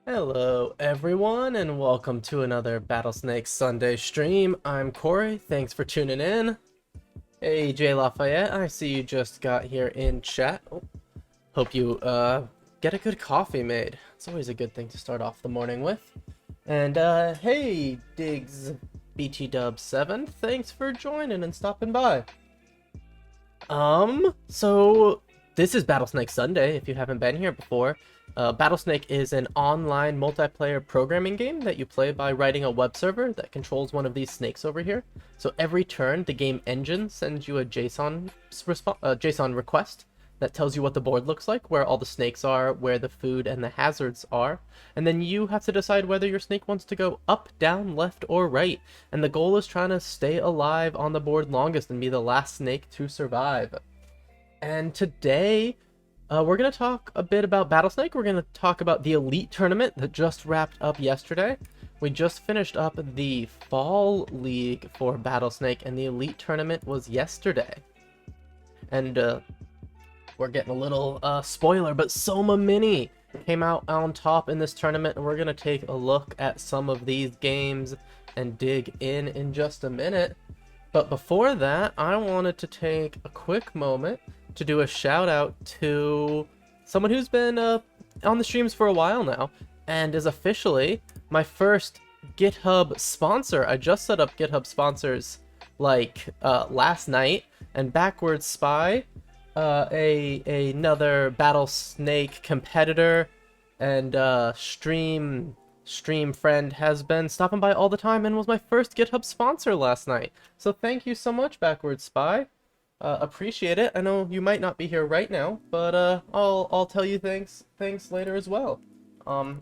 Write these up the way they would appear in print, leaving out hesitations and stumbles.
Hello everyone and welcome to another BattleSnake Sunday stream. I'm Corey, thanks for tuning in. Hey Jay Lafayette, I see you just got here in chat. Hope you get a good coffee made. It's always a good thing to start off the morning with. And hey Diggs BT-Dub7, thanks for joining and stopping by. So this is BattleSnake Sunday if you haven't been here before. BattleSnake is an online multiplayer programming game that you play by writing a web server that controls one of these snakes over here. So every turn, the game engine sends you a JSON request that tells you what the board looks like, where all the snakes are, where the food and the hazards are, and then you have to decide whether your snake wants to go up, down, left, or right. And the goal is trying to stay alive on the board longest and be the last snake to survive. And today, we're going to talk a bit about BattleSnake. We're going to talk about the Elite Tournament that just wrapped up yesterday. We just finished up the Fall League for BattleSnake, and the Elite Tournament was yesterday. And we're getting a little spoiler, but Soma Mini came out on top in this tournament, and we're going to take a look at some of these games and dig in just a minute. But before that, I wanted to take a quick moment to do a shout out to someone who's been on the streams for a while now and is officially my first GitHub sponsor. I just set up GitHub sponsors like last night, and Backwards Spy, another BattleSnake competitor and stream friend, has been stopping by all the time and was my first GitHub sponsor last night. So thank you so much, Backwards Spy. Appreciate it. I know you might not be here right now, but I'll tell you things later as well.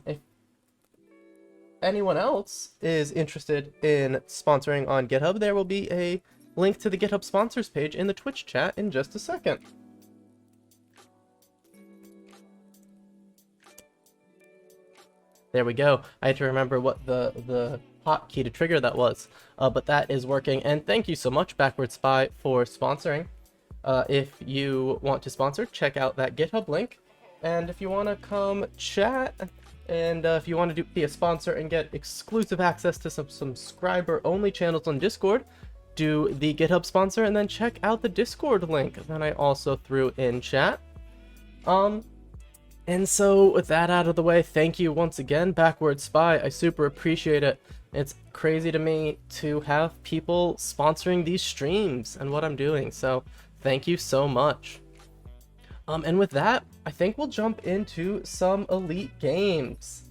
If anyone else is interested in sponsoring on GitHub, there will be a link to the GitHub sponsors page in the Twitch chat in just a second. There we go. I had to remember what the hotkey to trigger that was, but that is working. And thank you so much, Backward Spy, for sponsoring. If you want to sponsor, check out that GitHub link. And if you want to come chat, and if you want to be a sponsor and get exclusive access to some subscriber-only channels on Discord, do the GitHub sponsor and then check out the Discord link that I also threw in chat. And so with that out of the way, thank you once again, Backward Spy. I super appreciate it. It's crazy to me to have people sponsoring these streams and what I'm doing, so thank you so much. And with that, I think we'll jump into some Elite games.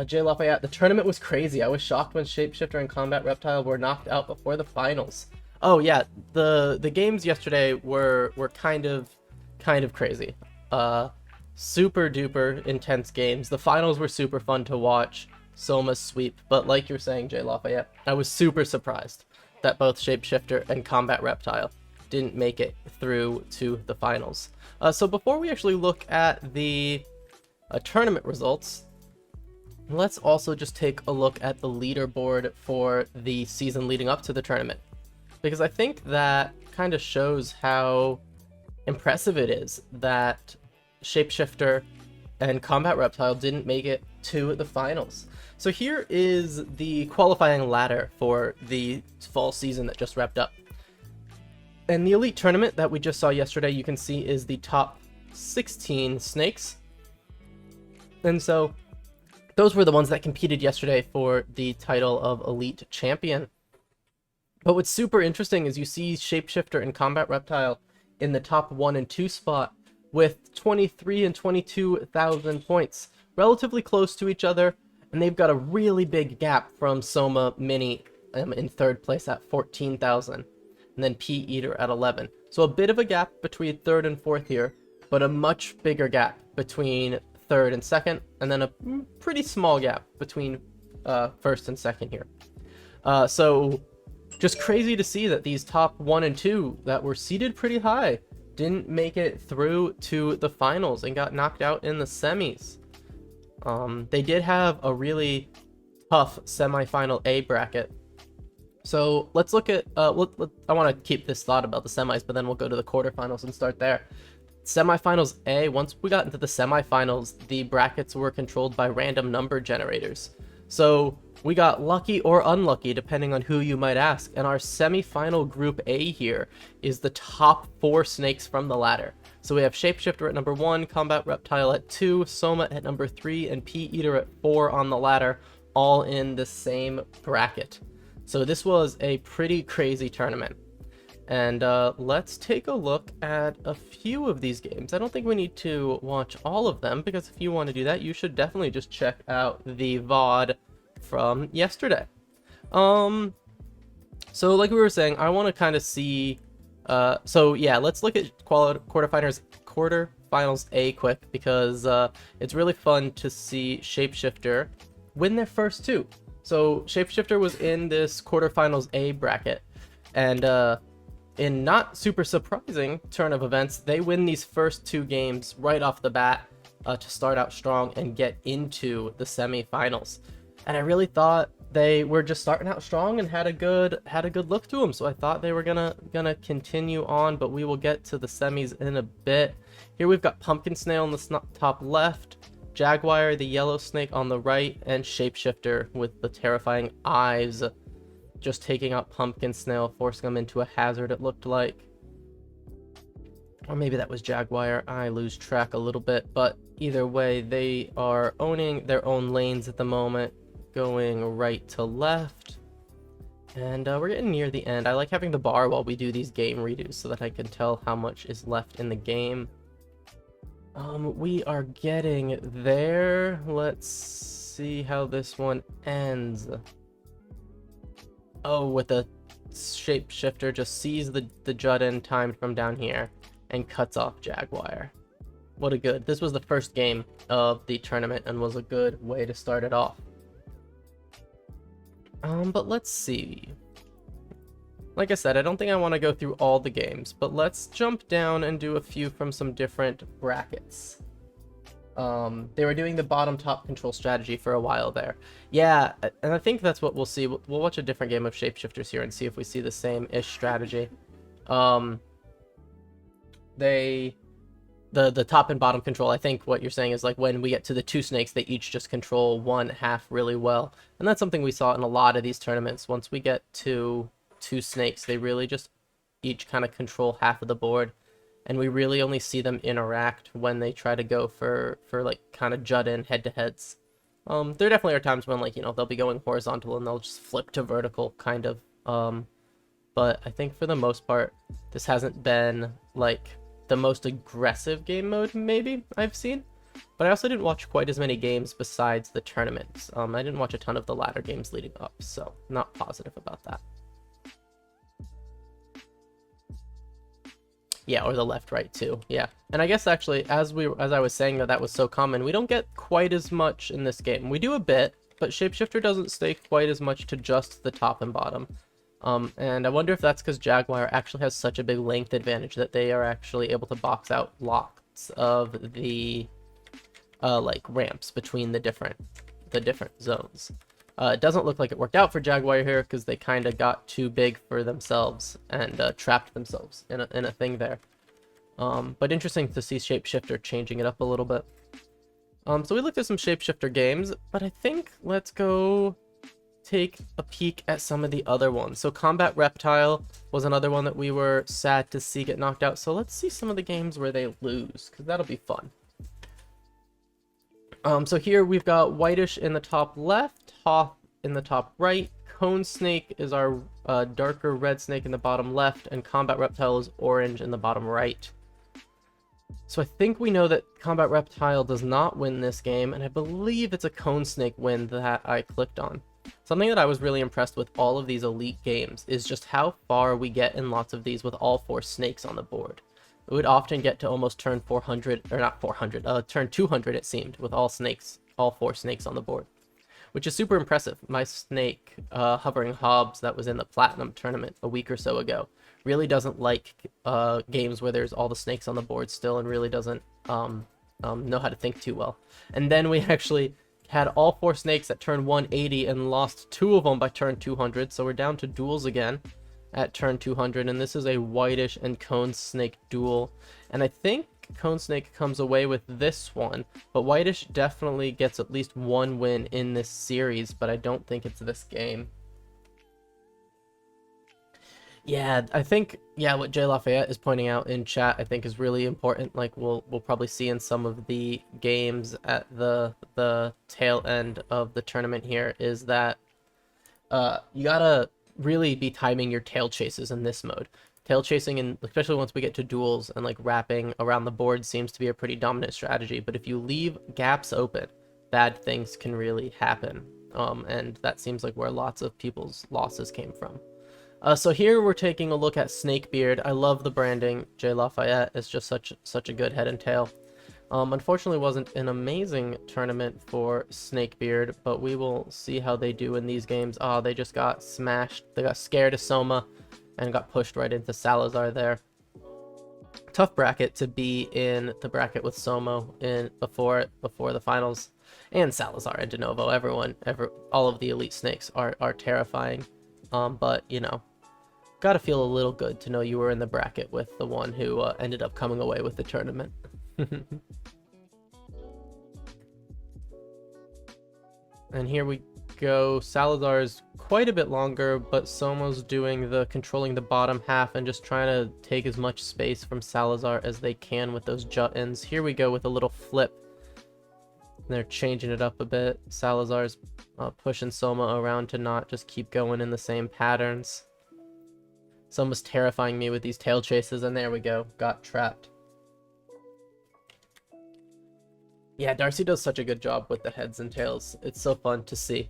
Jay Lafayette, the tournament was crazy. I was shocked when Shapeshifter and Combat Reptile were knocked out before the finals. Oh yeah, the games yesterday were kind of crazy. Super duper intense games. The finals were super fun to watch. Soma's sweep, but like you're saying, Jay Lafayette, I was super surprised that both Shapeshifter and Combat Reptile didn't make it through to the finals. So before we actually look at the tournament results, let's also just take a look at the leaderboard for the season leading up to the tournament, because I think that kind of shows how impressive it is that Shapeshifter and Combat Reptile didn't make it to the finals. So here is the qualifying ladder for the fall season that just wrapped up. And the Elite Tournament that we just saw yesterday, you can see, is the top 16 snakes. And so those were the ones that competed yesterday for the title of Elite Champion. But what's super interesting is you see Shapeshifter and Combat Reptile in the top 1 and 2 spot with 23 and 22,000 points, relatively close to each other, and they've got a really big gap from Soma Mini in third place at 14,000, and then P Eater at 11. So a bit of a gap between third and fourth here, but a much bigger gap between third and second, and then a pretty small gap between first and second here. So just crazy to see that these top 1 and 2 that were seated pretty high didn't make it through to the finals and got knocked out in the semis. They did have a really tough semifinal A bracket. So let's look at, I want to keep this thought about the semis, but then we'll go to the quarterfinals and start there. Semifinals A, once we got into the semifinals, the brackets were controlled by random number generators. So we got lucky or unlucky, depending on who you might ask. And our semifinal group A here is the top 4 snakes from the ladder. So we have Shapeshifter at number 1, Combat Reptile at 2, Soma at number 3, and Pea-Eater at 4 on the ladder, all in the same bracket. So this was a pretty crazy tournament. And let's take a look at a few of these games. I don't think we need to watch all of them, because if you want to do that, you should definitely just check out the VOD from yesterday. So like we were saying, I want to kind of see... so yeah, let's look at quarterfinals A quick, because it's really fun to see Shapeshifter win their first 2. So Shapeshifter was in this quarterfinals A bracket, and in not super surprising turn of events, they win these first 2 games right off the bat to start out strong and get into the semifinals. And I really thought they were just starting out strong and had a good look to them. So I thought they were gonna continue on, but we will get to the semis in a bit. Here we've got Pumpkin Snail in the top left, Jaguar the yellow snake on the right, and Shapeshifter with the terrifying eyes, just taking out Pumpkin Snail, forcing them into a hazard, it looked like. Or maybe that was Jaguar. I lose track a little bit, but either way, they are owning their own lanes at the moment, going right to left. And we're getting near the end. I like having the bar while we do these game redos so that I can tell how much is left in the game. We are getting there. Let's see how this one ends. Oh, with the Shapeshifter just sees the Judin timed from down here and cuts off Jaguar. What a good... This was the first game of the tournament and was a good way to start it off. But let's see. Like I said, I don't think I want to go through all the games, but let's jump down and do a few from some different brackets. They were doing the bottom-top control strategy for a while there. Yeah, and I think that's what we'll see. We'll watch a different game of Shapeshifters here and see if we see the same-ish strategy. The top and bottom control, I think what you're saying is like when we get to the 2 snakes, they each just control one half really well. And that's something we saw in a lot of these tournaments. Once we get to 2 snakes, they really just each kind of control half of the board. And we really only see them interact when they try to go for like kind of jut-in head-to-heads. There definitely are times when, like, you know, they'll be going horizontal and they'll just flip to vertical, kind of. But I think for the most part, this hasn't been, like, the most aggressive game mode, maybe, I've seen. But I also didn't watch quite as many games besides the tournaments. I didn't watch a ton of the ladder games leading up, so not positive about that. Yeah, or the left-right too. Yeah, and I guess actually, as I was saying that was so common, we don't get quite as much in this game. We do a bit, but Shapeshifter doesn't stay quite as much to just the top and bottom. And I wonder if that's because Jaguar actually has such a big length advantage that they are actually able to box out lots of the like ramps between the different zones. It doesn't look like it worked out for Jaguar here because they kind of got too big for themselves and trapped themselves in a thing there. But interesting to see Shapeshifter changing it up a little bit. So we looked at some Shapeshifter games, but I think let's go take a peek at some of the other ones. So Combat Reptile was another one that we were sad to see get knocked out. So let's see some of the games where they lose, because that'll be fun. So here we've got Whitish in the top left, Hoth in the top right, Cone Snake is our darker red snake in the bottom left, and Combat Reptile is orange in the bottom right. So I think we know that Combat Reptile does not win this game, and I believe it's a Cone Snake win that I clicked on. Something that I was really impressed with all of these elite games is just how far we get in lots of these with all 4 snakes on the board. It would often get to almost turn 400, or not 400, turn 200 it seemed, with all 4 snakes on the board. Which is super impressive. My snake, Hovering Hobbs, that was in the Platinum tournament a week or so ago, really doesn't like games where there's all the snakes on the board still, and really doesn't know how to think too well. And then we actually had all 4 snakes at turn 180 and lost 2 of them by turn 200, so we're down to duels again at turn 200, and this is a Whitish and Cone Snake duel. And I think Cone Snake comes away with this one, but Whitish definitely gets at least one win in this series, but I don't think it's this game. Yeah, I think, yeah, what Jay Lafayette is pointing out in chat, I think is really important. Like we'll probably see in some of the games at the tail end of the tournament here, is that you gotta really be timing your tail chases in this mode. Tail chasing, and especially once we get to duels and like wrapping around the board, seems to be a pretty dominant strategy. But if you leave gaps open, bad things can really happen. And that seems like where lots of people's losses came from. So here we're taking a look at Snakebeard. I love the branding. Jay Lafayette is just such a good head and tail. Unfortunately, wasn't an amazing tournament for Snakebeard, but we will see how they do in these games. Oh, they just got smashed. They got scared of Soma and got pushed right into Salazar there. Tough bracket to be in the bracket with Somo in before the finals, and Salazar and Denovo. All of the elite snakes are terrifying. But you know, gotta feel a little good to know you were in the bracket with the one who ended up coming away with the tournament. And here we go. Salazar's quite a bit longer, but Somo's doing the controlling the bottom half and just trying to take as much space from Salazar as they can with those jut-ins. Here we go with a little flip. They're changing it up a bit. Salazar's pushing Soma around to not just keep going in the same patterns. Soma's terrifying me with these tail chases, and there we go. Got trapped. Yeah, Darcy does such a good job with the heads and tails. It's so fun to see.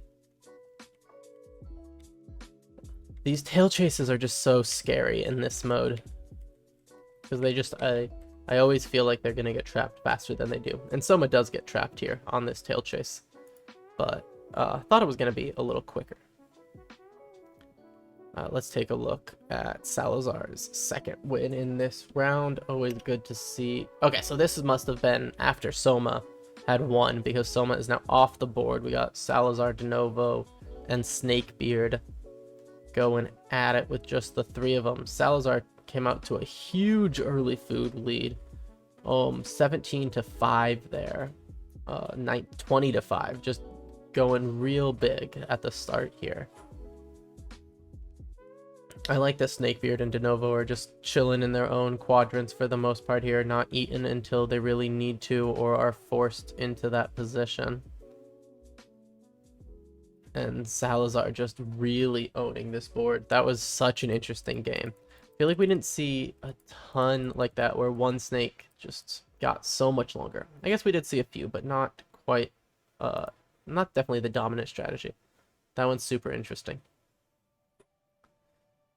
These tail chases are just so scary in this mode. Because they just, I always feel like they're going to get trapped faster than they do. And Soma does get trapped here on this tail chase. But I thought it was going to be a little quicker. Let's take a look at Salazar's second win in this round. Always good to see. Okay, so this must have been after Soma had won, because Soma is now off the board. We got Salazar, Denovo, and Snakebeard going at it with just the three of them. Salazar came out to a huge early food lead. 17-5 there. 20-5. Just going real big at the start here. I like that Snakebeard and Denovo are just chilling in their own quadrants for the most part here, not eaten until they really need to or are forced into that position. And Salazar just really owning this board. That was such an interesting game. I feel like we didn't see a ton like that where one snake just got so much longer. I guess we did see a few, but not quite, not definitely the dominant strategy. That one's super interesting.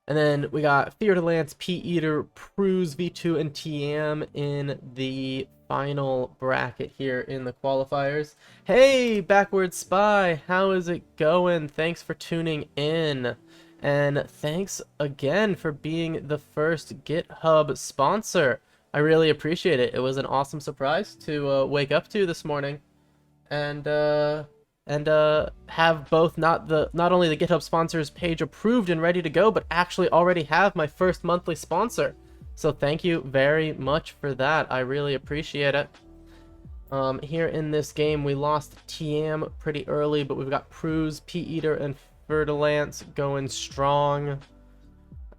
And then we got Fear to Lance, P-Eater, Pruz, V2, and TM in the final bracket here in the qualifiers. Hey, Backward Spy, how is it going? Thanks for tuning in. And thanks again for being the first GitHub sponsor. I really appreciate it. It was an awesome surprise to wake up to this morning. And have both not only the GitHub sponsors page approved and ready to go, but actually already have my first monthly sponsor. So thank you very much for that. I really appreciate it. Here in this game, we lost TM pretty early, but we've got Pruz, P-Eater, and Fertilance going strong.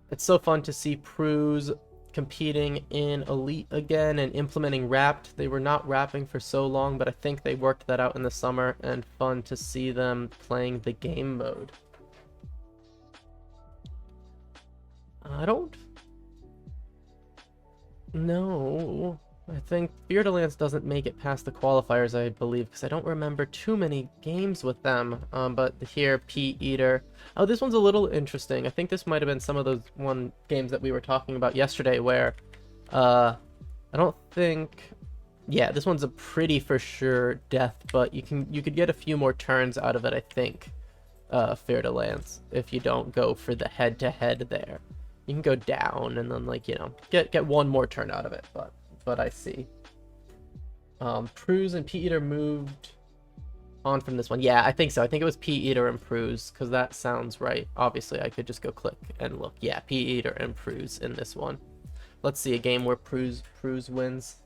It's so fun to see Pruz competing in Elite again and implementing Wrapped. They were not wrapping for so long, but I think they worked that out in the summer, and fun to see them playing the game mode. I don't know. I think Fear to Lance doesn't make it past the qualifiers, I believe, because I don't remember too many games with them. But here, P-Eater. Oh, this one's a little interesting. I think this might have been some of those games that we were talking about yesterday where, I don't think... Yeah, this one's a pretty for sure death, but you could get a few more turns out of it, I think, Fear to Lance, if you don't go for the head-to-head there. You can go down and then, like, you know, get one more turn out of it, but I see. Pruz and P-Eater moved on from this one. Yeah, I think so. I think it was P-Eater and Pruz, because that sounds right. Obviously, I could just go click and look. Yeah, P-Eater and Pruz in this one. Let's see a game where Pruz wins.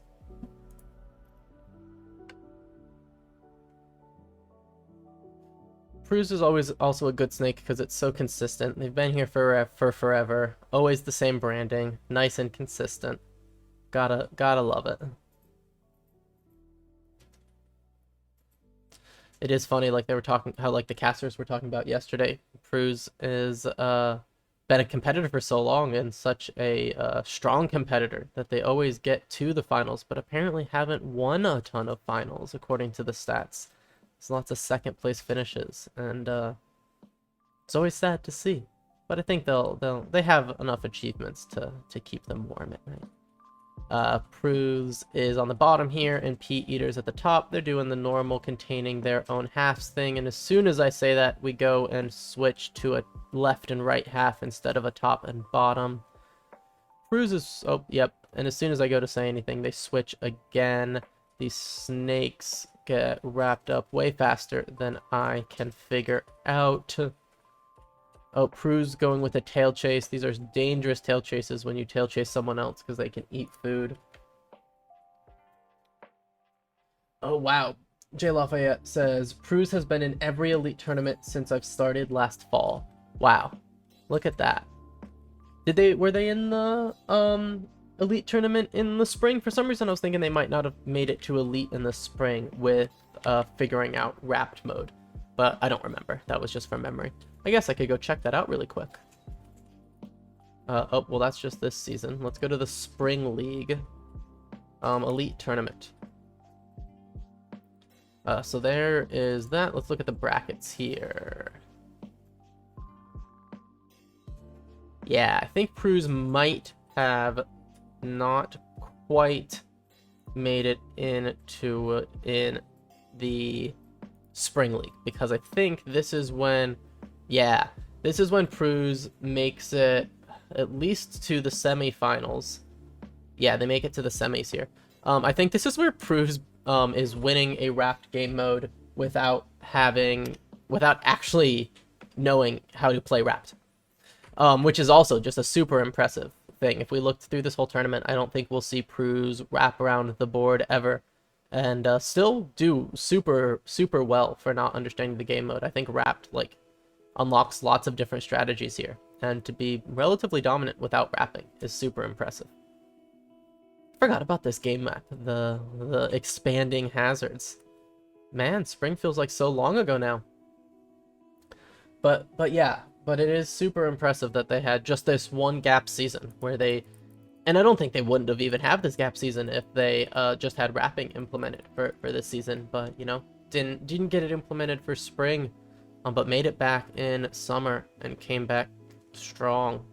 Pruz is always also a good snake because it's so consistent. They've been here for forever. Always the same branding. Nice and consistent. Gotta love it. It is funny, like they were talking, how like the casters were talking about yesterday. Pruz is been a competitor for so long and such a strong competitor that they always get to the finals, but apparently haven't won a ton of finals according to the stats. There's lots of second place finishes, and it's always sad to see. But I think they have enough achievements to keep them warm at night. Pruz is on the bottom here, and Pea Eater's at the top. They're doing the normal containing their own halves thing, and as soon as I say that, we go and switch to a left and right half instead of a top and bottom. Pruz is... oh, yep. And as soon as I go to say anything, they switch again. These snakes get wrapped up way faster than I can figure out. Oh, Pruz going with a tail chase. These are dangerous tail chases when you tail chase someone else because they can eat food. Oh, wow. J. Lafayette says, Pruz has been in every elite tournament since I've started last fall. Wow. Look at that. Were they in the elite tournament in the spring? For some reason I was thinking they might not have made it to elite in the spring with figuring out wrapped mode. But I don't remember. That was just from memory. I guess I could go check that out really quick. Oh, well, that's just this season. Let's go to the Spring League Elite Tournament. So there is that. Let's look at the brackets here. Yeah, I think Pruz might have not quite made it in the Spring League, because I think this is when, yeah, this is when Pruz makes it at least to the semifinals. Yeah, they make it to the semis here. I think this is where Pruz is winning a wrapped game mode without actually knowing how to play wrapped, which is also just a super impressive thing. If we looked through this whole tournament, I don't think we'll see Pruz wrap around the board ever. And still do super well for not understanding the game mode. I think Wrapped like unlocks lots of different strategies here, and to be relatively dominant without wrapping is super impressive. Forgot about this game map, the expanding hazards. Man, spring feels like so long ago now. But yeah, but it is super impressive that they had just this one gap season where they. And I don't think they wouldn't have even had this gap season if they just had wrapping implemented for this season. But, you know, didn't get it implemented for spring, but made it back in summer and came back strong.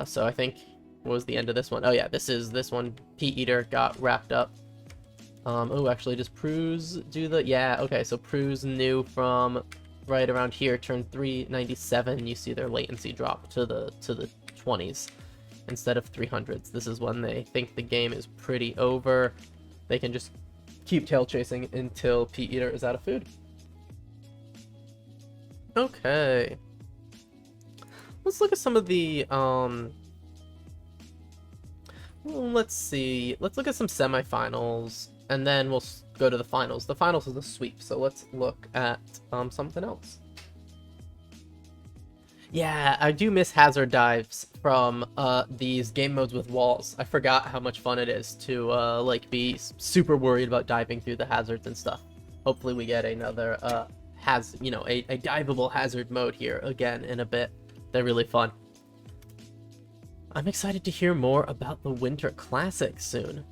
So I think, what was the end of this one? Oh, yeah, this one. Pea Eater got wrapped up. Oh, actually, does Pruz do the... Yeah, okay, so Pruz knew from right around here, turn 397, you see their latency drop to the 20s instead of 300s. This is when they think the game is pretty over. They can just keep tail chasing until Pea Eater is out of food. Okay. Let's look at some of the let's see. Let's look at some semifinals and then we'll go to the finals. The finals is a sweep, so let's look at something else. Yeah, I do miss hazard dives from these game modes with walls. I forgot how much fun it is to like be super worried about diving through the hazards and stuff. Hopefully we get another a diveable hazard mode here again in a bit. They're really fun. I'm excited to hear more about the Winter Classic soon.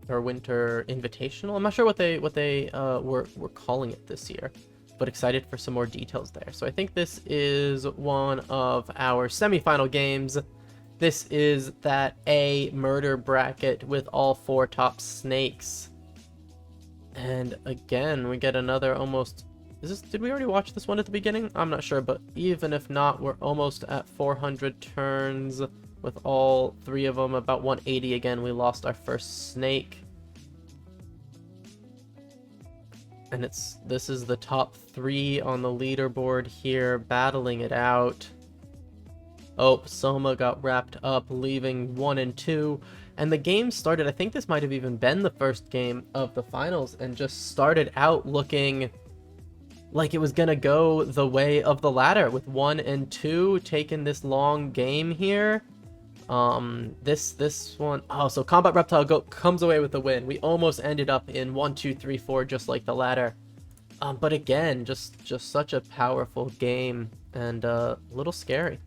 Or Winter Invitational. I'm not sure what they were calling it this year, but excited for some more details there. So I think this is one of our semifinal games. This is that A murder bracket with all 4 top snakes. And again, we get another almost... did we already watch this one at the beginning? I'm not sure, but even if not, we're almost at 400 turns with all 3 of them. About 180 again. We lost our first snake. And this is the top 3 on the leaderboard here, battling it out. Oh, Soma got wrapped up, leaving 1 and 2. And the game started, I think this might have even been the first game of the finals, and just started out looking like it was going to go the way of the ladder, with 1 and 2 taking this long game here. This one, oh, so Combat Reptile comes away with the win. We almost ended up in 1, 2, 3, 4, just like the ladder. But again, just such a powerful game, and a little scary.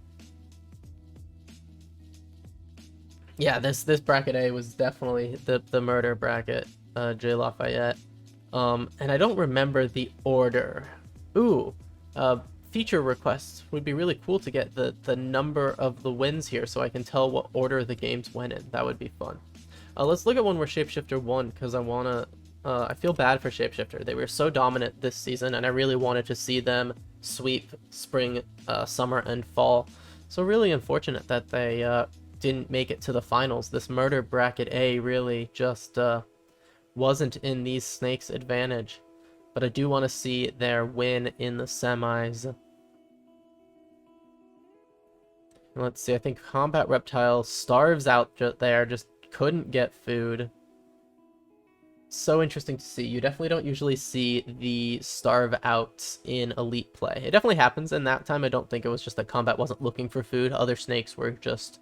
Yeah, this bracket A was definitely the murder bracket, J Lafayette. And I don't remember the order. Ooh, feature requests would be really cool to get the number of the wins here, so I can tell what order the games went in. That would be fun. Let's look at one where Shapeshifter won, because I feel bad for Shapeshifter. They were so dominant this season, and I really wanted to see them sweep spring, summer, and fall. So really unfortunate that they didn't make it to the finals. This murder bracket A really just wasn't in these snakes' advantage. But I do want to see their win in the semis. Let's see, I think Combat Reptile starves out there, just couldn't get food. So interesting to see. You definitely don't usually see the starve outs in Elite play. It definitely happens, and that time I don't think it was just that Combat wasn't looking for food. Other snakes were just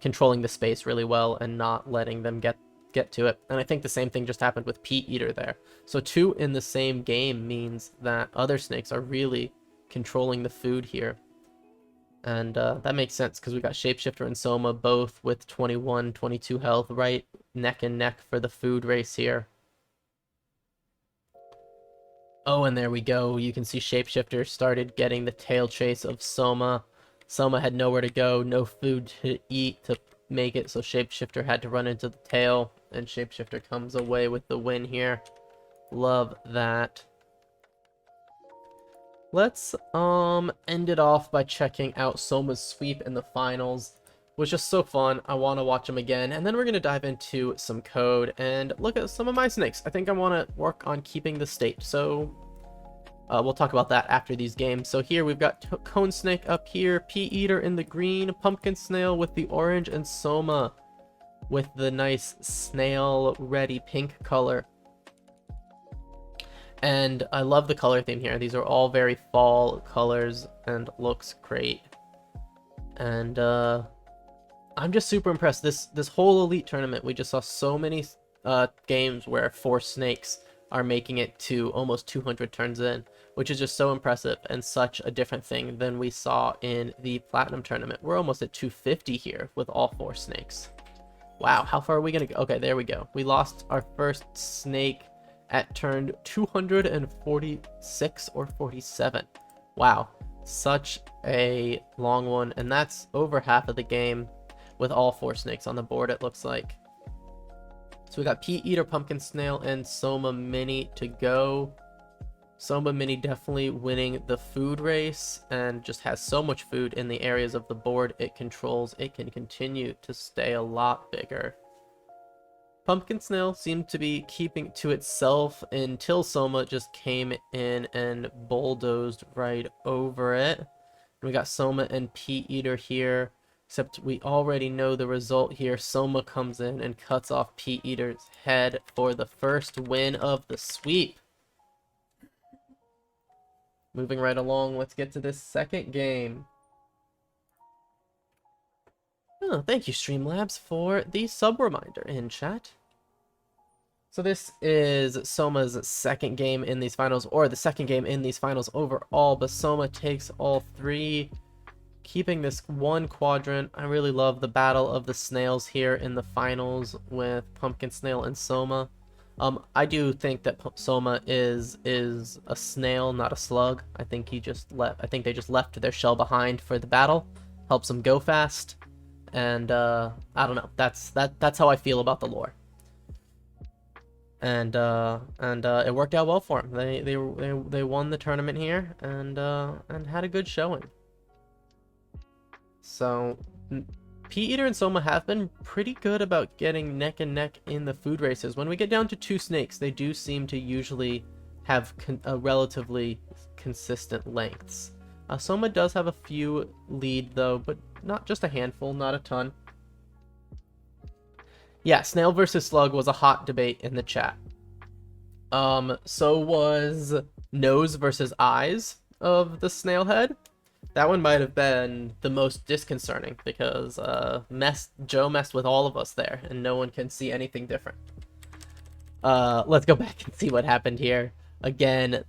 controlling the space really well and not letting them get to it. And I think the same thing just happened with Pea Eater there. So 2 in the same game means that other snakes are really controlling the food here. And that makes sense, because we got Shapeshifter and Soma both with 21, 22 health, right neck and neck for the food race here. Oh, and there we go. You can see Shapeshifter started getting the tail chase of Soma. Soma had nowhere to go, no food to eat to make it, so Shapeshifter had to run into the tail, and Shapeshifter comes away with the win here. Love that. Let's end it off by checking out Soma's sweep in the finals. It was just so fun. I want to watch them again, and then we're going to dive into some code and look at some of my snakes. I think I want to work on keeping the state, so we'll talk about that after these games. So here we've got Cone Snake up here, Pea Eater in the green, Pumpkin Snail with the orange, and Soma with the nice snail ready pink color. And I love the color theme here. These are all very fall colors and looks great. And I'm just super impressed. This whole Elite tournament, we just saw so many games where 4 snakes are making it to almost 200 turns in, which is just so impressive and such a different thing than we saw in the Platinum tournament. We're almost at 250 here with all 4 snakes. Wow, how far are we gonna go? Okay, there we go. We lost our first snake at turn 246 or 47. Wow, such a long one, and that's over half of the game with all 4 snakes on the board, it looks like. So we got Pea Eater, Pumpkin Snail, and Soma Mini to go. Soma Mini definitely winning the food race, and just has so much food in the areas of the board it controls. It can continue to stay a lot bigger. Pumpkin Snail seemed to be keeping to itself until Soma just came in and bulldozed right over it. We got Soma and Pea Eater here, except we already know the result here. Soma comes in and cuts off Pea Eater's head for the first win of the sweep. Moving right along, let's get to this second game. Oh, thank you, Streamlabs, for the sub reminder in chat. So this is Soma's second game in these finals, or the second game in these finals overall, but Soma takes all 3, keeping this one quadrant. I really love the battle of the snails here in the finals with Pumpkin Snail and Soma. I do think that Soma is a snail, not a slug. I think they just left their shell behind for the battle. Helps them go fast. And I don't know. That's how I feel about the lore. And it worked out well for them. They won the tournament here and had a good showing. So Pea Eater and Soma have been pretty good about getting neck and neck in the food races. When we get down to 2 snakes, they do seem to usually have relatively consistent lengths. Soma does have a few lead though, but not just a handful, not a ton. Yeah, snail versus slug was a hot debate in the chat. So was nose versus eyes of the snail head. That one might have been the most disconcerting because Joe messed with all of us there, and no one can see anything different. Let's go back and see what happened here. Again,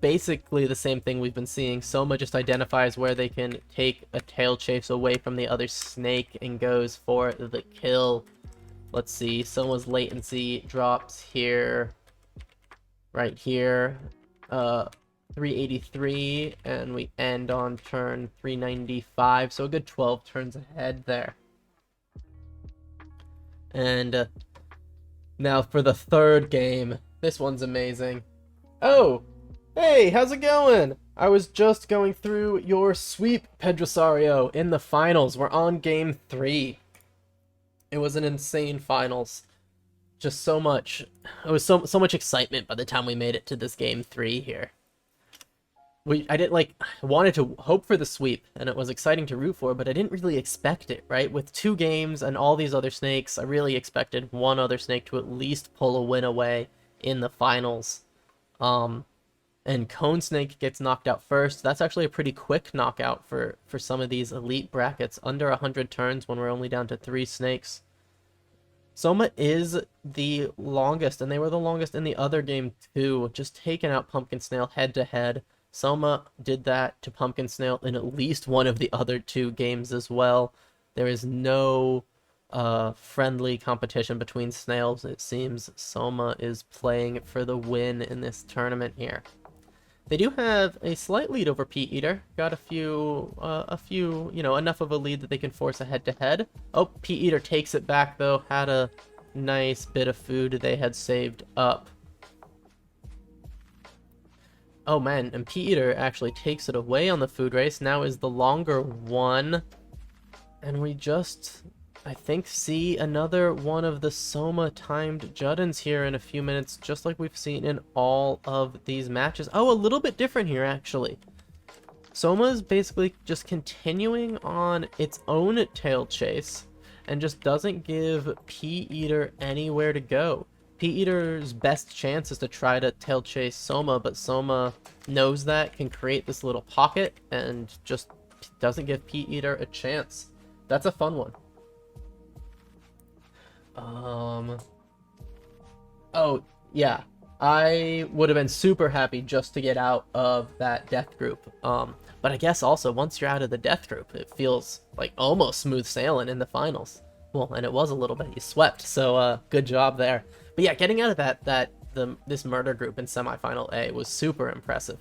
basically the same thing we've been seeing. Soma just identifies where they can take a tail chase away from the other snake and goes for the kill. Let's see, Soma's latency drops here, right here, 383, and we end on turn 395, so a good 12 turns ahead there. And now for the third game. This one's amazing. Oh, hey, how's it going? I was just going through your sweep, Pedrosario, in the finals. We're on game 3. It was an insane finals. Just so much. It was so much excitement by the time we made it to this game 3 here. I wanted to hope for the sweep, and it was exciting to root for, but I didn't really expect it, right? With 2 games and all these other snakes, I really expected one other snake to at least pull a win away in the finals. And Cone Snake gets knocked out first. That's actually a pretty quick knockout for some of these elite brackets, under 100 turns when we're only down to 3 snakes. Soma is the longest, and they were the longest in the other game too, just taking out Pumpkin Snail head to head. Soma did that to Pumpkin Snail in at least one of the other 2 games as well. There is no friendly competition between snails. It seems Soma is playing for the win in this tournament here. They do have a slight lead over Pea Eater. Got a few, enough of a lead that they can force a head-to-head. Oh, Pea Eater takes it back, though. Had a nice bit of food they had saved up. Oh, man, and Pea Eater actually takes it away on the food race. Now is the longer one. And we just, I think, see another one of the Soma-timed Juddins here in a few minutes, just like we've seen in all of these matches. Oh, a little bit different here, actually. Soma's basically just continuing on its own tail chase and just doesn't give Pea Eater anywhere to go. Pea Eater's best chance is to try to tail chase Soma, but Soma knows that, can create this little pocket, and just doesn't give Pea Eater a chance. That's a fun one. Oh, yeah. I would have been super happy just to get out of that death group. But I guess also, once you're out of the death group, it feels like almost smooth sailing in the finals. Well, and it was a little bit. You swept, so good job there. But yeah, getting out of this murder group in semifinal A was super impressive.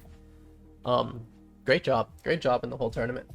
Great job in the whole tournament.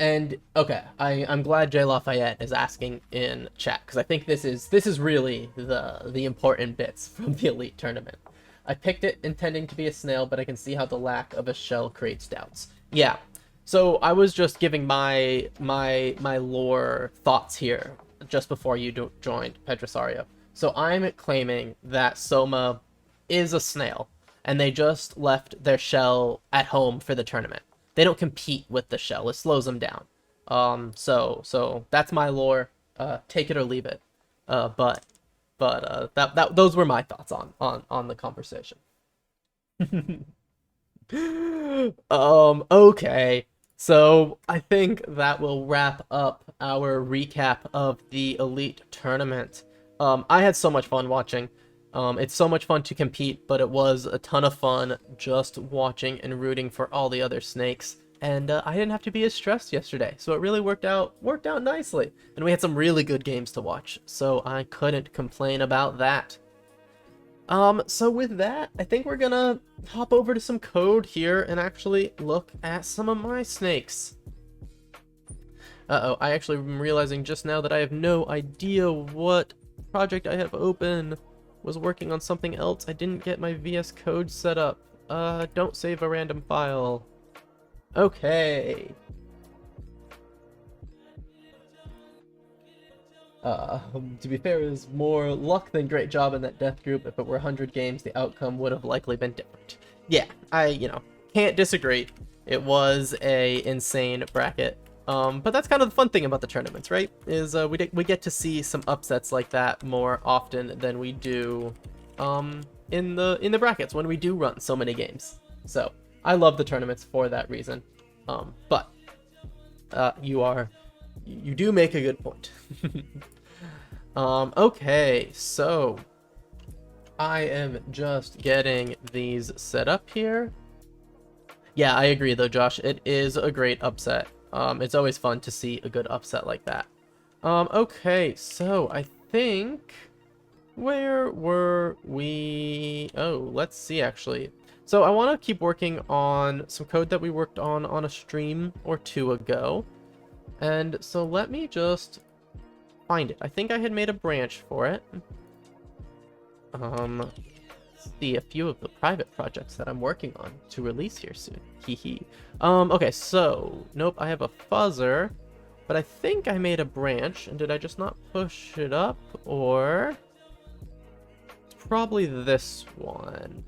And okay, I'm glad Jay Lafayette is asking in chat, because I think this is really the important bits from the elite tournament. I picked it intending to be a snail, but I can see how the lack of a shell creates doubts. Yeah, so I was just giving my lore thoughts here just before you joined, Pedrosario. So I'm claiming that Soma is a snail, and they just left their shell at home for the tournament. They don't compete with the shell. It slows them down. So that's my lore. Take it or leave it. But those were my thoughts on the conversation. Okay. So I think that will wrap up our recap of the elite tournament. I had so much fun watching. It's so much fun to compete, but it was a ton of fun just watching and rooting for all the other snakes. And I didn't have to be as stressed yesterday, so it really worked out nicely. And we had some really good games to watch, so I couldn't complain about that. So with that, I think we're gonna hop over to some code here and actually look at some of my snakes. Uh-oh, I actually am realizing just now that I have no idea what project I have open. Was working on something else. I didn't get my VS Code set up. Don't save a random file. Okay. To be fair, it was more luck than great job in that death group. If it were 100 games, the outcome would have likely been different. Yeah, I, can't disagree. It was a insane bracket. But that's kind of the fun thing about the tournaments, right? Is we get to see some upsets like that more often than we do in the brackets when we do run so many games. So I love the tournaments for that reason. But you do make a good point. Okay, so I am just getting these set up here. Yeah, I agree though, Josh. It is a great upset. It's always fun to see a good upset like that. Okay, so I think... Where were we? Oh, let's see actually. So I want to keep working on some code that we worked on a stream or two ago. And so let me just find it. I think I had made a branch for it. See a few of the private projects that I'm working on to release here soon. Hee. Okay, so nope, I have a fuzzer, but I think I made a branch, and did I just not push it up, or it's probably this one.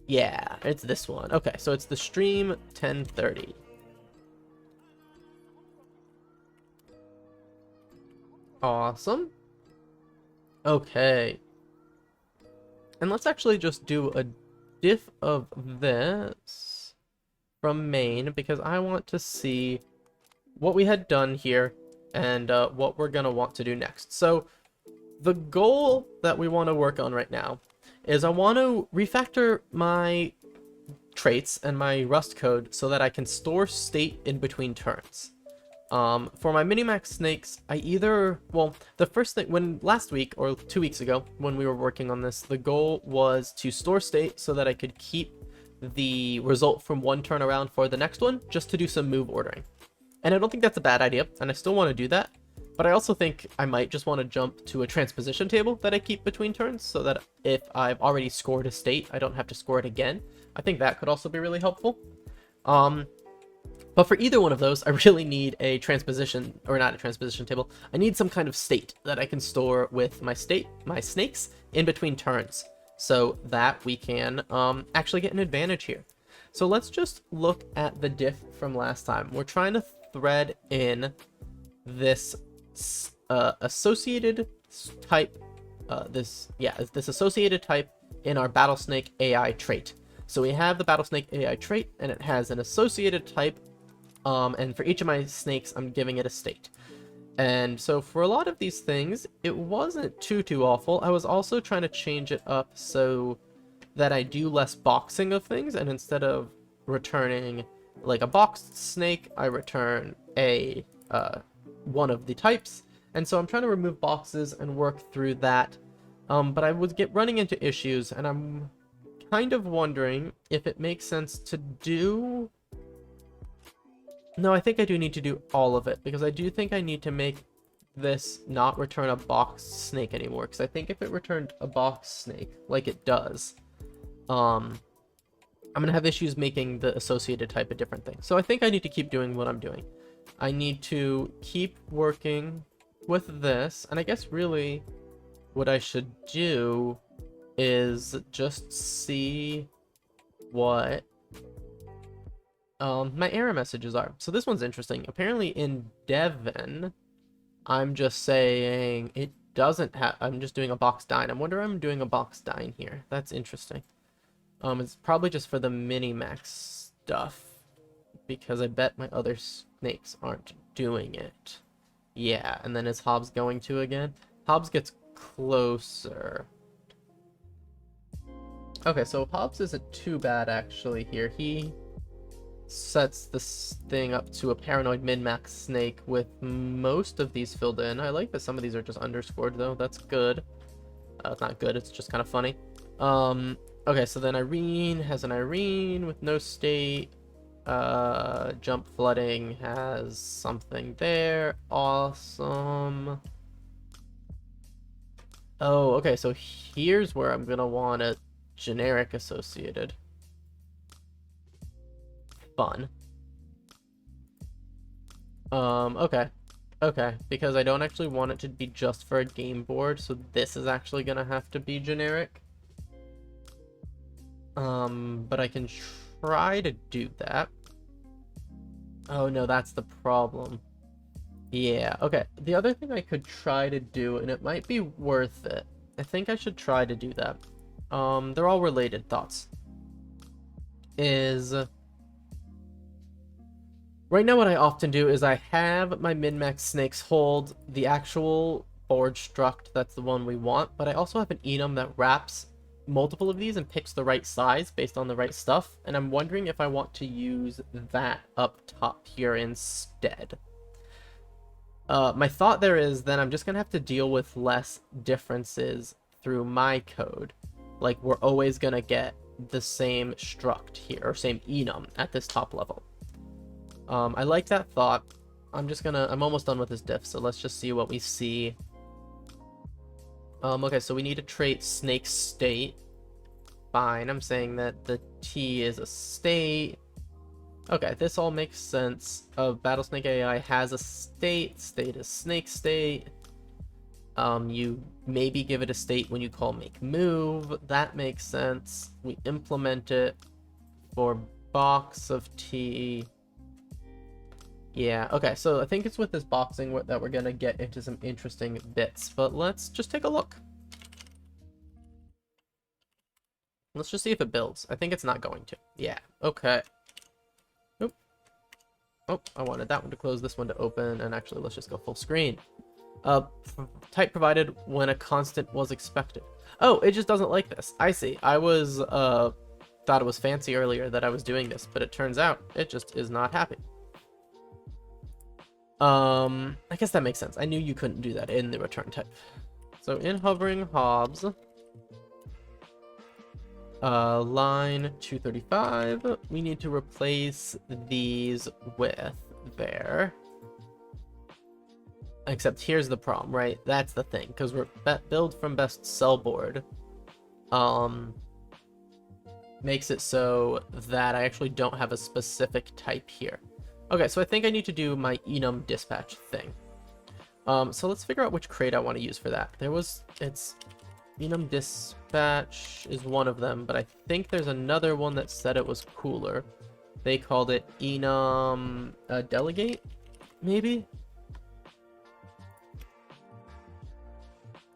Yeah, it's this one. Okay, so it's the stream 1030. Awesome. Okay. And let's actually just do a diff of this from main, because I want to see what we had done here and what we're going to want to do next. So the goal that we want to work on right now is I want to refactor my traits and my Rust code so that I can store state in between turns. For my Minimax snakes, I either, well, the first thing, when last week or 2 weeks ago, when we were working on this, the goal was to store state so that I could keep the result from one turn around for the next one, just to do some move ordering. And I don't think that's a bad idea, and I still want to do that, but I also think I might just want to jump to a transposition table that I keep between turns, so that if I've already scored a state, I don't have to score it again. I think that could also be really helpful. But for either one of those, I really need a transposition, or not a transposition table. I need some kind of state that I can store with my snakes in between turns, so that we can actually get an advantage here. So let's just look at the diff from last time. We're trying to thread in this associated type, this associated type in our BattleSnake AI trait. So we have the BattleSnake AI trait, and it has an associated type. And for each of my snakes, I'm giving it a state. And so for a lot of these things, it wasn't too awful. I was also trying to change it up so that I do less boxing of things, and instead of returning like a boxed snake, I return a one of the types. And so I'm trying to remove boxes and work through that. But I was running into issues, and I'm kind of wondering if it makes sense to do... No, I think I do need to do all of it, because I do think I need to make this not return a boxed snake anymore, because I think if it returned a boxed snake, like it does, I'm going to have issues making the associated type a different thing. So I think I need to keep doing what I'm doing. I need to keep working with this, and I guess really what I should do is just see what my error messages are. So this one's interesting. Apparently in Devon, I'm just saying it doesn't have... I'm just doing a box dine. I wonder if I'm doing a box dine here. That's interesting. It's probably just for the Minimax stuff, because I bet my other snakes aren't doing it. Yeah, and then is Hobbs going to again? Hobbs gets closer. Okay, so Hobbs isn't too bad actually here. He sets this thing up to a paranoid min-max snake with most of these filled in. I like that some of these are just underscored though. That's good. It's not good, it's just kind of funny. Okay, so then Irene has an Irene with no state. Jump flooding has something there. Awesome. Oh, okay, so here's where I'm gonna want a generic associated. Fun. Okay, because I don't actually want it to be just for a game board, so this is actually gonna have to be generic. But I can try to do that. Oh no, that's the problem. Yeah, okay. The other thing I could try to do, and it might be worth it. I think I should try to do that. They're all related thoughts. Is right now what I often do is I have my min-max snakes hold the actual board struct, that's the one we want, but I also have an enum that wraps multiple of these and picks the right size based on the right stuff, and I'm wondering if I want to use that up top here instead. My thought there is then I'm just gonna have to deal with less differences through my code. Like, we're always gonna get the same struct here, or same enum at this top level. I like that thought. I'm almost done with this diff, so let's just see what we see. Okay, so we need a trait snake state. Fine, I'm saying that the T is a state. Okay, this all makes sense. BattleSnake AI has a state. State is snake state. You maybe give it a state when you call make move. That makes sense. We implement it for box of T. Yeah, okay, so I think it's with this boxing that we're gonna get into some interesting bits, but let's just take a look. Let's just see if it builds. I think it's not going to. Yeah, okay. Oop. Oh, I wanted that one to close, this one to open, and actually let's just go full screen. Type provided when a constant was expected. Oh, it just doesn't like this. I see. I was, thought it was fancy earlier that I was doing this, but it turns out it just is not happy. I guess that makes sense. I knew you couldn't do that in the return type. So in hovering hobs, line 235, we need to replace these with there. Except here's the problem, right? That's the thing, because we're build from best sell board makes it so that I actually don't have a specific type here. Okay, so I think I need to do my enum dispatch thing. So let's figure out which crate I want to use for that. It's enum dispatch is one of them, but I think there's another one that said it was cooler. They called it enum delegate, maybe?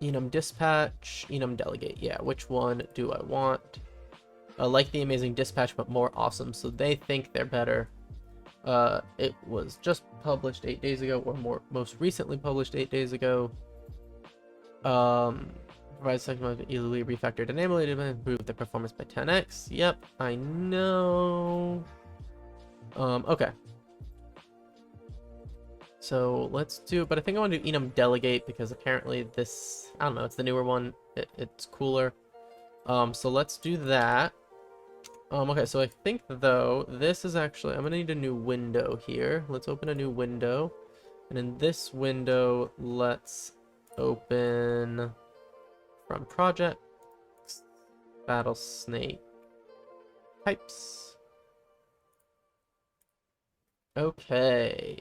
Enum dispatch, enum delegate. Yeah, which one do I want? Like the amazing dispatch, but more awesome. So they think they're better. It was just published 8 days ago, or most recently published 8 days ago. Provides section of easily refactored and emulated and improve the performance by 10x. Yep, I know. Okay. So let's do, but I think I want to do enum delegate because apparently this, I don't know, it's the newer one. It's cooler. So let's do that. Okay, so I think though, this is actually, I'm gonna need a new window here. Let's open a new window. And in this window, let's open from projects, BattleSnake types. Okay.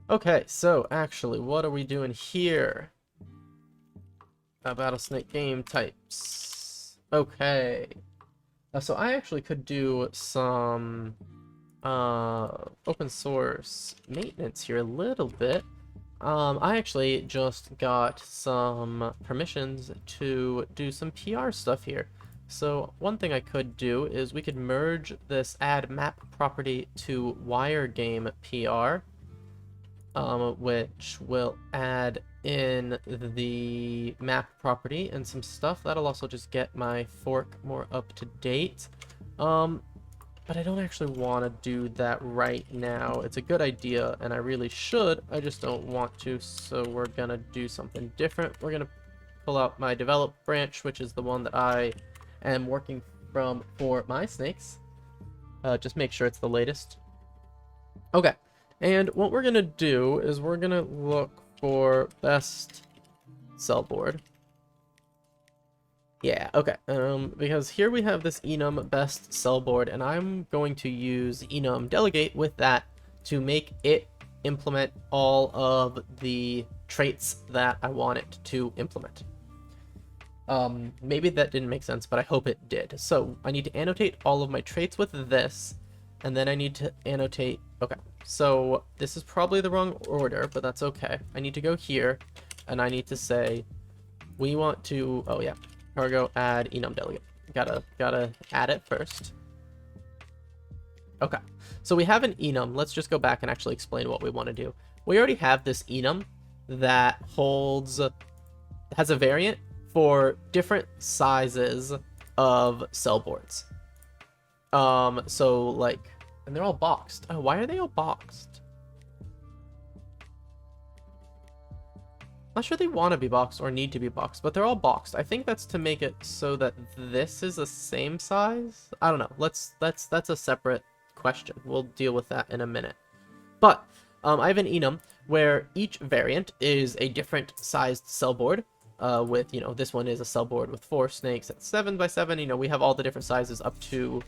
Okay, so actually, what are we doing here? BattleSnake game types. Okay. So I actually could do some open source maintenance here a little bit. I actually just got some permissions to do some PR stuff here. So one thing I could do is we could merge this add map property to wire game PR. Which will add in the map property and some stuff. That'll also just get my fork more up to date. But I don't actually want to do that right now. It's a good idea, and I really should. I just don't want to, so we're gonna do something different. We're gonna pull out my develop branch, which is the one that I am working from for my snakes. Just make sure it's the latest. Okay. And what we're gonna do is we're gonna look for best cell board. Yeah, okay. Because here we have this enum best cell board, and I'm going to use enum delegate with that to make it implement all of the traits that I want it to implement. Maybe that didn't make sense, but I hope it did. So I need to annotate all of my traits with this. And then I need to annotate. Okay, so this is probably the wrong order, but that's okay. I need to go here, and I need to say we want to. Oh yeah, cargo add enum delegate. Gotta add it first. Okay, so we have an enum. Let's just go back and actually explain what we want to do. We already have this enum that has a variant for different sizes of cell boards. So like, and they're all boxed. Oh, why are they all boxed? Not sure they want to be boxed or need to be boxed, but they're all boxed. I think that's to make it so that this is the same size. I don't know. That's a separate question. We'll deal with that in a minute. But I have an enum where each variant is a different sized cell board. With, you know, this one is a cell board with 4 snakes at 7 by 7. You know, we have all the different sizes up to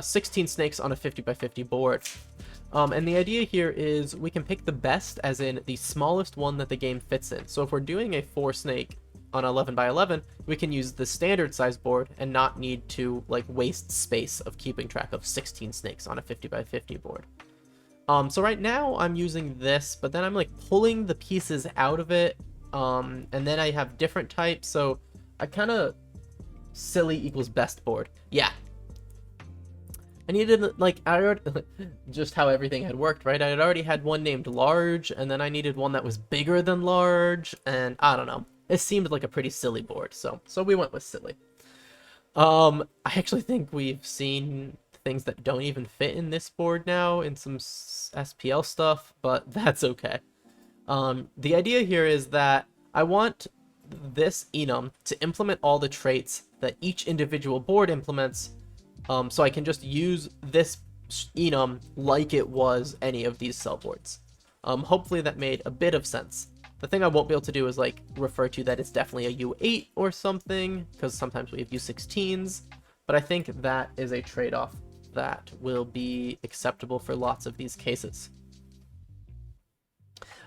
16 snakes on a 50 by 50 board. And the idea here is we can pick the best, as in the smallest one that the game fits in. So if we're doing a 4 snake on 11 by 11, we can use the standard size board and not need to like waste space of keeping track of 16 snakes on a 50 by 50 board. So right now I'm using this, but then I'm like pulling the pieces out of it. And then I have different types. So I kind of silly equals best board. Yeah. I needed, like, I already, just how everything had worked, right? I had already had one named large, and then I needed one that was bigger than large, and I don't know. It seemed like a pretty silly board, so we went with silly. I actually think we've seen things that don't even fit in this board now in some SPL stuff, but that's okay. The idea here is that I want this enum to implement all the traits that each individual board implements. So I can just use this enum like it was any of these cell boards. Hopefully that made a bit of sense. The thing I won't be able to do is like refer to that it's definitely a U8 or something, because sometimes we have U16s, but I think that is a trade-off that will be acceptable for lots of these cases.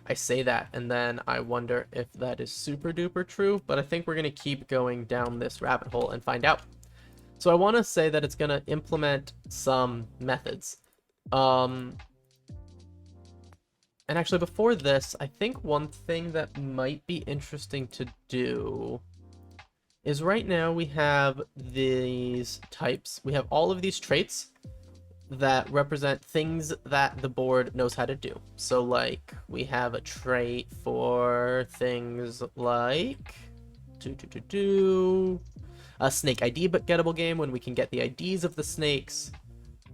I say that, and then I wonder if that is super duper true, but I think we're going to keep going down this rabbit hole and find out. So I want to say that it's going to implement some methods. And actually before this, I think one thing that might be interesting to do is right now we have these types. We have all of these traits that represent things that the board knows how to do. So like we have a trait for things like a snake ID but gettable game, when we can get the IDs of the snakes,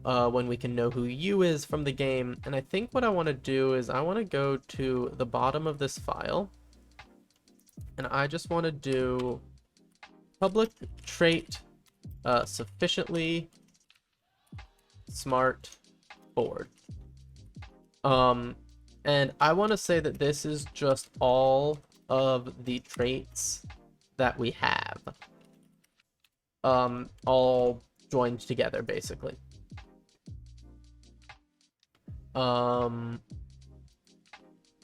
when we can know who you is from the game. And I think what I want to do is I want to go to the bottom of this file, and I just want to do public trait sufficiently smart board. And I want to say that this is just all of the traits that we have. All joined together, basically. And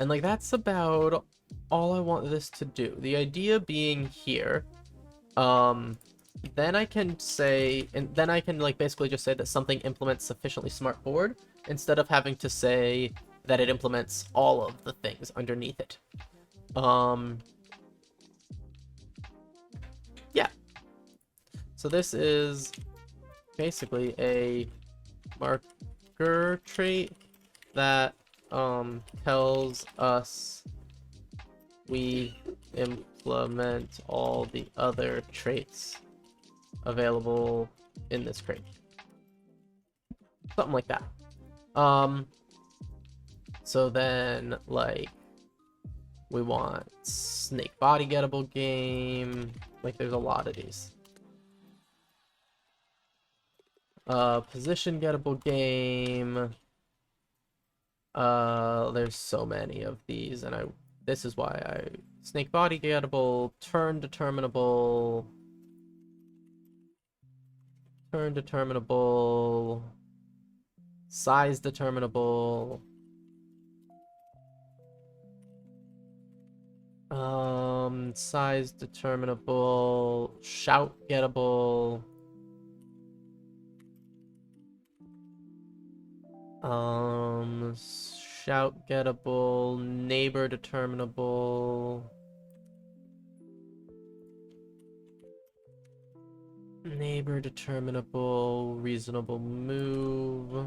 like that's about all I want this to do. The idea being here, then I can say, and then I can like basically just say that something implements sufficiently smart board instead of having to say that it implements all of the things underneath it. Yeah. So this is basically a marker trait that tells us we implement all the other traits available in this crate. Something like that. So then like we want snake body gettable game. Like there's a lot of these. Position gettable game. There's so many of these, and this is why I snake body gettable, turn determinable, size determinable, size determinable, shout gettable, Shout gettable, neighbor determinable. Neighbor determinable, reasonable move.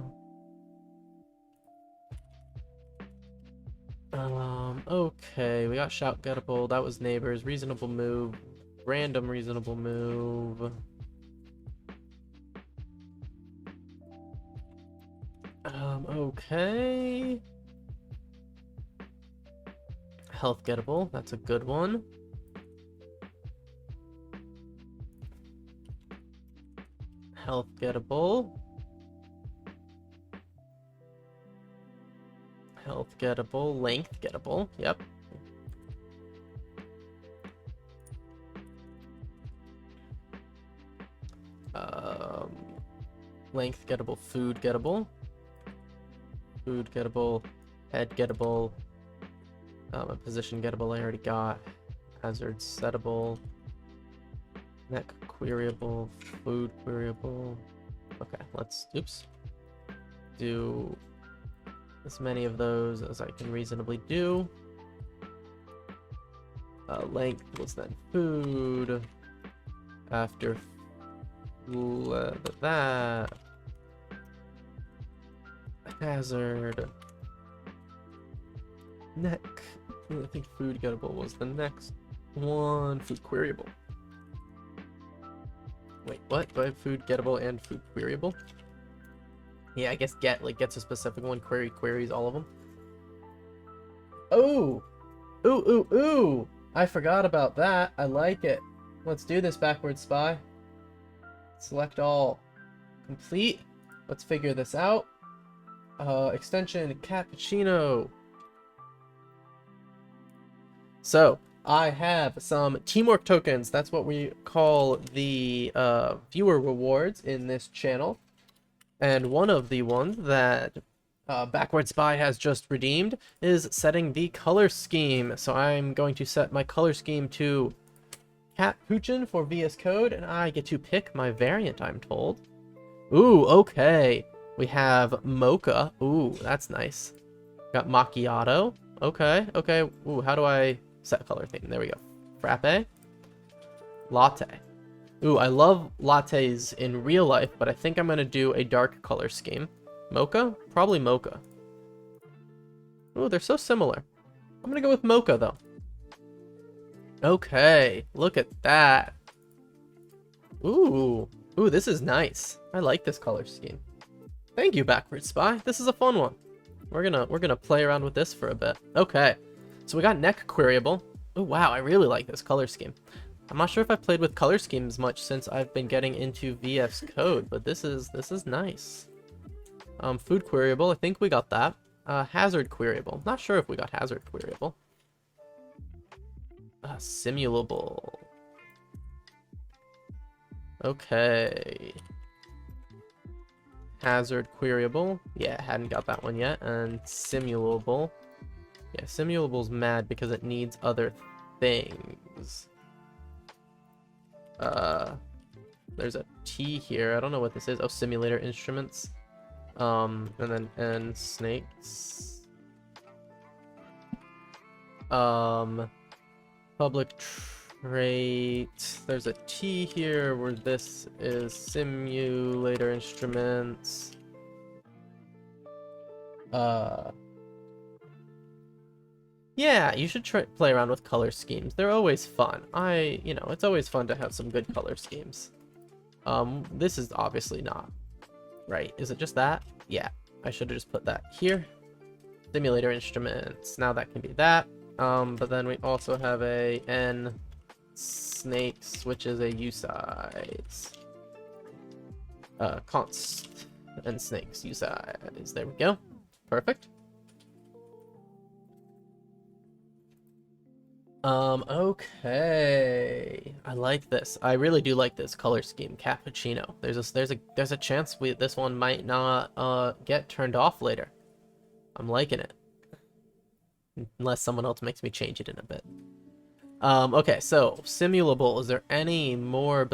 Okay, we got shout gettable, that was neighbors, reasonable move, random reasonable move. Okay. Health gettable, that's a good one. Health gettable. Health gettable, length gettable, yep. Length gettable, food gettable. Food gettable, head gettable. A position gettable I already got. Hazard settable. Neck queryable, food queryable. Okay, let's, oops. Do as many of those as I can reasonably do. Length was then food. After that, hazard, neck. I think food gettable was the next one. Food queryable. Wait, what? Do I have food gettable and food queryable? Yeah, I guess get like gets a specific one. Query queries all of them. Oh, ooh! I forgot about that. I like it. Let's do this, backward spy. Select all. Complete. Let's figure this out. Extension cappuccino. So I have some teamwork tokens. That's what we call the viewer rewards in this channel. And one of the ones that Backward Spy has just redeemed is setting the color scheme. So I'm going to set my color scheme to Capuchin for VS Code, and I get to pick my variant, I'm told. Ooh, okay. We have Mocha. Ooh, that's nice. Got Macchiato. Okay. Ooh, how do I set color theme? There we go. Frappe. Latte. Ooh, I love lattes in real life, but I think I'm going to do a dark color scheme. Mocha? Probably Mocha. Ooh, they're so similar. I'm going to go with Mocha, though. Okay, look at that. Ooh, this is nice. I like this color scheme. Thank you, Backward Spy. This is a fun one. We're gonna play around with this for a bit. Okay, so we got neck queryable. Oh wow, I really like this color scheme. I'm not sure if I've played with color schemes much since I've been getting into VS Code, but this is nice. Food queryable, I think we got that. Hazard queryable. Not sure if we got hazard queryable. Simulable. Okay. Hazard queryable. Yeah, hadn't got that one yet. And simulable. Yeah, simulable's mad because it needs other things. There's a T here. I don't know what this is. Oh, simulator instruments. And snakes. Public trait. There's a T here where this is simulator instruments. Yeah, you should play around with color schemes. They're always fun. You know, it's always fun to have some good color schemes. This is obviously not right. Is it just that? Yeah, I should have just put that here. Simulator instruments. Now that can be that. But then we also have a N snakes, which is a U size. Const and snakes U size. There we go. Perfect. Okay. I like this. I really do like this color scheme, cappuccino. There's a chance this one might not get turned off later. I'm liking it. Unless someone else makes me change it in a bit. Okay, so simulable. Is there any more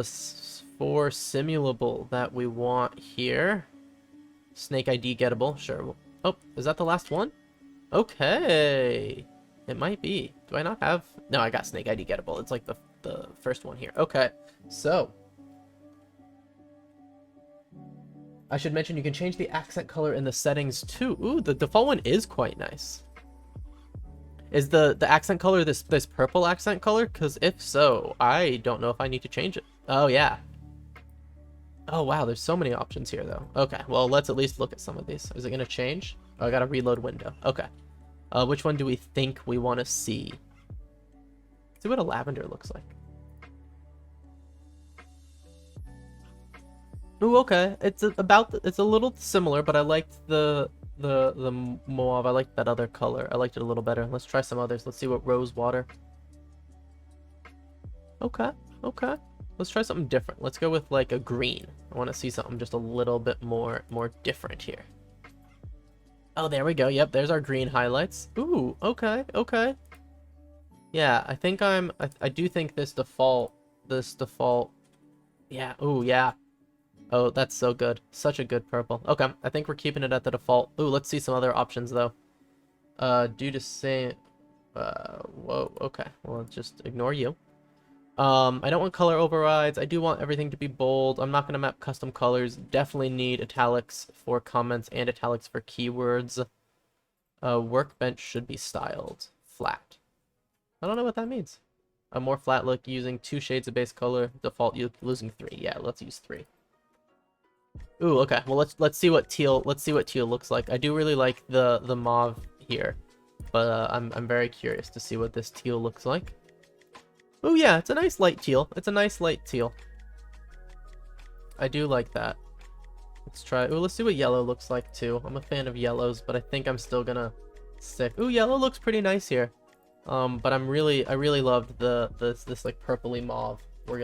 for simulable that we want here? Snake ID gettable. Sure. Oh, is that the last one? Okay. It might be. Do I not have... No, I got Snake ID gettable. It's like the first one here. Okay. So. I should mention you can change the accent color in the settings too. Ooh, the default one is quite nice. Is the accent color this purple accent color? Because if so, I don't know if I need to change it. Oh, yeah. Oh, wow, there's so many options here, though. Okay, well, let's at least look at some of these. Is it going to change? Oh, I got a reload window. Okay. Which one do we think we want to see? Let's see what a lavender looks like. Ooh, okay. It's a little similar, but I liked the mauve. I liked that other color. I liked it a little better. Let's try some others. Let's see what rose water. Okay, okay. Let's try something different. Let's go with like a green. I want to see something just a little bit more different here. Oh, there we go. Yep, there's our green highlights. Ooh, okay, okay. Yeah, I think I do think this default. Yeah, ooh, yeah. Oh, that's so good. Such a good purple. Okay, I think we're keeping it at the default. Ooh, let's see some other options, though. Due to say... whoa, okay. Well, just ignore you. I don't want color overrides. I do want everything to be bold. I'm not going to map custom colors. Definitely need italics for comments and italics for keywords. Workbench should be styled flat. I don't know what that means. A more flat look using 2 shades of base color. Default losing 3. Yeah, let's use 3. Ooh, okay. Well, let's see what teal looks like. I do really like the mauve here, but I'm very curious to see what this teal looks like. Oh yeah, it's a nice light teal. It's a nice light teal. I do like that. Let's try. Ooh, let's see what yellow looks like too. I'm a fan of yellows, but I think I'm still gonna stick. Ooh, yellow looks pretty nice here. But I really loved this like purpley mauve. We're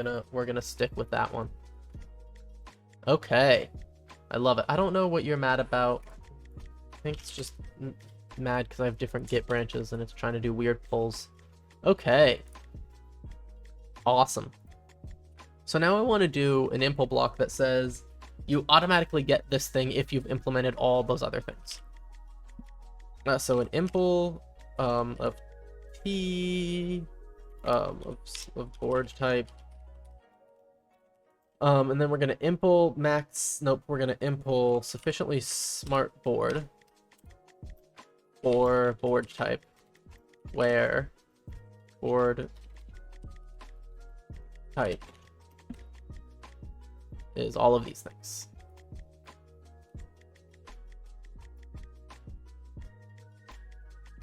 gonna stick with that one. Okay, I love it. I don't know what you're mad about. I think it's just mad because I have different Git branches and it's trying to do weird pulls. Okay. Awesome. So now I want to do an impl block that says you automatically get this thing if you've implemented all those other things. So an impl of T of board type. And then we're gonna impl max. Nope, we're gonna impl sufficiently smart board for board type where board type is all of these things.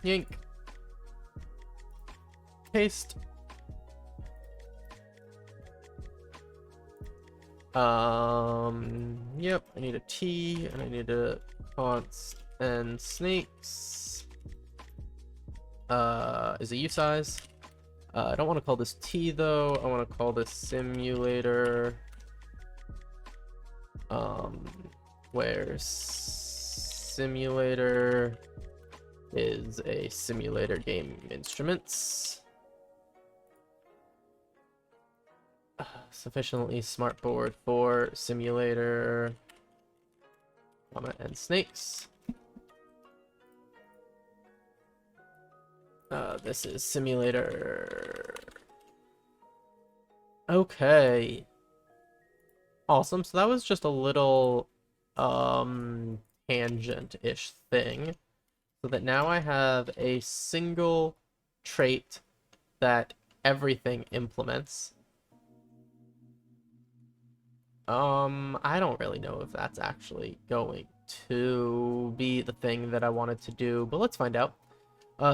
Yank. Paste. Yep, I need a T and I need a fonts and snakes. Is it U size? I don't want to call this T though. I want to call this simulator. Where simulator is a simulator game instruments. Sufficiently smart board for simulator, and snakes. This is simulator. Okay. Awesome. So that was just a little tangent-ish thing. So that now I have a single trait that everything implements. I don't really know if that's actually going to be the thing that I wanted to do, but let's find out.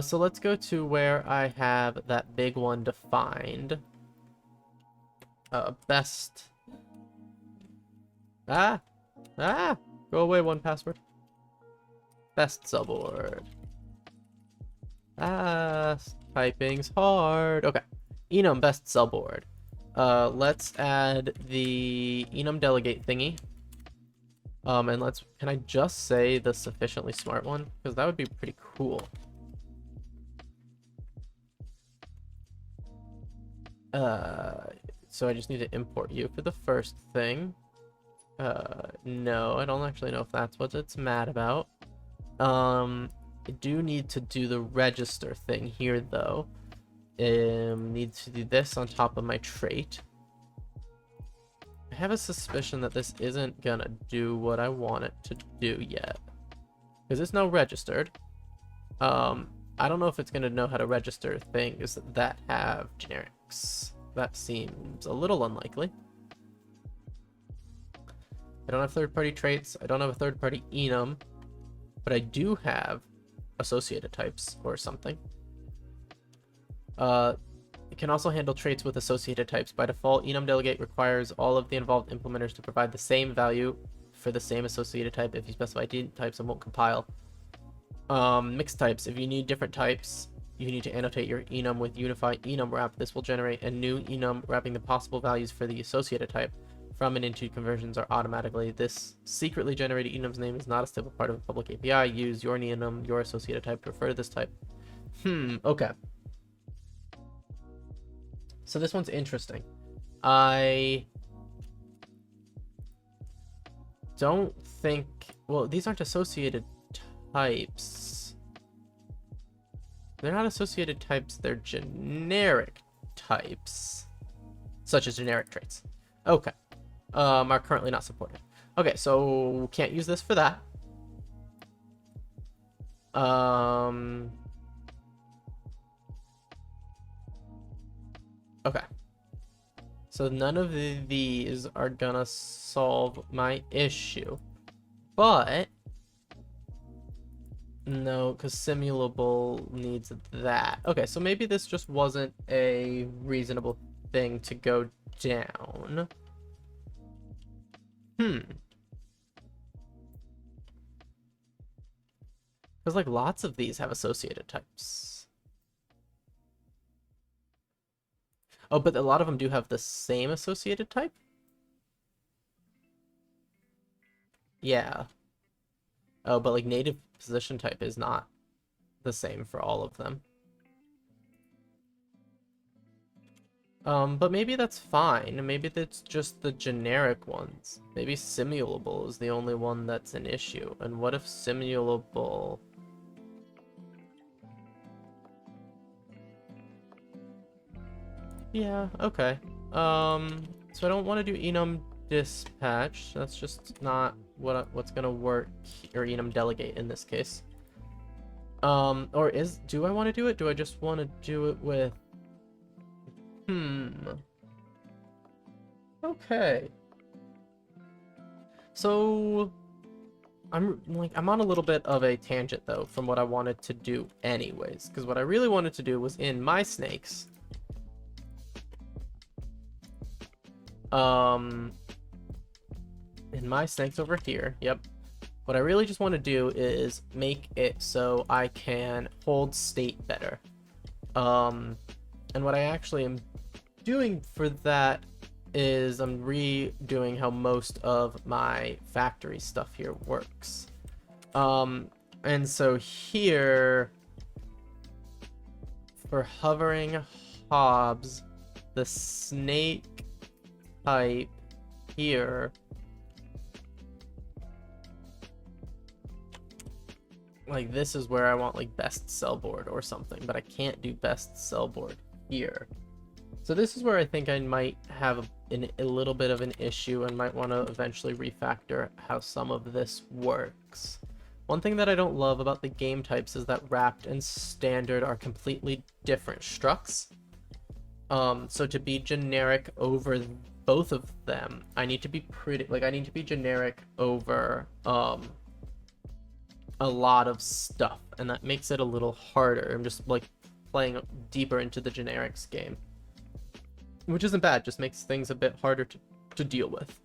So let's go to where I have that big one defined. Best. Go away, 1Password. Best subboard. Typing's hard. Okay. Enum best subboard. Let's add the enum delegate thingy. And can I just say the sufficiently smart one? Because that would be pretty cool. So I just need to import you for the first thing. No, I don't actually know if that's what it's mad about. I do need to do the register thing here, though. Need to do this on top of my trait. I have a suspicion that this isn't gonna do what I want it to do yet. Because it's now registered. I don't know if it's gonna know how to register things that have generics. That seems a little unlikely. I don't have third-party traits. I don't have a third-party enum. But I do have associated types or something. It can also handle traits with associated types. By default, enum delegate requires all of the involved implementers to provide the same value for the same associated type. If you specify types, it won't compile. Mixed types. If you need different types, you need to annotate your enum with unify enum wrap. This will generate a new enum wrapping the possible values for the associated type. From and into conversions are automatically. This secretly generated enum's name is not a stable part of a public API. Use your enum, your associated type to refer to this type. Okay. So this one's interesting. I don't think... Well, these aren't associated types. They're not associated types, they're generic types. Such as generic traits. Okay. Are currently not supported. Okay, so can't use this for that. Okay. So none of these are gonna solve my issue. But no, because simulable needs that. Okay, so maybe this just wasn't a reasonable thing to go down. Because, like, lots of these have associated types. Oh, but a lot of them do have the same associated type? Yeah. Oh, but, like, native position type is not the same for all of them. But maybe that's fine. Maybe that's just the generic ones. Maybe simulable is the only one that's an issue. And what if simulable... Yeah, okay. So I don't want to do enum dispatch. That's just not what's gonna work, or enum delegate in this case. Or do I want to do it? Do I just want to do it with... Okay. So I'm on a little bit of a tangent though from what I wanted to do anyways, because what I really wanted to do was in my snakes. In my snakes over here, yep. What I really just want to do is make it so I can hold state better. And what I actually am doing for that is I'm redoing how most of my factory stuff here works. And so here, for hovering hobs, the snake type here like this is where I want like best sell board or something, but I can't do best sell board here. So this is where I think I might have a little bit of an issue and might want to eventually refactor how some of this works. One thing that I don't love about the game types is that wrapped and standard are completely different structs. So to be generic over both of them, I need to be I need to be generic over a lot of stuff, and that makes it a little harder. I'm just like playing deeper into the generics game, which isn't bad, just makes things a bit harder to deal with.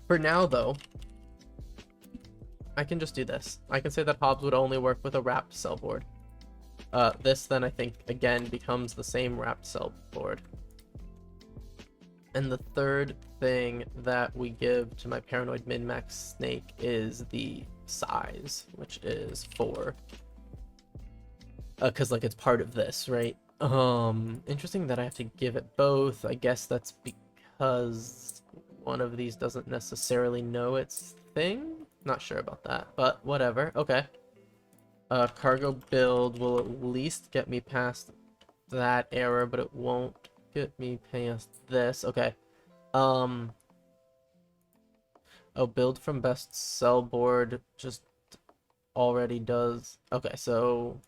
For now though, I can just do this. I can say that Hobbs would only work with a wrapped cell board. This then I think again becomes the same wrapped cell board. And the third thing that we give to my paranoid min-max snake is the size, which is 4. Because like it's part of this, right? Interesting that I have to give it both. I guess that's because one of these doesn't necessarily know its thing. Not sure about that, but whatever. Okay. Cargo build will at least get me past that error, but it won't get me past this. Okay. Oh, build from best sell board just already does. Okay, so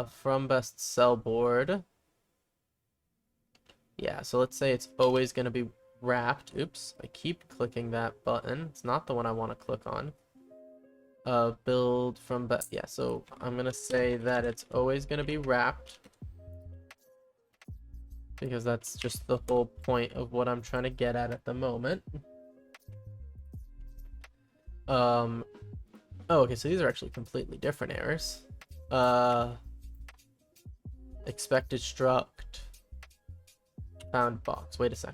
from best sell board. Yeah, so let's say it's always going to be wrapped. Oops, I keep clicking that button. It's not the one I want to click on. Build from best. Yeah, so I'm going to say that it's always going to be wrapped, because that's just the whole point of what I'm trying to get at the moment. Oh, okay, so these are actually completely different errors. Expected struct. Found box. Wait a sec.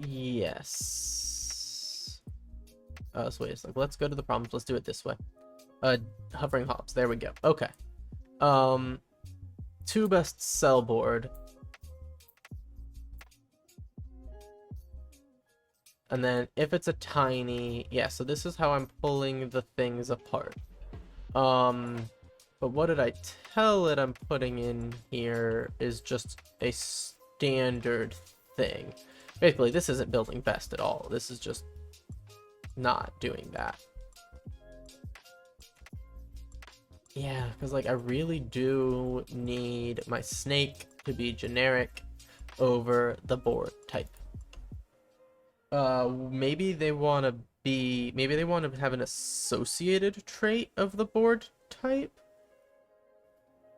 Yes. So wait a sec. Let's go to the problems. Let's do it this way. Hovering hops. There we go. Okay. To best sell board. And then if it's a tiny, yeah, so this is how I'm pulling the things apart. But what did I tell it I'm putting in here is just a standard thing. Basically, this isn't building best at all. This is just not doing that. Yeah, because like I really do need my snake to be generic over the board type. Maybe they want to have an associated trait of the board type.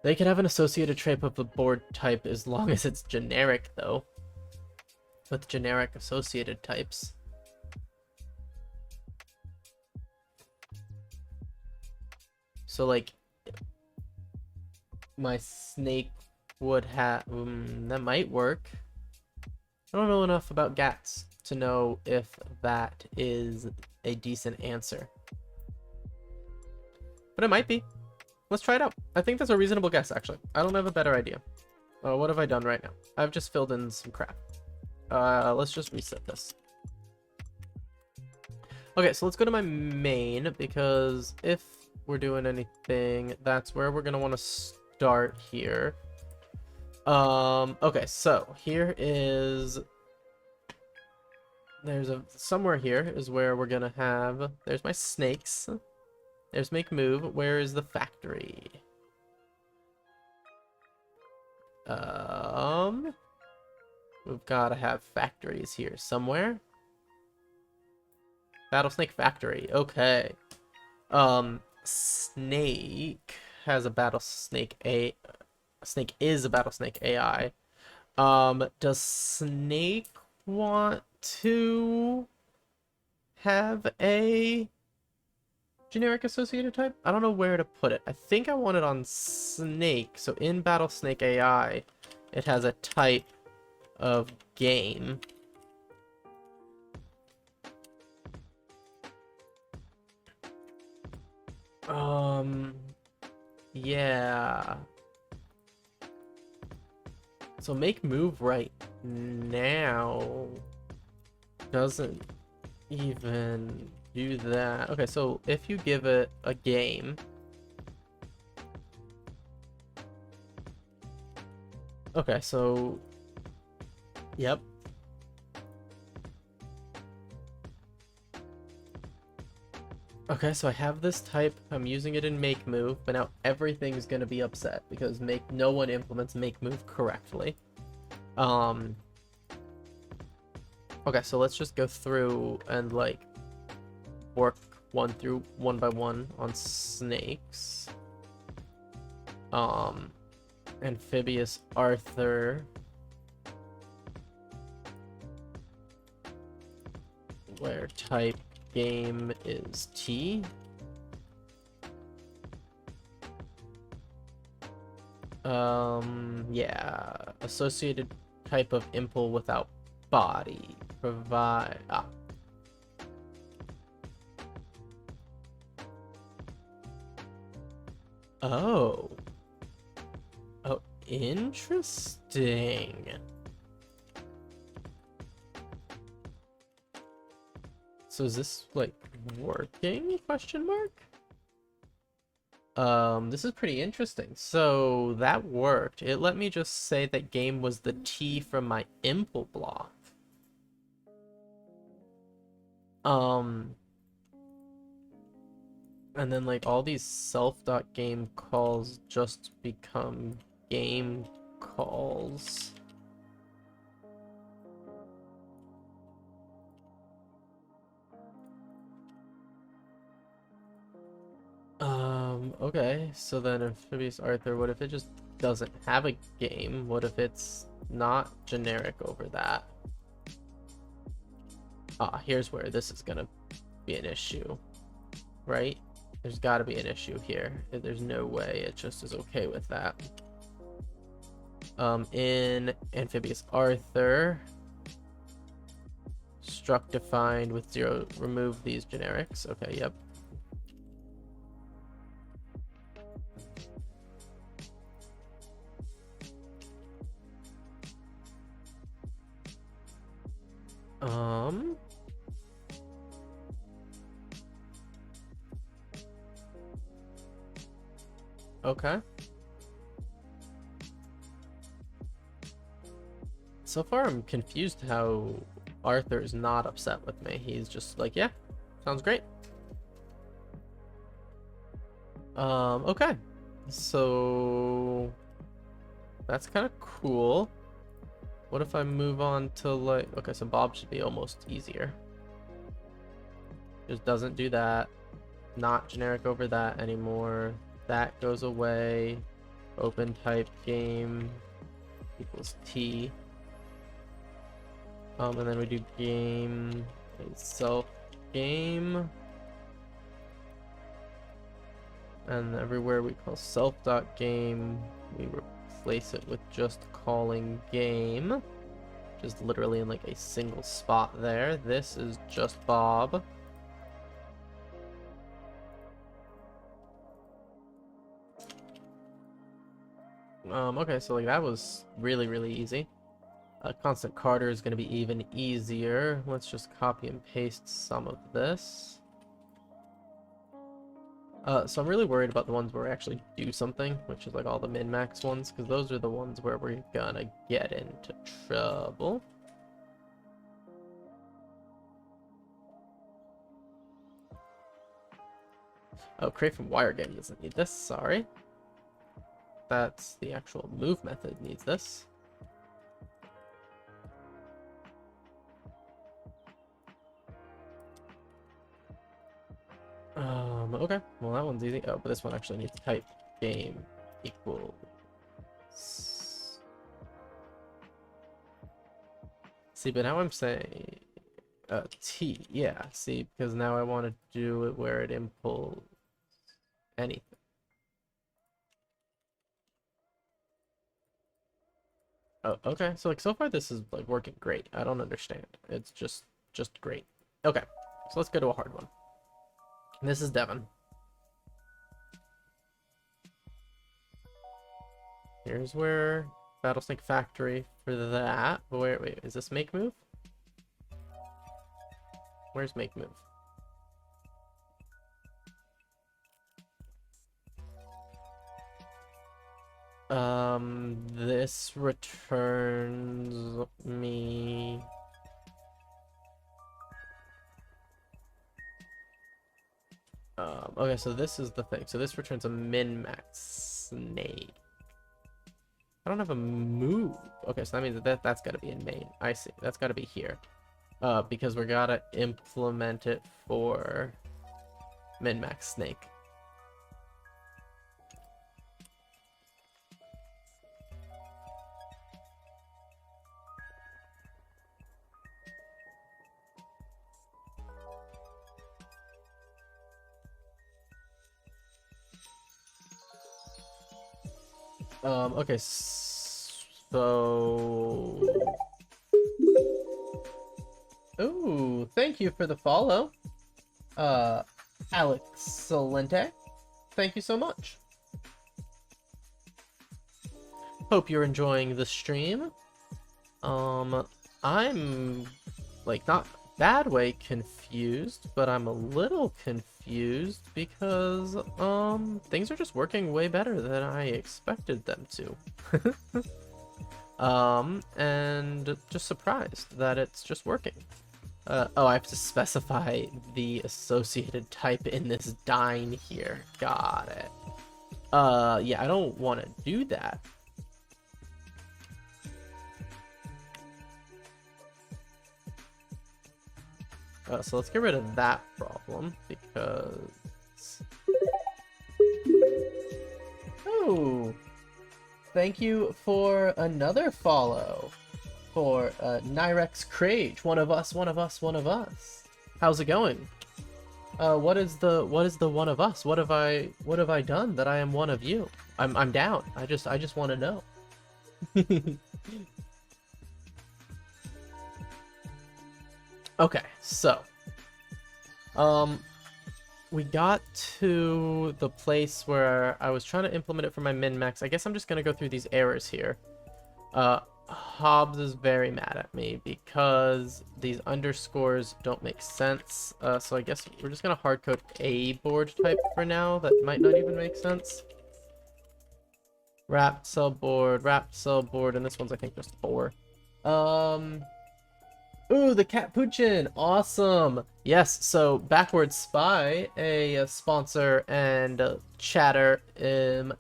They could have an associated trait of the board type as long as it's generic, though. With generic associated types. So, like, my snake would have... that might work. I don't know enough about GATs to know if that is a decent answer. But it might be. Let's try it out. I think that's a reasonable guess, actually. I don't have a better idea. What have I done right now? I've just filled in some crap. Let's just reset this. Okay, so let's go to my main, because if we're doing anything, that's where we're going to want to start here. Okay, so here is... somewhere here is where we're going to have... There's my snakes. There's make move. Where is the factory? We've got to have factories here somewhere. BattleSnake factory. Okay. Snake has a BattleSnake Snake is a BattleSnake AI. Does Snake want to have a generic associated type? I don't know where to put it. I think I want it on Snake. So in BattleSnake AI, it has a type of game. Yeah. So make move right now doesn't even do that. Okay, so if you give it a game. Okay, so yep. Okay, so I have this type. I'm using it in make move, but now everything's gonna be upset because no one implements make move correctly. Okay, so let's just go through and like work one by one on snakes. Amphibious Arthur. Where type game is T. Yeah. Associated type of impel without body. Provide. Oh. Interesting. So is this like working? Question mark. This is pretty interesting. So that worked. It let me just say that game was the T from my impl block. And then like all these self.game calls just become game calls. Okay, so then Amphibious Arthur, what if it just doesn't have a game? What if it's not generic over that? Here's where this is gonna be an issue, right? There's gotta be an issue here. There's no way it just is okay with that. In Amphibious Arthur, struct defined with 0, remove these generics. Okay, yep. Okay. So far, I'm confused how Arthur's not upset with me. He's just like, yeah, sounds great. Okay. So that's kind of cool. What if I move on to like, okay, so Bob should be almost easier. Just doesn't do that. Not generic over that anymore. That goes away. Open type game equals T. And then we do game self game. And everywhere we call self.game, we replace it with just calling game. Just literally in like a single spot there. This is just Bob. Okay, so like that was really, really easy. Constant Carter is going to be even easier. Let's just copy and paste some of this. So I'm really worried about the ones where we actually do something, which is like all the min-max ones, because those are the ones where we're gonna get into trouble. Oh, create from wire game doesn't need this, sorry. That's the actual move method needs this. Okay, well that one's easy. Oh, but this one actually needs type game equals. See, but now I'm saying T, yeah, see, because now I want to do it where it impulse anything. Oh, okay, so like so far this is like working great. I don't understand. It's just great. Okay, so let's go to a hard one. This is Devon. Here's where BattleSnake Factory for that. But wait, is this make move? Where's make move? This returns me. Okay, so this is the thing. So this returns a min-max snake. I don't have a move. Okay, so that means that's got to be in main. I see. That's got to be here. Because we're gotta implement it for min-max snake. Okay, so... Ooh, thank you for the follow. Alex Salente. Thank you so much. Hope you're enjoying the stream. I'm, like, not bad way confused, but I'm a little confused because, things are just working way better than I expected them to. And just surprised that it's just working. Oh, I have to specify the associated type in this dine here. Got it. Yeah, I don't want to do that. So let's get rid of that problem, because... Oh! Thank you for another follow. For Nyrex Crage, one of us, one of us, one of us. How's it going? What is the one of us? What have I done that I am one of you? I'm down. I just want to know. Okay, so we got to the place where I was trying to implement it for my min-max. I guess I'm just gonna go through these errors here. Hobbs is very mad at me because these underscores don't make sense. So I guess we're just gonna hardcode a board type for now. That might not even make sense. Wrapped subboard, and this one's I think just 4. Ooh, the Capuchin! Awesome! Yes, so Backward Spy, a sponsor and a chatter,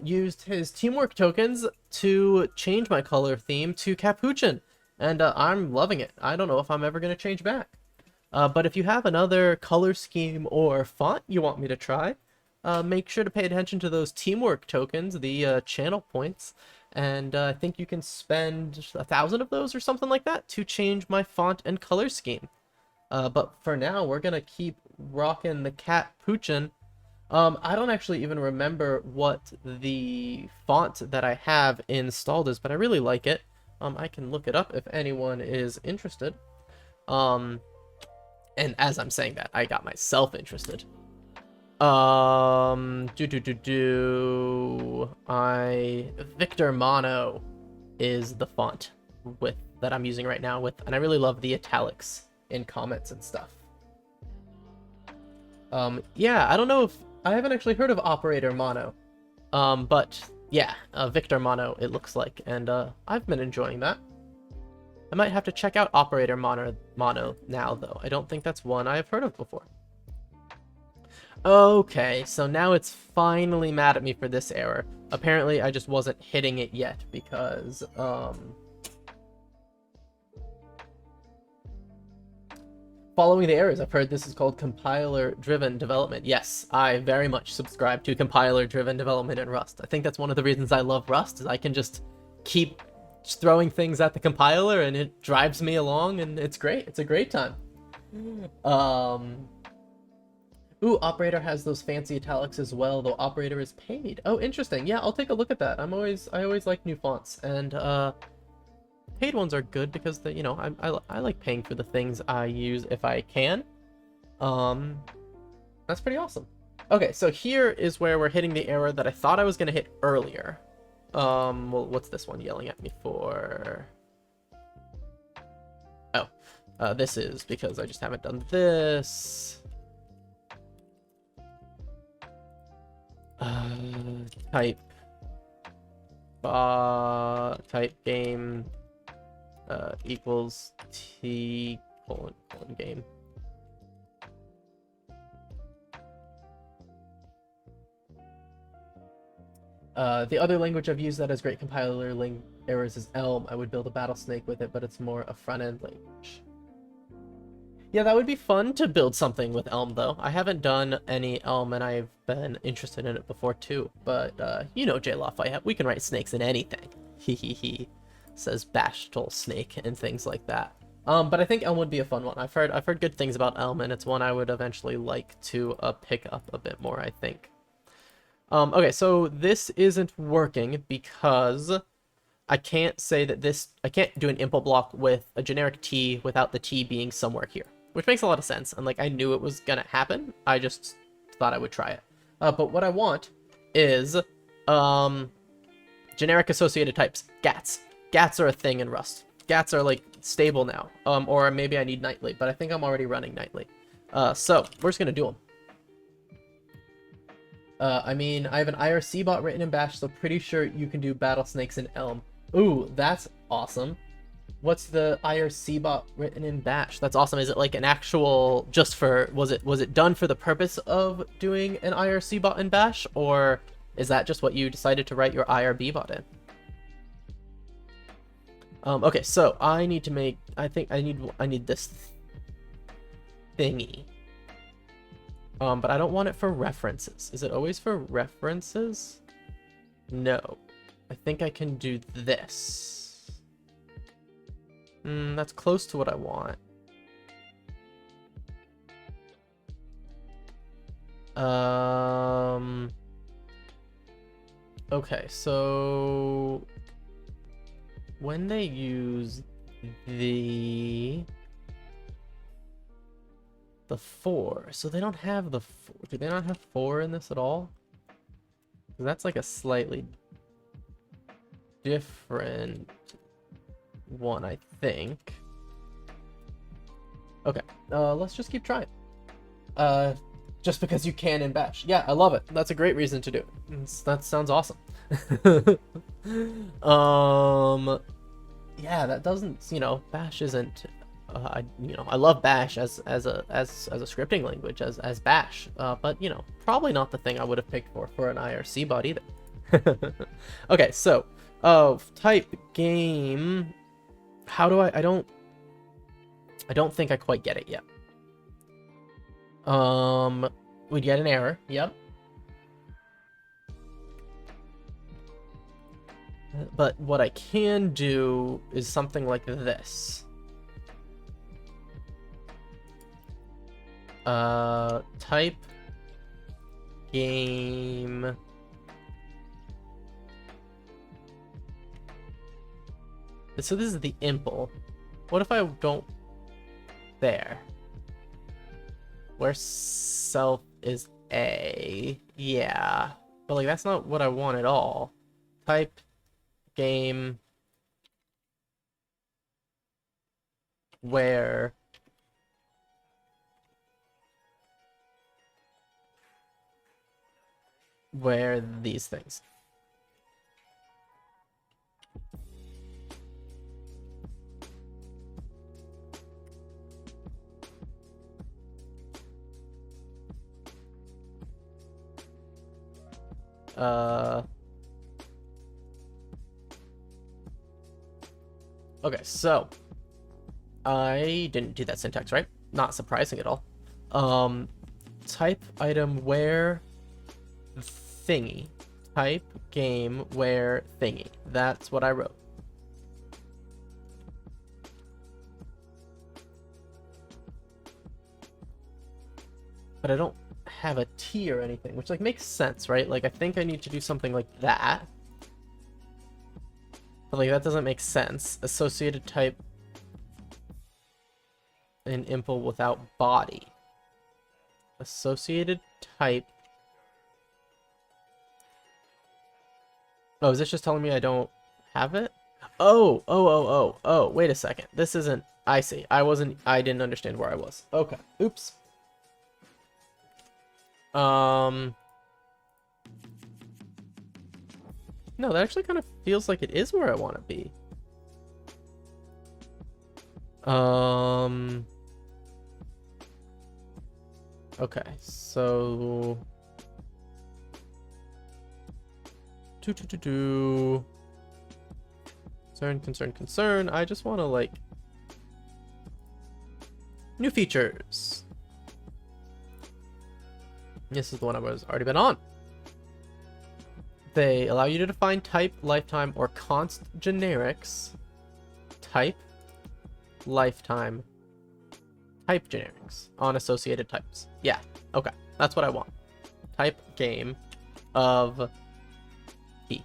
used his teamwork tokens to change my color theme to Capuchin. And I'm loving it. I don't know if I'm ever going to change back. But if you have another color scheme or font you want me to try, make sure to pay attention to those teamwork tokens, the channel points. And I think you can spend 1,000 of those or something like that to change my font and color scheme. But for now, we're going to keep rocking the Capuchin. I don't actually even remember what the font that I have installed is, but I really like it. I can look it up if anyone is interested. And as I'm saying that, I got myself interested. Victor Mono is the font that I'm using right now and I really love the italics in comments and stuff. Yeah, I don't know if I haven't actually heard of Operator Mono. But yeah, Victor Mono it looks like, and I've been enjoying that. I might have to check out Operator Mono now though. I don't think that's one I've heard of before. Okay, so now it's finally mad at me for this error. Apparently, I just wasn't hitting it yet because, following the errors, I've heard this is called compiler-driven development. Yes, I very much subscribe to compiler-driven development in Rust. I think that's one of the reasons I love Rust, is I can just keep throwing things at the compiler and it drives me along, and it's great. It's a great time. Ooh, Operator has those fancy italics as well, though Operator is paid. Oh, interesting. Yeah, I'll take a look at that. I always like new fonts, and paid ones are good because you know, I like paying for the things I use if I can. That's pretty awesome. Okay, so here is where we're hitting the error that I thought I was gonna hit earlier. Well, what's this one yelling at me for? Oh, this is because I just haven't done this. Type game equals t : game. The other language I've used that has great compiler errors is Elm. I would build a BattleSnake with it, but it's more a front-end language. Yeah, that would be fun to build something with Elm, though. I haven't done any Elm, and I've been interested in it before, too. But, you know, JLoff, we can write snakes in anything. He says BattleSnake and things like that. But I think Elm would be a fun one. I've heard good things about Elm, and it's one I would eventually like to pick up a bit more, I think. Okay, so this isn't working because I can't say that I can't do an impl block with a generic T without the T being somewhere here. Which makes a lot of sense, and like I knew it was gonna happen. I just thought I would try it. But what I want is just generic associated types. Gats. Gats are a thing in Rust. Gats are like stable now. Or maybe I need nightly, but I think I'm already running nightly. So we're just gonna do them. I mean, I have an IRC bot written in Bash, so pretty sure you can do BattleSnakes in Elm. Ooh, that's awesome. What's the IRC bot written in Bash? That's awesome. Is it like an actual just for was it done for the purpose of doing an IRC bot in Bash, or is that just what you decided to write your IRB bot in? Okay, so I need to make I need this thingy. But I don't want it for references. Is it always for references? No. I think I can do this. That's close to what I want. Okay, so when they use the 4, so they don't have the 4. Do they not have 4 in this at all? That's like a slightly different one, I think. Okay, let's just keep trying. Just because you can in Bash. Yeah, I love it. That's a great reason to do it. That sounds awesome. Yeah, that doesn't, Bash isn't. I love Bash as a scripting language, as Bash, but probably not the thing I would have picked for an IRC bot either. Okay, so type game. How do I don't think I quite get it yet. We get an error. Yep. But what I can do is something like this. Type game so this is the impl. What if I don't there where self is a, yeah, but like that's not what I want at all. Type game where these things. Okay, so I didn't do that syntax right. Not surprising at all. Type item where thingy. Type game where thingy. That's what I wrote. But I don't have a T or anything, which like makes sense, right? Like I think I need to do something like that. But like that doesn't make sense. Associated type in impl without body. Associated type. Oh, is this just telling me I don't have it? Oh, wait a second. This isn't, I see. I didn't understand where I was. Okay. Oops. No, that actually kind of feels like it is where I want to be. Okay, so concern. I just want to like new features. This is the one I was already been on. They allow you to define type, lifetime, or const generics. Type, lifetime, type generics on associated types. Yeah, okay, that's what I want. Type game of T.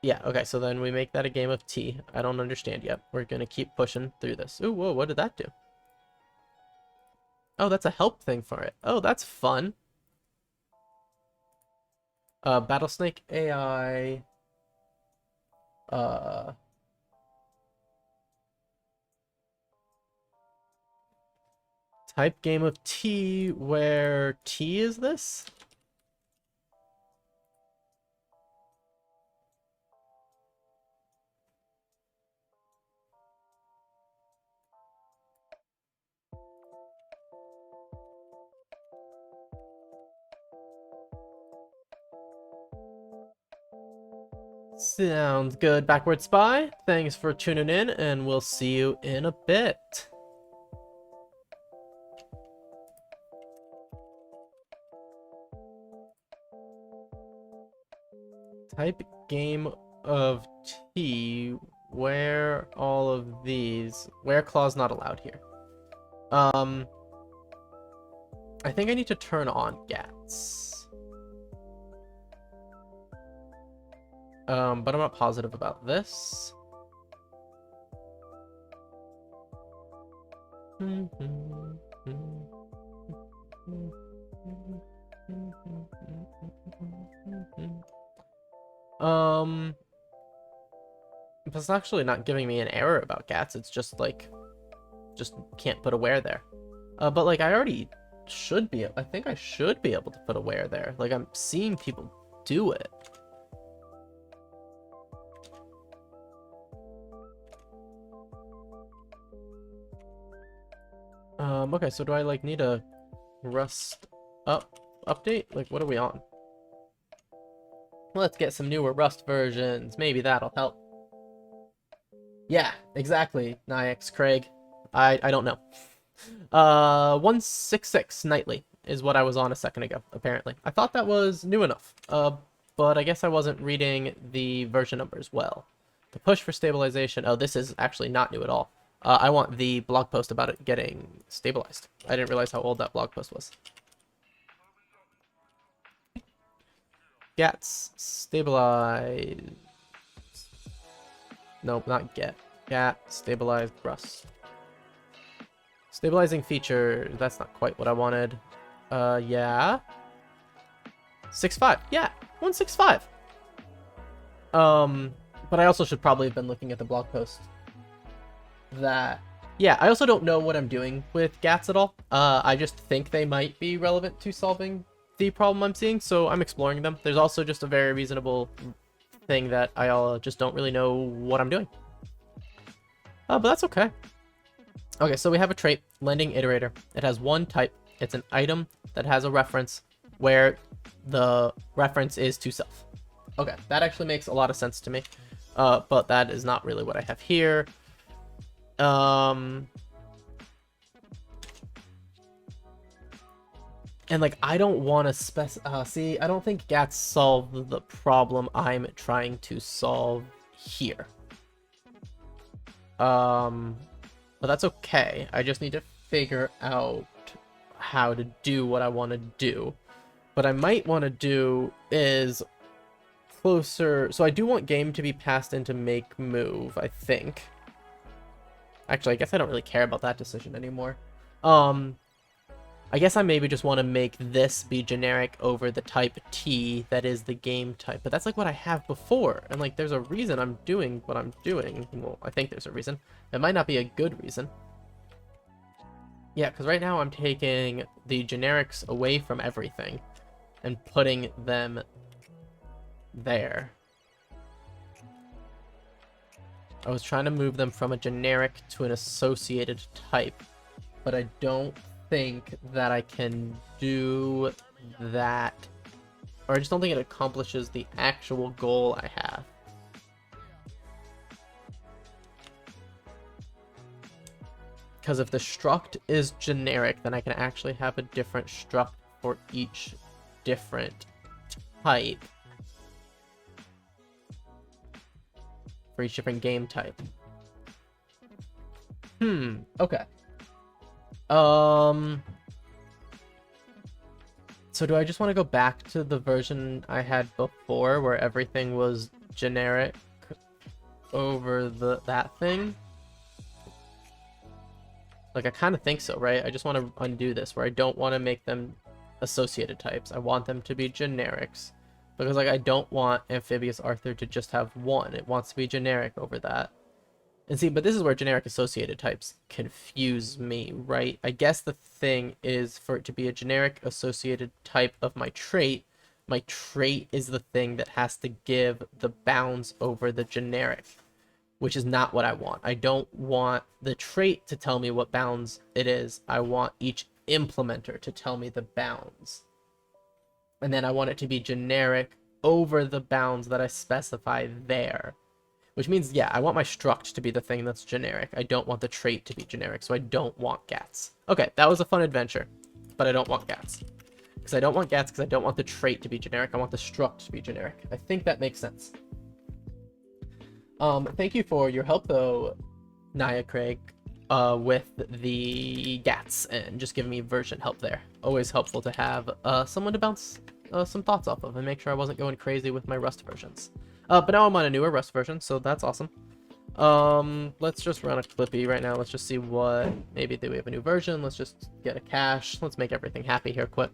Yeah, okay, so then we make that a game of T. I don't understand yet. We're gonna keep pushing through this. Ooh, whoa, what did that do? Oh, that's a help thing for it. Oh, that's fun. BattleSnake AI. Uh, Type game of T, where T is this? Sounds good, Backward Spy. Thanks for tuning in, and we'll see you in a bit. Type game of T, where all of these... Where clause not allowed here. I think I need to turn on GATs. But I'm not positive about this. It's actually not giving me an error about GATs. It's just like, just can't put a where there. But like I already should be. I think I should be able to put a where there. Like I'm seeing people do it. Okay, so do I like need a Rust update? Like what are we on? Let's get some newer Rust versions. Maybe that'll help. Yeah, exactly, Nix Craig. I don't know. 166 nightly is what I was on a second ago, apparently. I thought that was new enough. But I guess I wasn't reading the version numbers well. The push for stabilization. Oh, this is actually not new at all. I want the blog post about it getting stabilized. I didn't realize how old that blog post was. GATS stabilize. Nope, not get. GAT stabilized Rust. Stabilizing feature. That's not quite what I wanted. Yeah. 6.5. Yeah, 165. But I also should probably have been looking at the blog post. Yeah, I also don't know what I'm doing with GATs at all. I just think they might be relevant to solving the problem I'm seeing, so I'm exploring them. There's also just a very reasonable thing that I just don't really know what I'm doing. But that's okay. Okay, so we have a trait, lending iterator. It has one type. It's an item that has a reference where the reference is to self. Okay, that actually makes a lot of sense to me. But that is not really what I have here. And like I don't want to see, I don't think GATs solve the problem I'm trying to solve here. But that's okay. I just need to figure out how to do what I want to do. What I might want to do is closer. So I do want game to be passed into make move, I think. Actually, I guess I don't really care about that decision anymore. I guess I maybe just want to make this be generic over the type T that is the game type. But that's like what I have before. And like there's a reason I'm doing what I'm doing. Well, I think there's a reason. It might not be a good reason. Yeah, because right now I'm taking the generics away from everything and putting them there. I was trying to move them from a generic to an associated type, but I don't think that I can do that, or I just don't think it accomplishes the actual goal I have. Because if the struct is generic, then I can actually have a different struct for each different type. For each different game type. Okay. So do I just want to go back to the version I had before where everything was generic over that thing? Like, I kind of think so, right? I just want to undo this, where I don't want to make them associated types. I want them to be generics. Because, like, I don't want Amphibious Arthur to just have one. It wants to be generic over that. And see, but this is where generic associated types confuse me, right? I guess the thing is for it to be a generic associated type of my trait is the thing that has to give the bounds over the generic, which is not what I want. I don't want the trait to tell me what bounds it is. I want each implementer to tell me the bounds. And then I want it to be generic over the bounds that I specify there. Which means, yeah, I want my struct to be the thing that's generic. I don't want the trait to be generic, so I don't want gats. Okay, that was a fun adventure, but I don't want gats. Because I don't want gats because I don't want the trait to be generic. I want the struct to be generic. I think that makes sense. Thank you for your help, though, Naya Craig, with the gats and just giving me version help there. Always helpful to have someone to bounce some thoughts off of and make sure I wasn't going crazy with my Rust versions. But now I'm on a newer Rust version, so that's awesome. Let's just run a Clippy right now. Let's just see what, maybe do we have a new version? Let's just get a cache. Let's make everything happy here quick.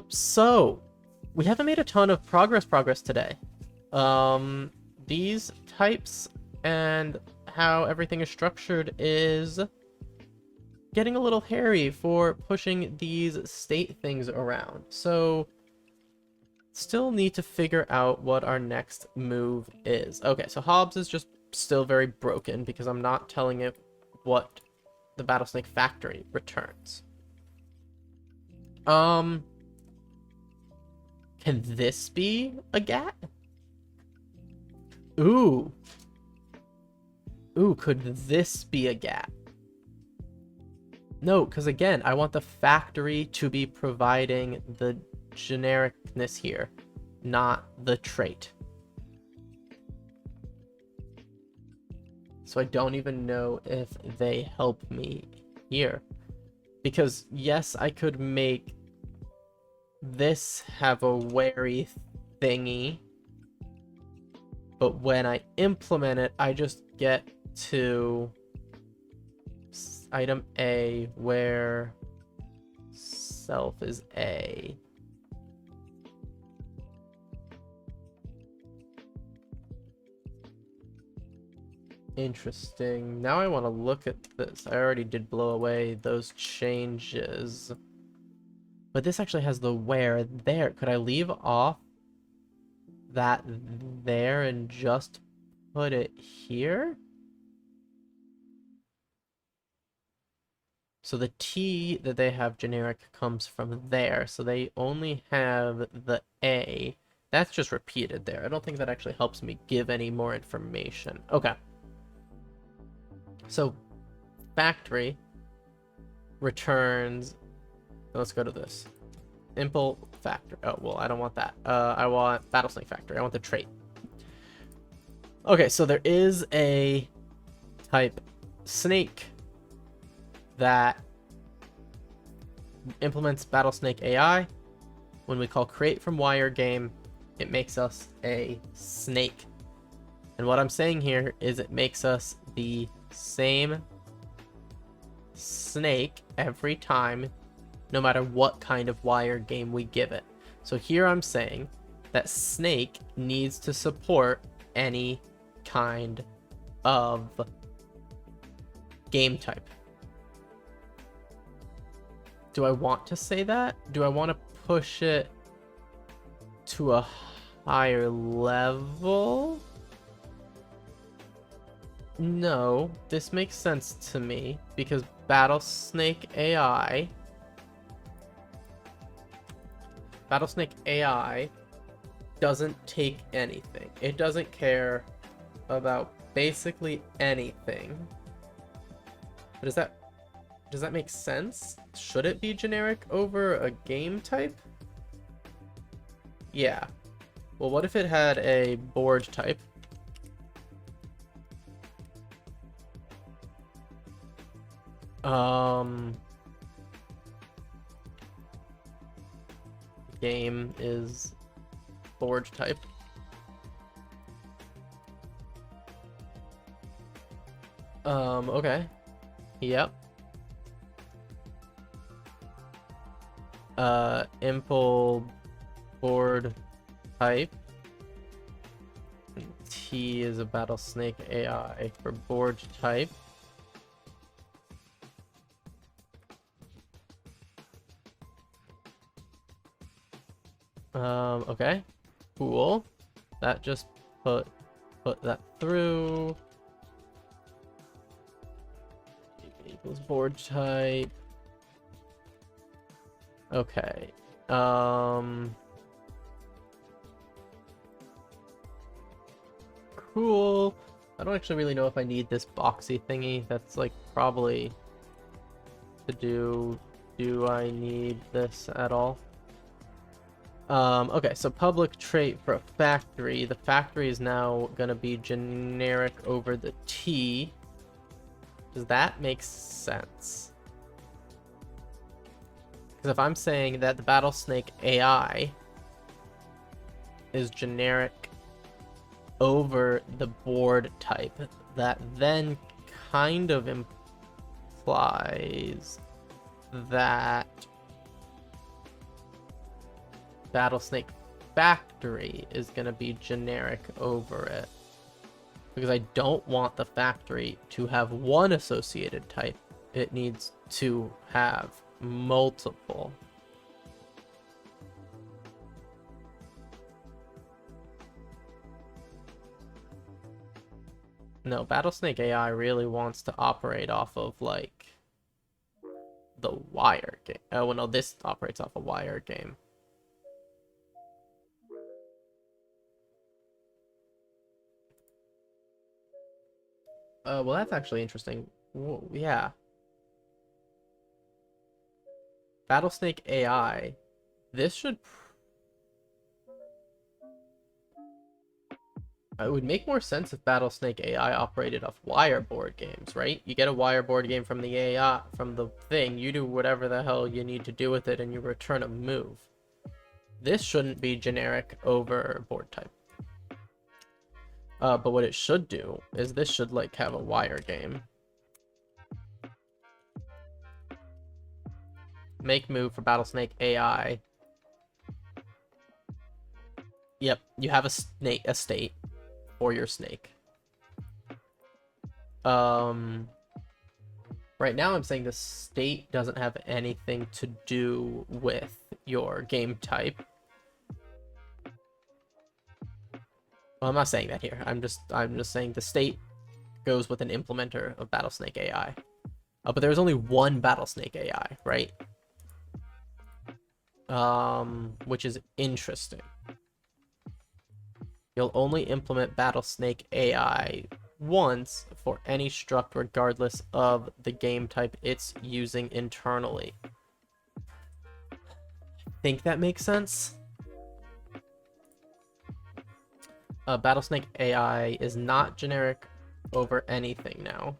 So we haven't made a ton of progress today. These types and how everything is structured is getting a little hairy for pushing these state things around. So still need to figure out what our next move is. Okay, so Hobbs is just still very broken because I'm not telling it what the BattleSnake factory returns. Can this be a GAT? Ooh, could this be a GAT? No, because again, I want the factory to be providing the genericness here, not the trait. So I don't even know if they help me here. Because yes, I could make this have a wary thingy, but when I implement it, I just get to item A where self is A. Interesting. Now I want to look at this. I already did blow away those changes. But this actually has the where there. Could I leave off that there and just put it here? So the T that they have generic comes from there. So they only have the A. That's just repeated there. I don't think that actually helps me give any more information. Okay. So factory returns, let's go to this. Impl factory. Oh, well, I don't want that. I want BattleSnake factory. I want the trait. Okay, so there is a type snake that implements BattleSnake AI. When we call create from wire game, it makes us a snake. And what I'm saying here is it makes us the same snake every time, no matter what kind of wire game we give it. So here I'm saying that snake needs to support any kind of game type. Do I want to say that? Do I want to push it to a higher level? No, this makes sense to me because BattleSnake AI doesn't take anything. It doesn't care about basically anything. But does that make sense? Should it be generic over a game type? Yeah. Well, what if it had a board type? Game is board type. Okay. Yep. Impl board type. T is a BattleSnake AI for board type. Okay. Cool. That just put that through. Equals board type. Okay. Cool. I don't actually really know if I need this boxy thingy. That's like probably to do. Do I need this at all? Okay, so public trait for a factory. The factory is now gonna be generic over the T. Does that make sense? Because if I'm saying that the BattleSnake AI is generic over the board type, that then kind of implies that BattleSnake Factory is going to be generic over it. Because I don't want the factory to have one associated type. It needs to have multiple. No, BattleSnake AI really wants to operate off of, like, the wire game. Oh, well, no, this operates off a wire game. Well, that's actually interesting. Yeah. BattleSnake AI. This should... It would make more sense if BattleSnake AI operated off wire board games, right? You get a wire board game from the AI, from the thing, you do whatever the hell you need to do with it, and you return a move. This shouldn't be generic over board type. But what it should do is this should, like, have a wire game. Make move for BattleSnake AI. Yep, you have a state for your snake. Right now I'm saying the state doesn't have anything to do with your game type. Well, I'm not saying that here. I'm just saying the state goes with an implementer of BattleSnake AI. But there's only one BattleSnake AI, right? Which is interesting. You'll only implement BattleSnake AI once for any struct regardless of the game type it's using internally. Think that makes sense? BattleSnake AI is not generic over anything now.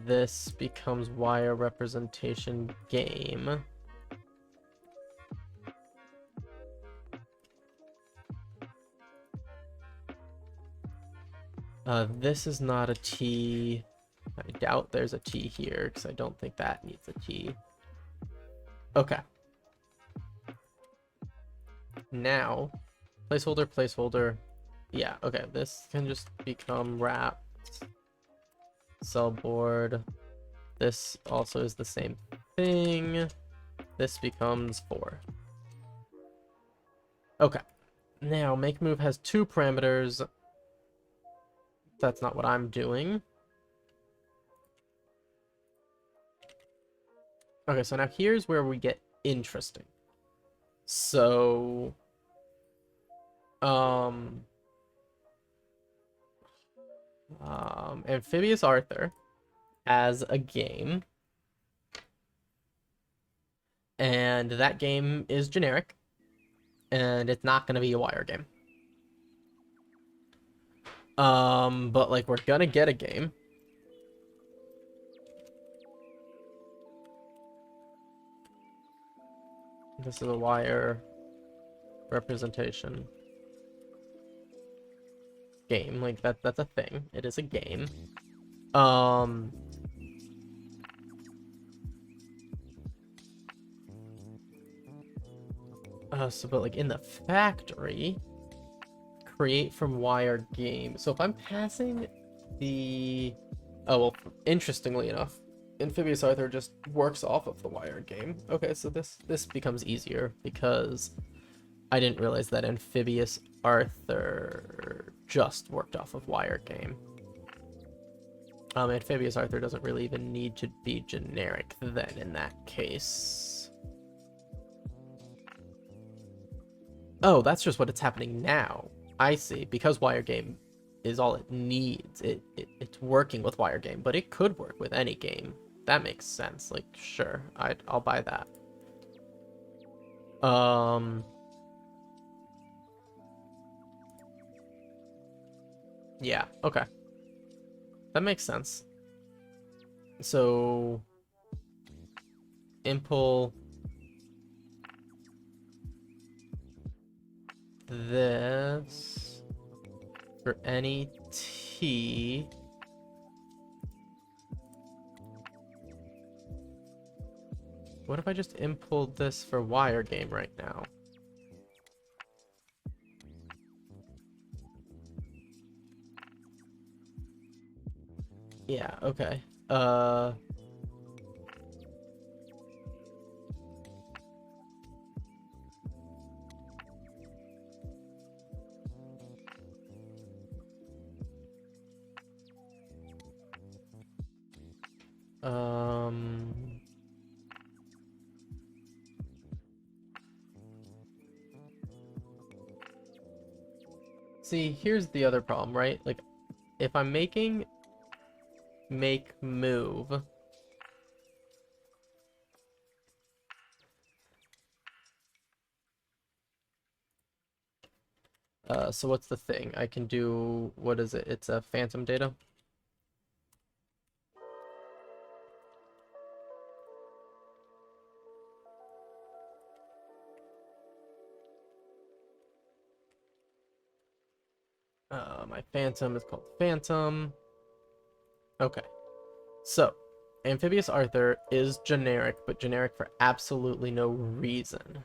This becomes wire representation game. This is not a T. I doubt there's a T here because I don't think that needs a T. Okay. Now, placeholder. Yeah, okay. This can just become wrapped. Cell board. This also is the same thing. This becomes 4. Okay. Now, make move has 2 parameters. That's not what I'm doing. Okay, so now here's where we get interesting. So, Amphibious Arthur has a game, and that game is generic, and it's not going to be a wire game. But like we're gonna get a game. This is a wire representation game. Like that's a thing. It is a game. So but like in the factory, create from wire game. So if I'm passing the, oh well, interestingly enough, Amphibious Arthur just works off of the wired game. Okay, so this becomes easier because I didn't realize that Amphibious Arthur just worked off of wired game. Amphibious Arthur doesn't really even need to be generic then in that case. Oh, that's just what it's happening now. I see. Because wire game is all it needs. It's working with wire game, but it could work with any game. That makes sense. Like, sure, I'll buy that. Yeah, okay. That makes sense. So impl this for any T. What if I just impl this for wire game right now? Yeah, okay. See, here's the other problem, right? Like, if I'm making make move, so what's the thing? I can do, what is it? It's a phantom data. My phantom is called phantom. Okay. So, Amphibious Arthur is generic, but generic for absolutely no reason.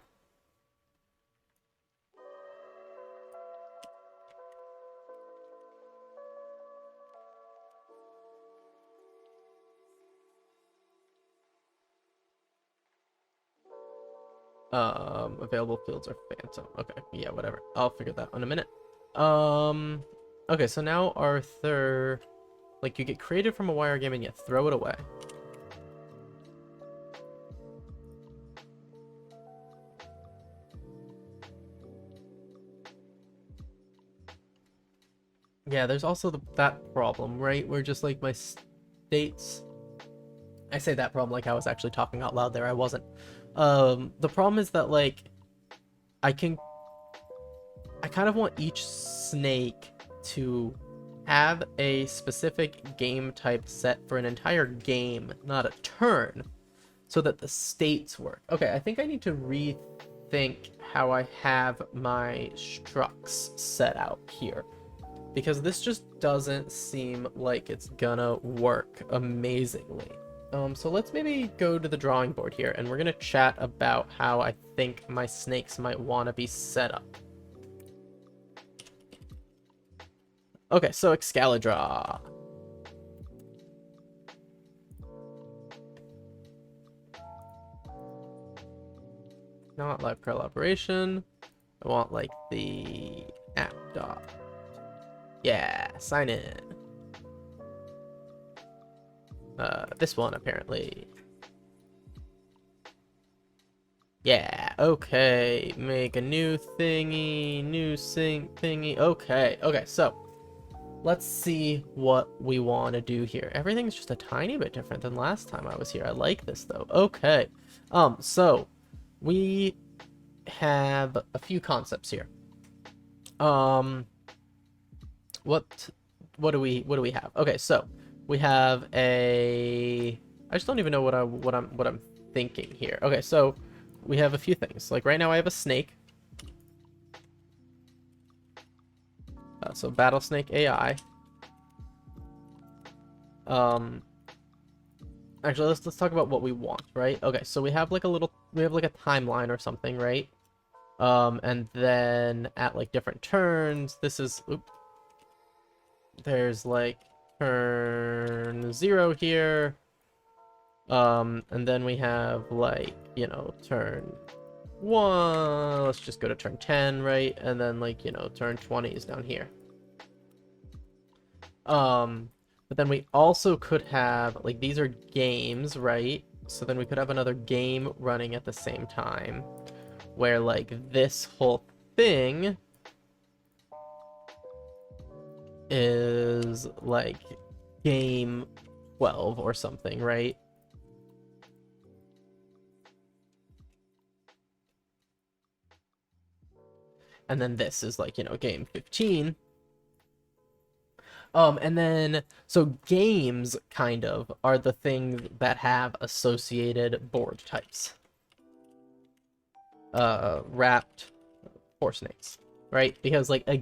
Available fields are phantom. Okay, yeah, whatever. I'll figure that out in a minute. Okay, so now Arthur, like, you get created from a wire game and you throw it away. Yeah, there's also that problem, right? Where just like my states, I say that problem like I was actually talking out loud there. I wasn't. The problem is that like I kind of want each snake to have a specific game type set for an entire game, not a turn, so that the states work. Okay, I think I need to rethink how I have my structs set out here, because this just doesn't seem like it's gonna work amazingly. So let's maybe go to the drawing board here, and we're gonna chat about how I think my snakes might want to be set up. Okay, so Excalibur. Not live collaboration. I want like the app dot. Yeah, sign in. This one apparently. Yeah, okay. Make a new thingy, new sync thingy. Okay, okay, so let's see what we want to do here. Everything's just a tiny bit different than last time I was here. I like this though. Okay. So we have a few concepts here. What do we have? Okay, so we have a, I just don't even know what I'm thinking here. Okay, so we have a few things. Like right now I have a snake. So BattleSnake AI. Actually, let's talk about what we want, right? Okay, so we have like a timeline or something, right? And then at like different turns, there's like turn 0 here. And then we have like, turn 1, let's just go to turn 10, right? And then like, turn 20 is down here. But then we also could have, like, these are games, right? So then we could have another game running at the same time, where, like, this whole thing is, like, game 12 or something, right? And then this is, like, game 15. And then, so games, kind of, are the things that have associated board types. Wrapped horse snakes, right? Because, like, a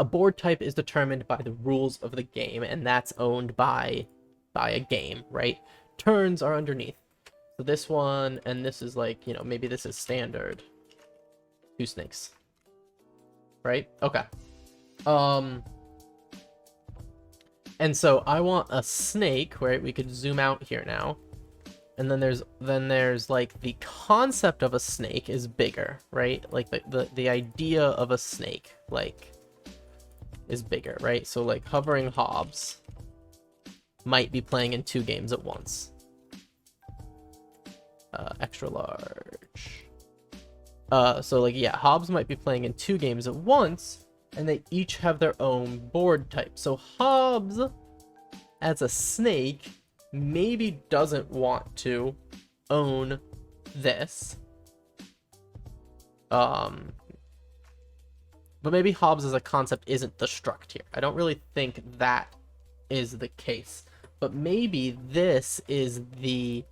board type is determined by the rules of the game, and that's owned by a game, right? Turns are underneath. So this one, and this is, like, maybe this is standard. 2 snakes. Right? Okay. And so I want a snake, right? We could zoom out here now. And then there's like the concept of a snake is bigger, right? Like the idea of a snake, like, is bigger, right? So like hovering Hobbs might be playing in 2 games at once. Extra large. So like, yeah, Hobbs might be playing in 2 games at once, and they each have their own board type. So Hobbs, as a snake, maybe doesn't want to own this. But maybe Hobbs as a concept isn't the struct here. I don't really think that is the case. But maybe this is the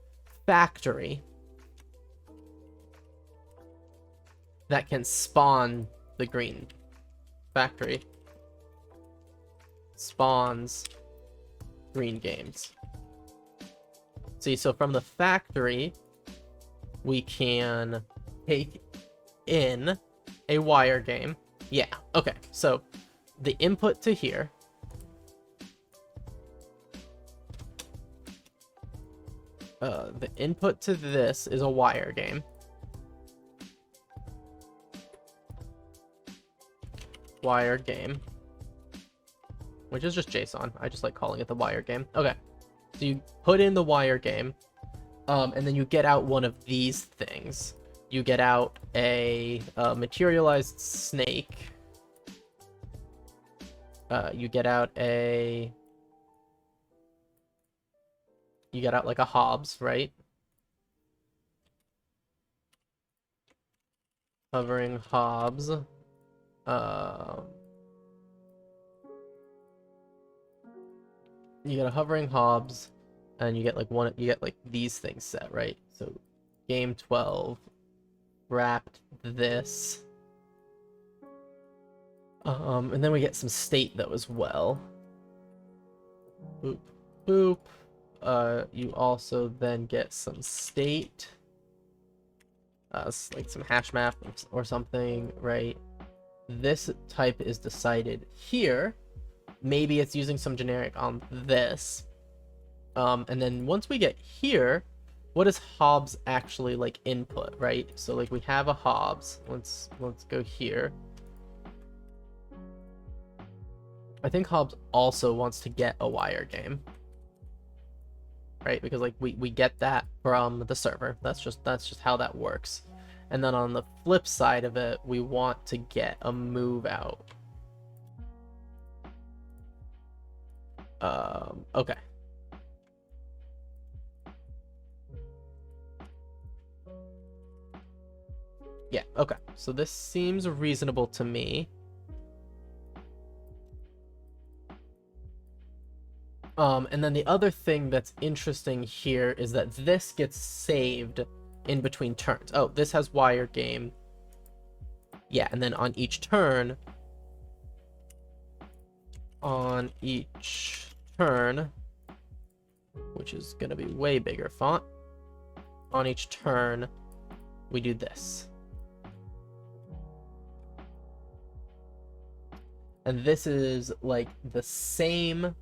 factory that can spawn the green. Factory spawns green games. See, so from the factory, we can take in a wire game. Yeah, okay. So the input to here the input to this is a wire game. Wire game, which is just JSON. I just like calling it the wire game. Okay, so you put in the wire game, and then you get out one of these things. You get out a materialized snake. You get out like a Hobbs, right? Hovering Hobbs. You get a hovering Hobbs, and you get like these things set, right? So game 12 wrapped this. And then we get some state though as well. Boop, boop. You also then get some state. Like some hash map or something, right? This type is decided here. Maybe it's using some generic on this. And then once we get here, what is Hobbs actually like input, right? So like we have a Hobbs. Let's go here. I think Hobbs also wants to get a wire game, right? Because like we get that from the server. That's just how that works. And then on the flip side of it, we want to get a move out. Okay. Yeah, okay. So this seems reasonable to me. And then the other thing that's interesting here is that this gets saved in between turns. Oh, this has wire game. Yeah, and then on each turn, on each turn, which is going to be way bigger font. On each turn, we do this. And this is like the same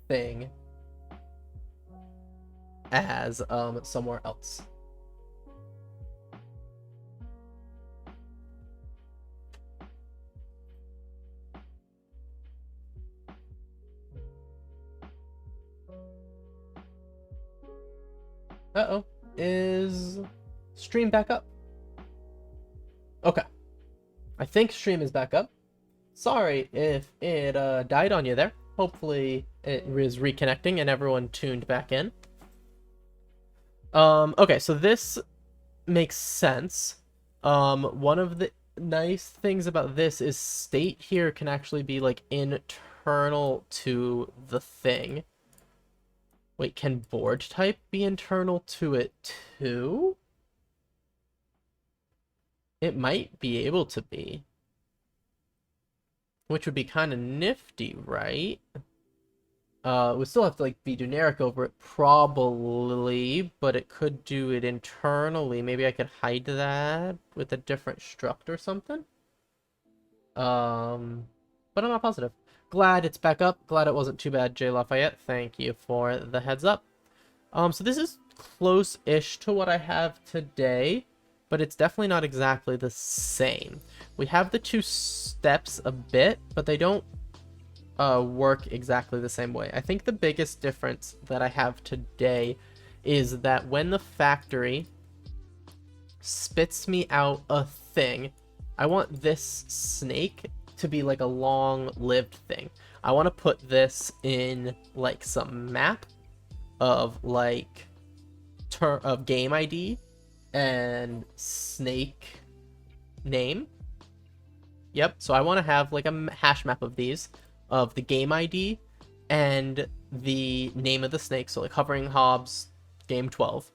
thing as somewhere else. Uh-oh. Is stream back up? Okay. I think stream is back up. Sorry if it died on you there. Hopefully it is reconnecting and everyone tuned back in. Okay, so this makes sense. One of the nice things about this is state here can actually be like internal to the thing. Wait, can board type be internal to it too? It might be able to be. Which would be kind of nifty, right? We still have to like be generic over it probably, but it could do it internally. Maybe I could hide that with a different struct or something. But I'm not positive. Glad it's back up. Glad it wasn't too bad, J Lafayette. Thank you for the heads up. So this is close-ish to what I have today, but it's definitely not exactly the same. We have the two steps a bit, but they don't work exactly the same way. I think the biggest difference that I have today is that when the factory spits me out a thing, I want this snake to be like a long-lived thing. I want to put this in like some map of like of game ID and snake name. Yep, so I want to have like a hash map of these, of the game ID and the name of the snake. So like hovering Hobbs game 12.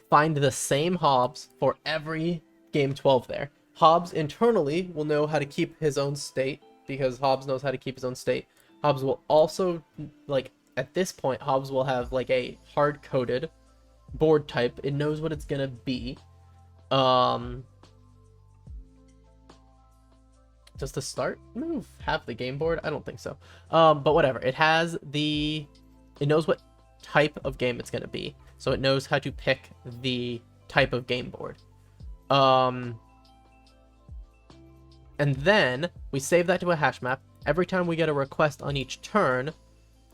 Find the same Hobbs for every game 12 there. Hobbs internally will know how to keep his own state because Hobbs knows how to keep his own state. Hobbs will also, like at this point, Hobbs will have like a hard-coded board type. It knows what it's gonna be. Does the start move have the game board? I don't think so. But whatever. It has the... It knows what type of game it's going to be. So it knows how to pick the type of game board. And then we save that to a hash map. Every time we get a request on each turn,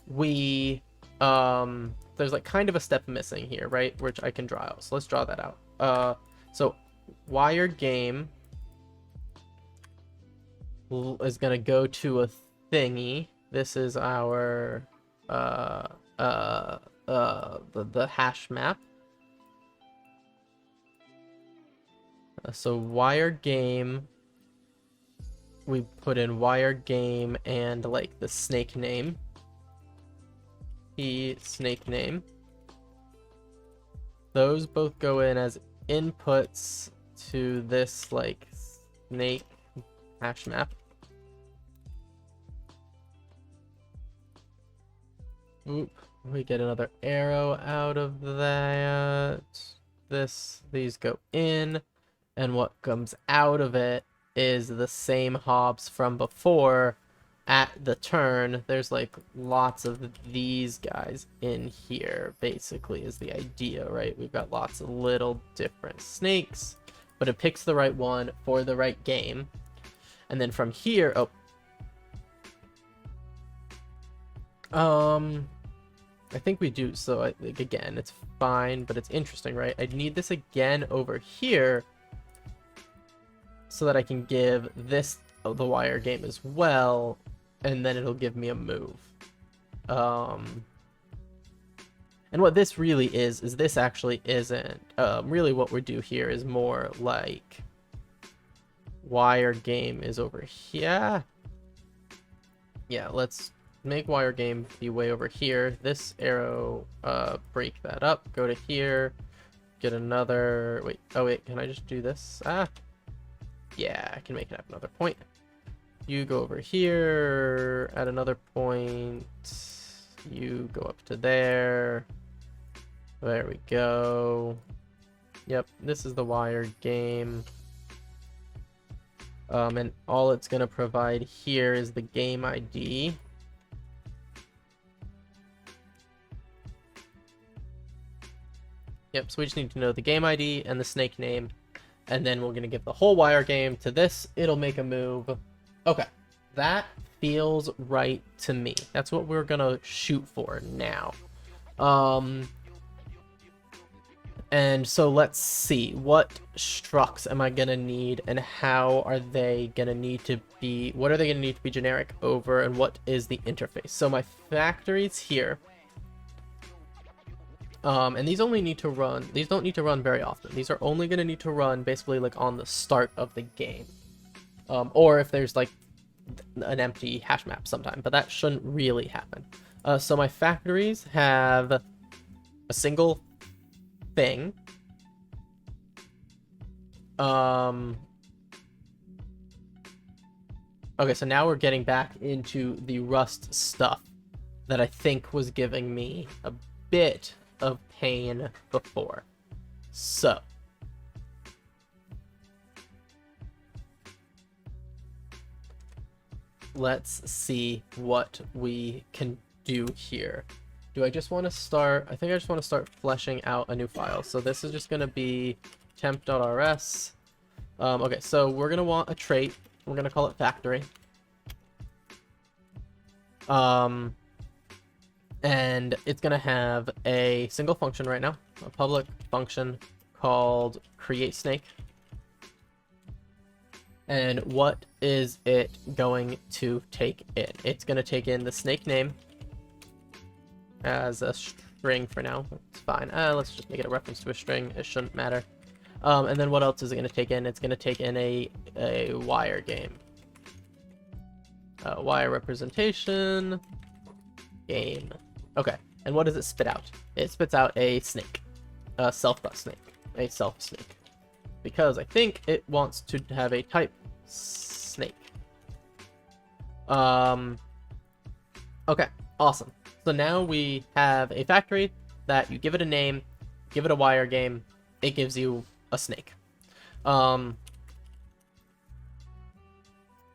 we... there's like kind of a step missing here, right? Which I can draw out. So let's draw that out. So wire game is gonna go to a thingy. This is our the hash map. So wire game, we put in wire game and like the snake name. The snake name. Those both go in as inputs to this like snake hash map. Oop, we get another arrow out of that. These go in, and what comes out of it is the same Hobbs from before at the turn. There's like lots of these guys in here, basically, is the idea, right? We've got lots of little different snakes, but it picks the right one for the right game. And then from here, I think we do, so like, again, it's fine, but it's interesting, right? I need this again over here so that I can give this the wire game as well, and then it'll give me a move. And what this really is this actually isn't, really what we do here is more like wire game is over here. Yeah, let's make wire game be way over here. This arrow, break that up, go to here, get another, wait, oh wait, can I just do this? Yeah, I can make it have another point. You go over here at another point. You go up to there. There we go. Yep, this is the wire game. And all it's going to provide here is the game ID. Yep, so we just need to know the game ID and the snake name. And then we're going to give the whole wire game to this. It'll make a move. Okay, that feels right to me. That's what we're going to shoot for now. And so let's see, what structs am I going to need and how are they going to need to be, what are they going to need to be generic over, and what is the interface? So my factories here, and these only need to run, these don't need to run very often. These are only going to need to run basically like on the start of the game. Or if there's like an empty hash map sometime, but that shouldn't really happen. So my factories have a single thing. Okay, so now we're getting back into the Rust stuff that I think was giving me a bit of pain before. So let's see what we can do here. Do I just want to start? I think I just want to start fleshing out a new file. So this is just going to be temp.rs. Okay, so we're going to want a trait. We're going to call it factory. And it's going to have a single function right now, a public function called createSnake. And what is it going to take in? It's going to take in the snake name as a string for now. It's fine. Let's just make it a reference to a string. It shouldn't matter. And then what else is it going to take in? It's going to take in a wire game. Wire representation game. Okay. And what does it spit out? It spits out a snake. A self.snake. A self snake. Because I think it wants to have a type snake. Okay. Awesome. So now we have a factory that you give it a name, give it a wire game, it gives you a snake. But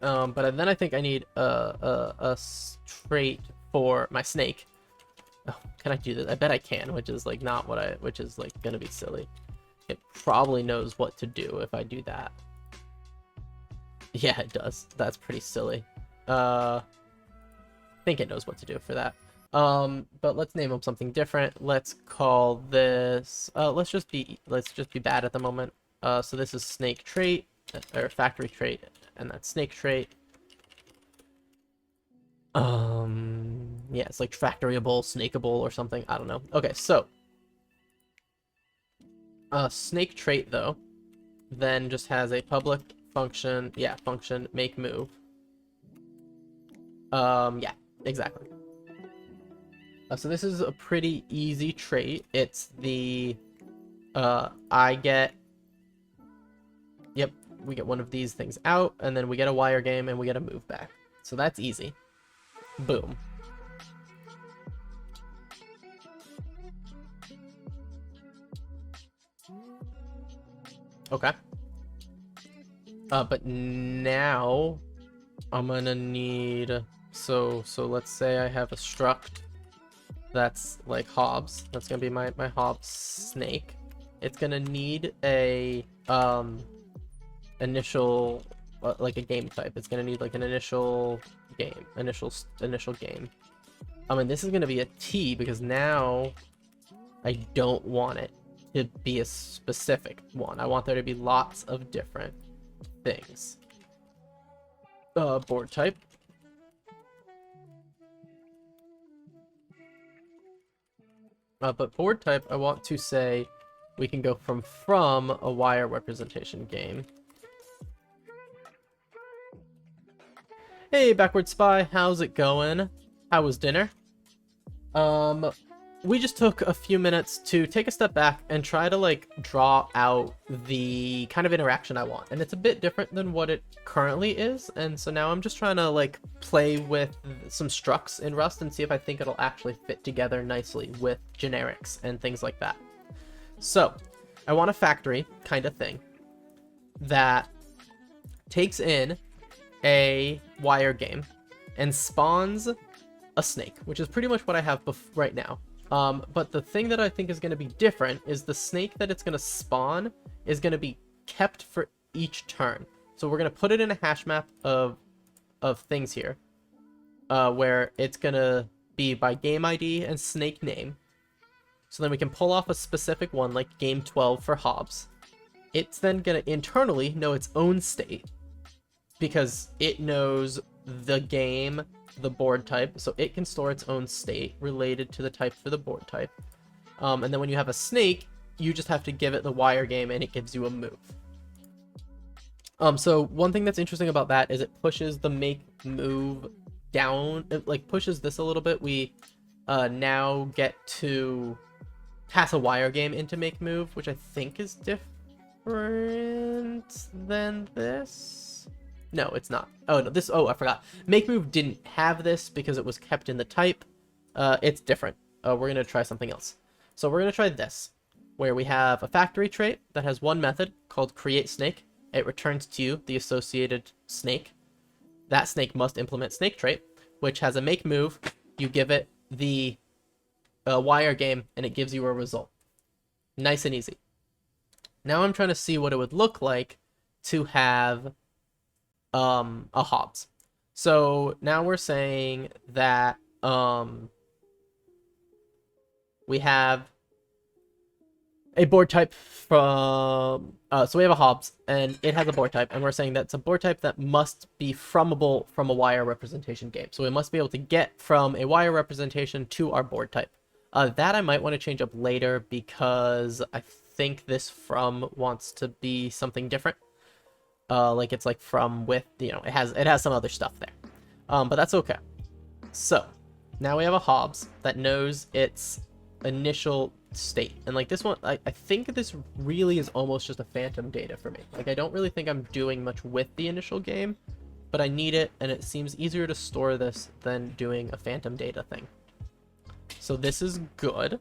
then I think I need a trait for my snake. Oh, can I do this? I bet I can, which is like not what which is like gonna be silly. It probably knows what to do if I do that. Yeah, it does. That's pretty silly. I think it knows what to do for that. But let's name them something different. Let's call this, let's just be bad at the moment. So this is snake trait, or factory trait, and that's snake trait. Yeah, it's like factoryable, snakeable, or something. I don't know. Okay, so snake trait though, then just has a public function, yeah, function make move. Yeah, exactly. So this is a pretty easy trait. It's the, I get, yep, we get one of these things out, and then we get a wire game, and we get a move back. So that's easy. Boom. Okay. But now I'm gonna need, so let's say I have a struct that's like Hobbs. That's gonna be my Hobbs snake. It's gonna need a initial like a game type. It's gonna need like an initial game, initial game. And this is gonna be a T because now I don't want it to be a specific one. I want there to be lots of different things. Board type. But board type, I want to say we can go from a wire representation game. Hey, Backward Spy, how's it going? How was dinner? we just took a few minutes to take a step back and try to like draw out the kind of interaction I want. And it's a bit different than what it currently is. And so now I'm just trying to like play with some structs in Rust and see if I think it'll actually fit together nicely with generics and things like that. So I want a factory kind of thing that takes in a wire game and spawns a snake, which is pretty much what I have right now. But the thing that I think is going to be different is the snake that it's going to spawn is going to be kept for each turn. So we're going to put it in a hash map of things here, where it's going to be by game ID and snake name. So then we can pull off a specific one like game 12 for Hobbs. It's then going to internally know its own state because it knows the game, the board type, so it can store its own state related to the type for the board type. And then when you have a snake, you just have to give it the wire game and it gives you a move. So one thing that's interesting about that is it pushes the make move down. It like pushes this a little bit. We now get to pass a wire game into make move, which I think is different than this. No, it's not. Oh, no, this... Oh, I forgot. Make move didn't have this because it was kept in the type. It's different. We're going to try something else. So we're going to try this, where we have a factory trait that has one method called create snake. It returns to you the associated snake. That snake must implement snake trait, which has a make move. You give it the wire game, and it gives you a result. Nice and easy. Now I'm trying to see what it would look like to have a Hobbs. So now we're saying that we have a board type from so we have a Hobbs and it has a board type, and we're saying that's a board type that must be fromable from a wire representation game. So we must be able to get from a wire representation to our board type. That I might want to change up later because I think this from wants to be something different. Like it's like from with, you know, it has some other stuff there. But that's okay. So now we have a Hobbs that knows its initial state. And like this one, I think this really is almost just a phantom data for me. Like I don't really think I'm doing much with the initial game, but I need it, and it seems easier to store this than doing a phantom data thing. So this is good.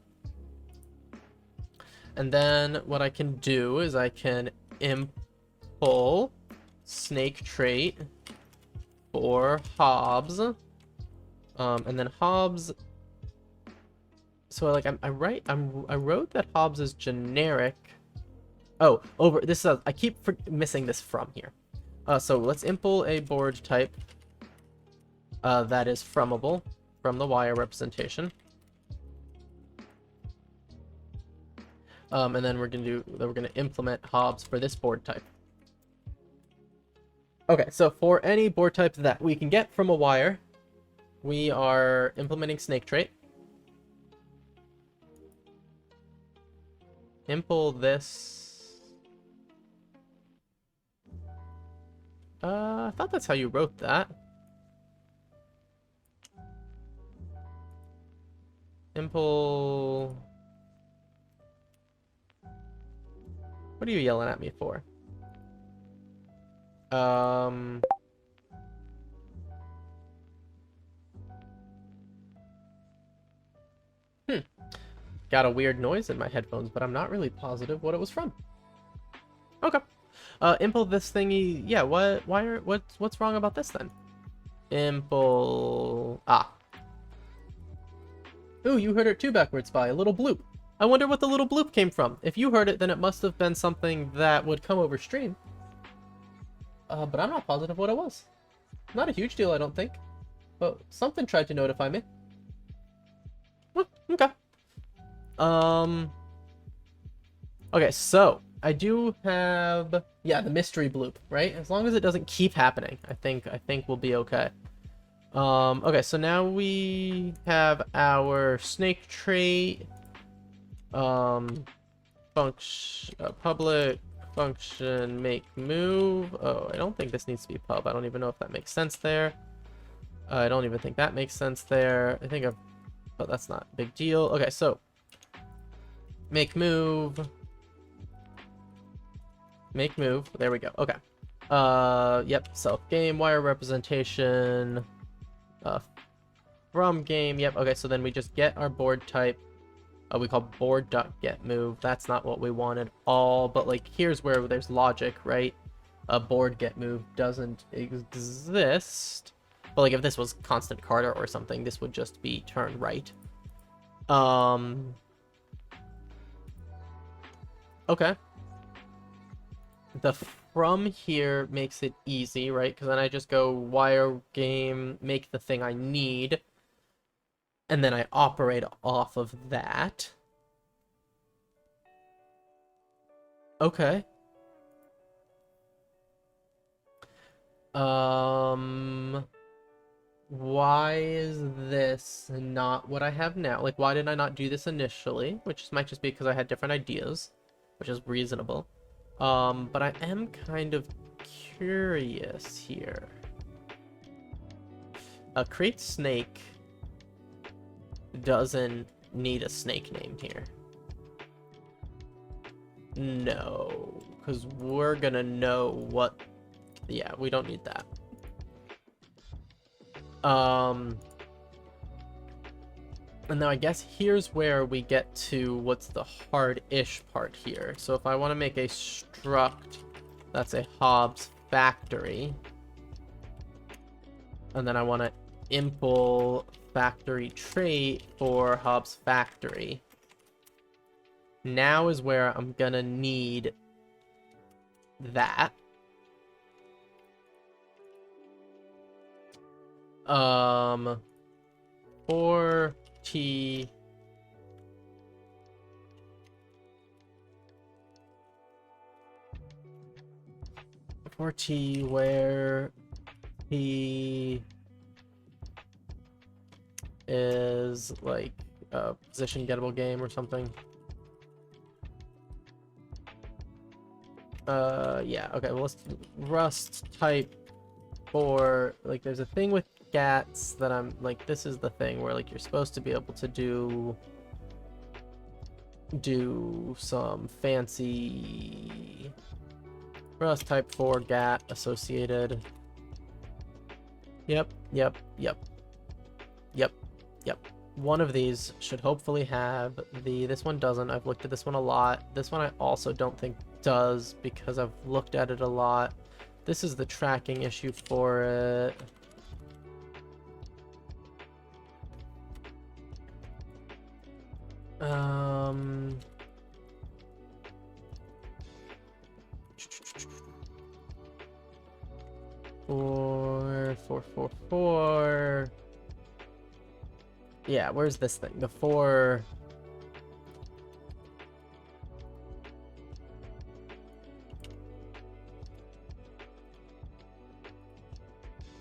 And then what I can do is I can pull snake trait for Hobbs, and then Hobbs. So like I wrote that Hobbs is generic. Oh, over this is I keep missing this from here. So let's impl a board type that is fromable from the wire representation. And then we're gonna implement Hobbs for this board type. Okay, so for any board type that we can get from a wire, we are implementing snake trait. Impl this. I thought that's how you wrote that. Impl. What are you yelling at me for? Got a weird noise in my headphones, but I'm not really positive what it was from. Okay. Impl this thingy. Yeah, what's wrong about this then? Impl. Ooh, you heard it too, Backward Spy. A little bloop. I wonder what the little bloop came from. If you heard it, then it must have been something that would come over stream. But I'm not positive what it was. Not a huge deal, I don't think. But something tried to notify me. Well, okay. Okay, so I do have, yeah, the mystery bloop, right? As long as it doesn't keep happening, I think we'll be okay. Okay, so now we have our snake trait, public function make move. Oh, I don't think this needs to be pub. I don't even know if that makes sense there. I don't even think that makes sense there. I think but that's not a big deal. Okay, so make move. Make move. There we go. Okay. Yep. Self game wire representation. From game. Yep. Okay. So then we just get our board type. We call board.getMove. Move. That's not what we want at all. But like, here's where there's logic, right? A board get move doesn't exist. But like, if this was constant Carter or something, this would just be turn right. Okay. The from here makes it easy, right? Because then I just go wire game, make the thing I need, and then I operate off of that. Okay. Why is this not what I have now? Like, why did I not do this initially? Which might just be because I had different ideas, which is reasonable. But I am kind of curious here. Create snake doesn't need a snake name here. No, because we're gonna know what... Yeah, we don't need that. And now I guess here's where we get to what's the hard-ish part here. So if I want to make a struct, that's a Hobbs factory. And then I want to impl factory trait for Hobbs factory. Now is where I'm gonna need that. For T where T is like a position gettable game or something. Yeah, okay, well, let's Rust type for, like, there's a thing with gats that I'm like, this is the thing where like you're supposed to be able to do some fancy Rust type 4 gat associated. Yep. One of these should hopefully have this one doesn't. I've looked at this one a lot. This one I also don't think does because I've looked at it a lot. This is the tracking issue for it. Four. Yeah, where's this thing? The 4.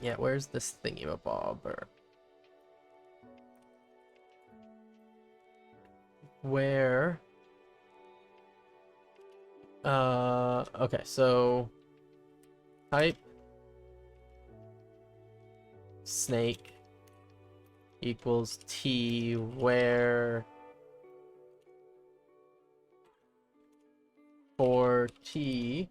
Yeah, where's this thingy-mabobber? Where? Okay, so type snake equals T where for T.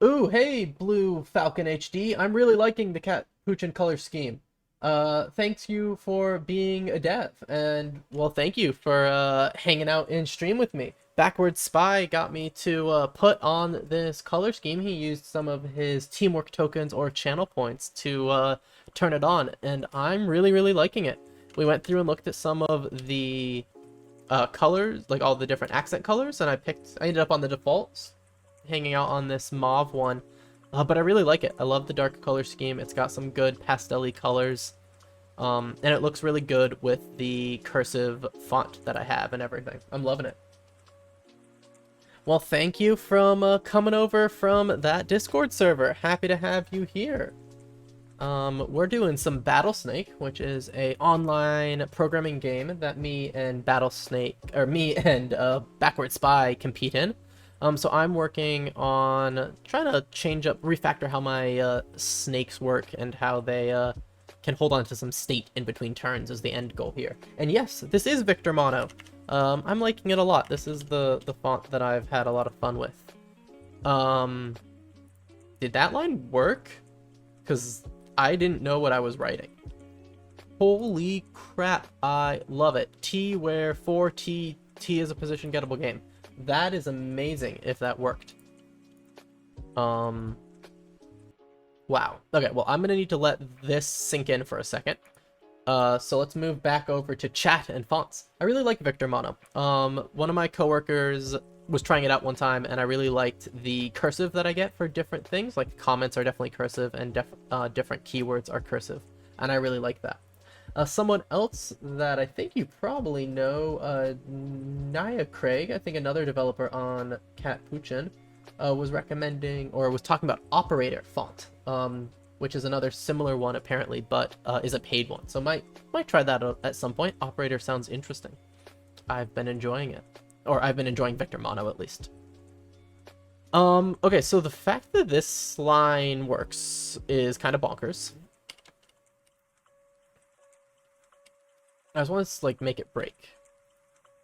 Ooh, hey, Blue Falcon HD. I'm really liking the Capuchin color scheme. Thanks you for being a dev, and well, thank you for hanging out in stream with me. Backwards Spy got me to put on this color scheme. He used some of his teamwork tokens or channel points to turn it on, and I'm really liking it. We went through and looked at some of the colors, like all the different accent colors, and I ended up on the defaults, hanging out on this mauve one. But I really like it. I love the dark color scheme. It's got some good pastel-y colors. And it looks really good with the cursive font that I have and everything. I'm loving it. Well, thank you from coming over from that Discord server. Happy to have you here. We're doing some BattleSnake, which is a online programming game that me and BattleSnake, or me and Backward Spy compete in. So I'm working on trying to refactor how my snakes work and how they can hold on to some state in between turns is the end goal here. And yes, this is Victor Mono. I'm liking it a lot. This is the font that I've had a lot of fun with. Did that line work? Because I didn't know what I was writing. Holy crap, I love it. T where 4T, T is a position gettable game. That is amazing if that worked. Wow. Okay, well, I'm gonna need to let this sink in for a second. So let's move back over to chat and fonts. I really like Victor Mono. One of my coworkers was trying it out one time, and I really liked the cursive that I get for different things. Like comments are definitely cursive, and different keywords are cursive, and I really like that. Someone else that I think you probably know, Nia Craig, I think another developer on Capuchin, was recommending or was talking about Operator font, which is another similar one apparently, but is a paid one. So might try that out at some point. Operator sounds interesting. I've been enjoying it, or I've been enjoying Victor Mono at least. Okay, so the fact that this line works is kind of bonkers. I just want to like make it break.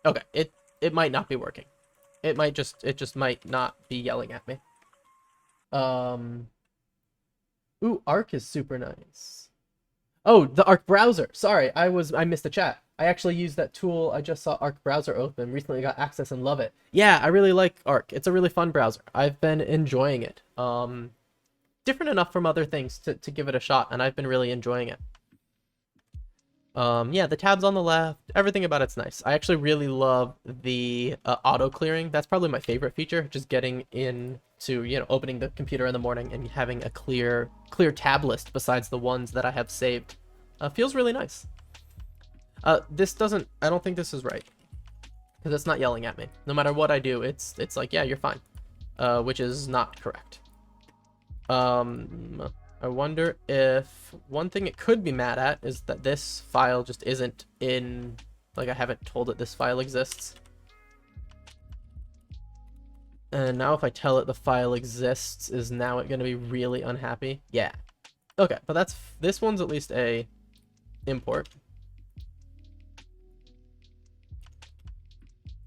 Okay, it might not be working. It just might not be yelling at me. Ooh, Arc is super nice. Oh, the Arc browser. Sorry, I missed the chat. I actually used that tool. I just saw Arc browser open. Recently got access and love it. Yeah, I really like Arc. It's a really fun browser. I've been enjoying it. Different enough from other things to give it a shot, and I've been really enjoying it. Yeah, the tabs on the left, everything about it's nice. I actually really love the auto clearing. That's probably my favorite feature, just getting into, you know, opening the computer in the morning and having a clear tab list besides the ones that I have saved. Feels really nice. This doesn't, I don't think this is right, because it's not yelling at me. No matter what I do, it's like, yeah, you're fine, which is not correct. I wonder if one thing it could be mad at is that this file just isn't in, like I haven't told it this file exists. And now if I tell it the file exists, is now it going to be really unhappy? Yeah. Okay, but this one's at least a import.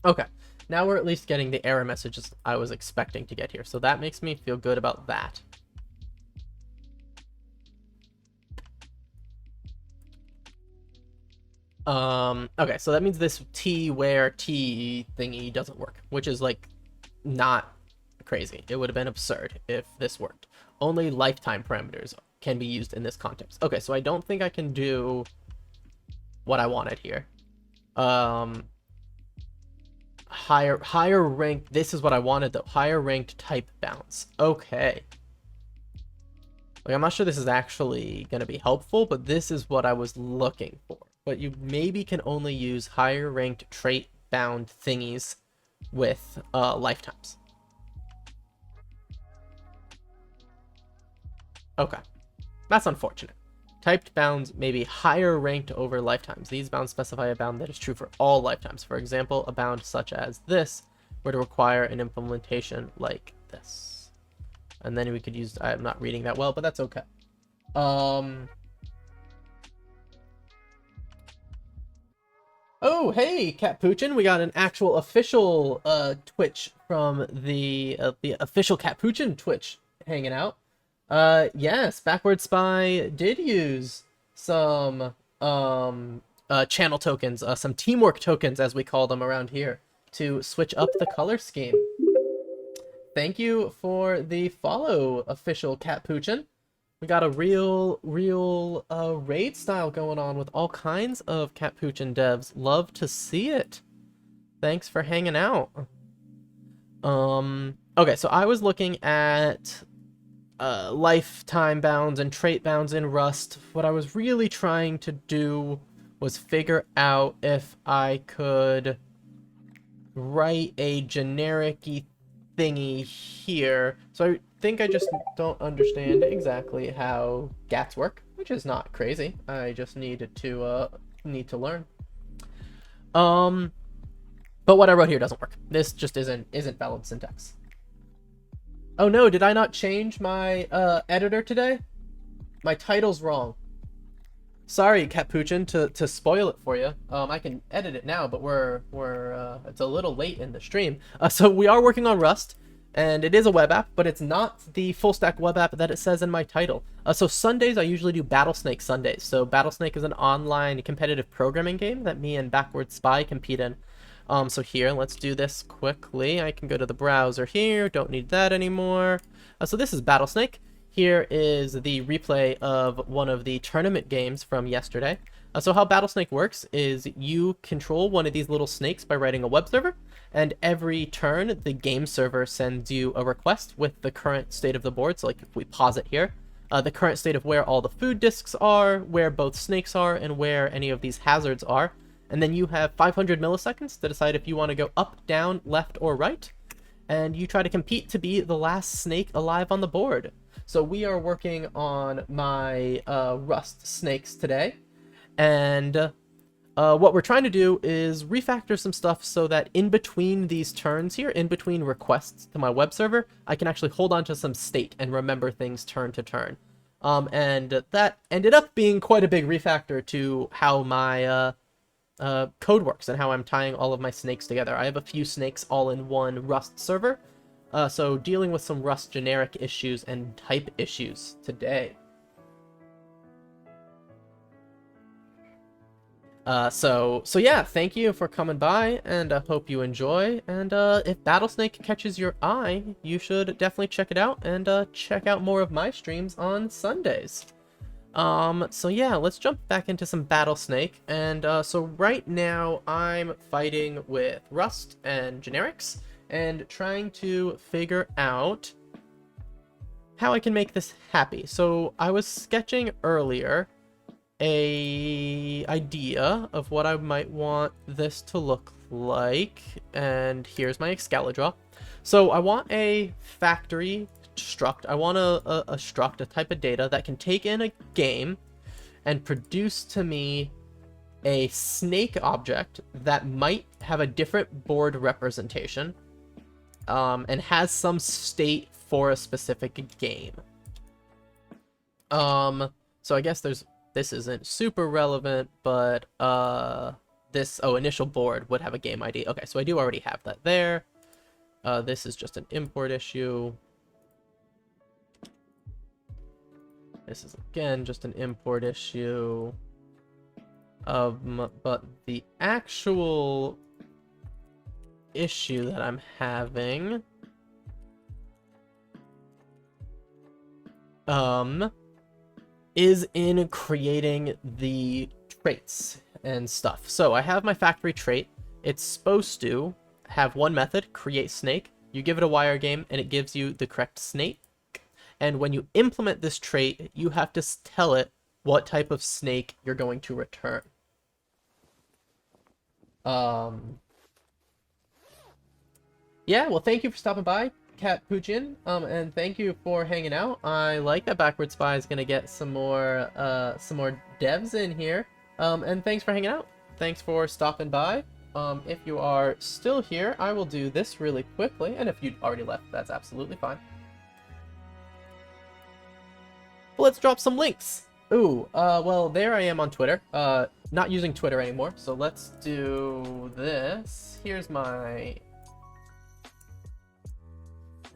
Okay, now we're at least getting the error messages I was expecting to get here. So that makes me feel good about that. Okay, so that means this T where T thingy doesn't work, which is like not crazy. It would have been absurd if this worked. Only lifetime parameters can be used in this context. Okay, so I don't think I can do what I wanted here. Higher ranked, this is what I wanted though. Higher ranked type bounds. Okay. Like, I'm not sure this is actually going to be helpful, but this is what I was looking for. But you maybe can only use higher ranked trait bound thingies with lifetimes. Okay, that's unfortunate. Typed bounds may be higher ranked over lifetimes. These bounds specify a bound that is true for all lifetimes. For example, a bound such as this were to require an implementation like this. And then we could use, I'm not reading that well, but that's okay. Oh, hey, Capuchin, we got an actual official Twitch from the official Capuchin Twitch hanging out. Yes, Backward Spy did use some channel tokens, some teamwork tokens as we call them around here, to switch up the color scheme. Thank you for the follow, official Capuchin. We got a real raid style going on with all kinds of Capuchin devs. Love to see it. Thanks for hanging out. Okay, so I was looking at lifetime bounds and trait bounds in Rust. What I was really trying to do was figure out if I could write a generic-y thingy here. So I think I just don't understand exactly how GATs work, which is not crazy. I just needed to learn. But what I wrote here doesn't work. This just isn't valid syntax. Oh no, did I not change my editor today? My title's wrong. Sorry, Capuchin, to spoil it for you. I can edit it now, but we're it's a little late in the stream. So we are working on Rust, and it is a web app, but it's not the full stack web app that it says in my title. So Sundays I usually do BattleSnake Sundays. So BattleSnake is an online competitive programming game that me and Backward Spy compete in. So here, let's do this quickly. I can go to the browser here. Don't need that anymore. So this is BattleSnake. Here is the replay of one of the tournament games from yesterday. So how BattleSnake works is you control one of these little snakes by writing a web server, and every turn the game server sends you a request with the current state of the board. So like if we pause it here, the current state of where all the food disks are, where both snakes are, and where any of these hazards are. And then you have 500 milliseconds to decide if you want to go up, down, left, or right. And you try to compete to be the last snake alive on the board. So we are working on my Rust snakes today. And what we're trying to do is refactor some stuff so that in between these turns here, in between requests to my web server, I can actually hold on to some state and remember things turn to turn. And that ended up being quite a big refactor to how my code works and how I'm tying all of my snakes together. I have a few snakes all in one Rust server. So dealing with some Rust generic issues and type issues today. So yeah, thank you for coming by, and I hope you enjoy. And if BattleSnake catches your eye, you should definitely check it out, and check out more of my streams on Sundays. So yeah, let's jump back into some BattleSnake. And so right now I'm fighting with Rust and generics, and trying to figure out how I can make this happy. So I was sketching earlier a idea of what I might want this to look like, and here's my Excalidraw. So I want a factory struct. I want a struct, a type of data that can take in a game and produce to me a snake object that might have a different board representation, and has some state for a specific game. So I guess this isn't super relevant, but initial board would have a game ID. Okay, so I do already have that there. This is just an import issue. This is again just an import issue. But the actual issue that I'm having is in creating the traits and stuff. So I have my factory trait. It's supposed to have one method, create snake. You give it a wire game and it gives you the correct snake. And when you implement this trait, you have to tell it what type of snake you're going to return. Yeah, well, thank you for stopping by, Cat Puchin, and thank you for hanging out. I like that Backward Spy is gonna get some more devs in here. And thanks for hanging out. Thanks for stopping by. If you are still here, I will do this really quickly, and if you already left, that's absolutely fine. But let's drop some links. Ooh, well, there I am on Twitter. Not using Twitter anymore, so let's do this. There's my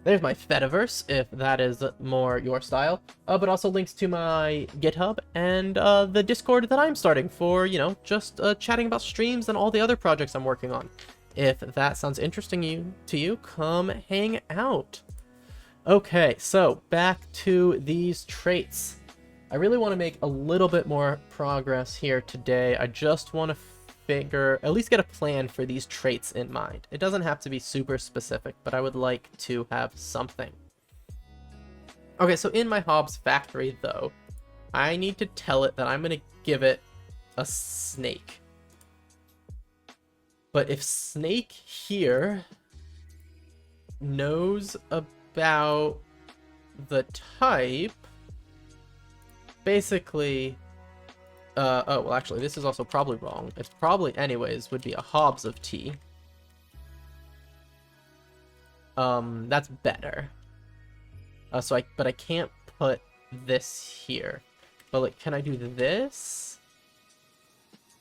Fediverse, if that is more your style. But also links to my GitHub and the Discord that I'm starting for, just chatting about streams and all the other projects I'm working on. If that sounds interesting to you, come hang out. Okay, so back to these traits. I really want to make a little bit more progress here today. I just want to at least get a plan for these traits in mind. It doesn't have to be super specific, but I would like to have something. Okay, so in my Hobbs factory, though, I need to tell it that I'm going to give it a snake. But if snake here knows about the type, basically... oh, well, actually, this is also probably wrong. It's probably, anyways, would be a Hobbs of T. That's better. But I can't put this here. But like, can I do this?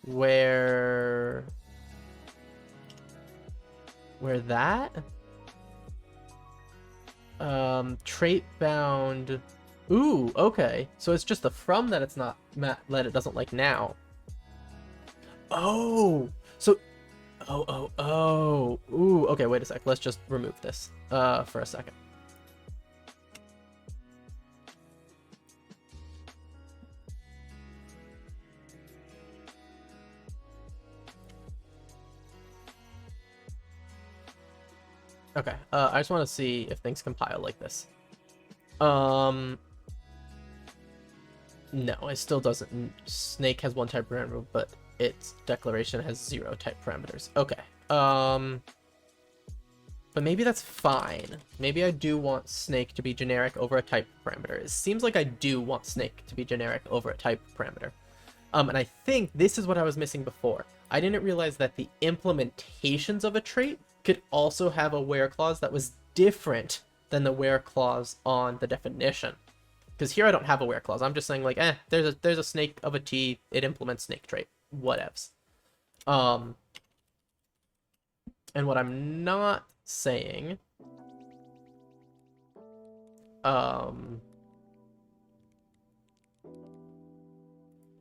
Where that? Trait bound. Ooh, okay. So it's just the from that it's not that it doesn't like now. Oh, so oh. Ooh, okay, wait a sec. Let's just remove this for a second. Okay, I just want to see if things compile like this. No, it still doesn't. Snake has 1 type parameter, but its declaration has 0 type parameters. Okay. But maybe that's fine. Maybe I do want snake to be generic over a type parameter. It seems like I do want snake to be generic over a type parameter. And I think this is what I was missing before. I didn't realize that the implementations of a trait could also have a where clause that was different than the where clause on the definition. Because here I don't have a where clause. I'm just saying like, there's a snake of a T, it implements snake trait. Whatevs. And what I'm not saying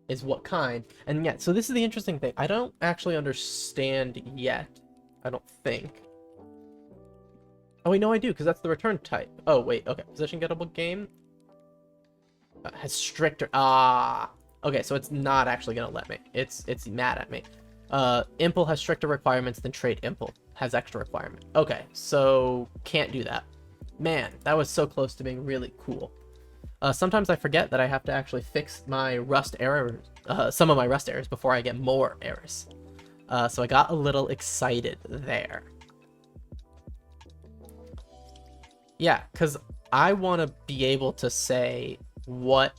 is what kind. And yeah, so this is the interesting thing. I don't actually understand yet. I don't think. Oh wait, no I do, because that's the return type. Oh wait, okay. Position gettable game has stricter. Okay, so it's not actually gonna let me. It's mad at me. Impl has stricter requirements than trait impl has extra requirement. Okay, so can't do that. Man, that was so close to being really cool. Sometimes I forget that I have to actually fix my Rust errors, some of my Rust errors before I get more errors. So I got a little excited there. Yeah, because I want to be able to say what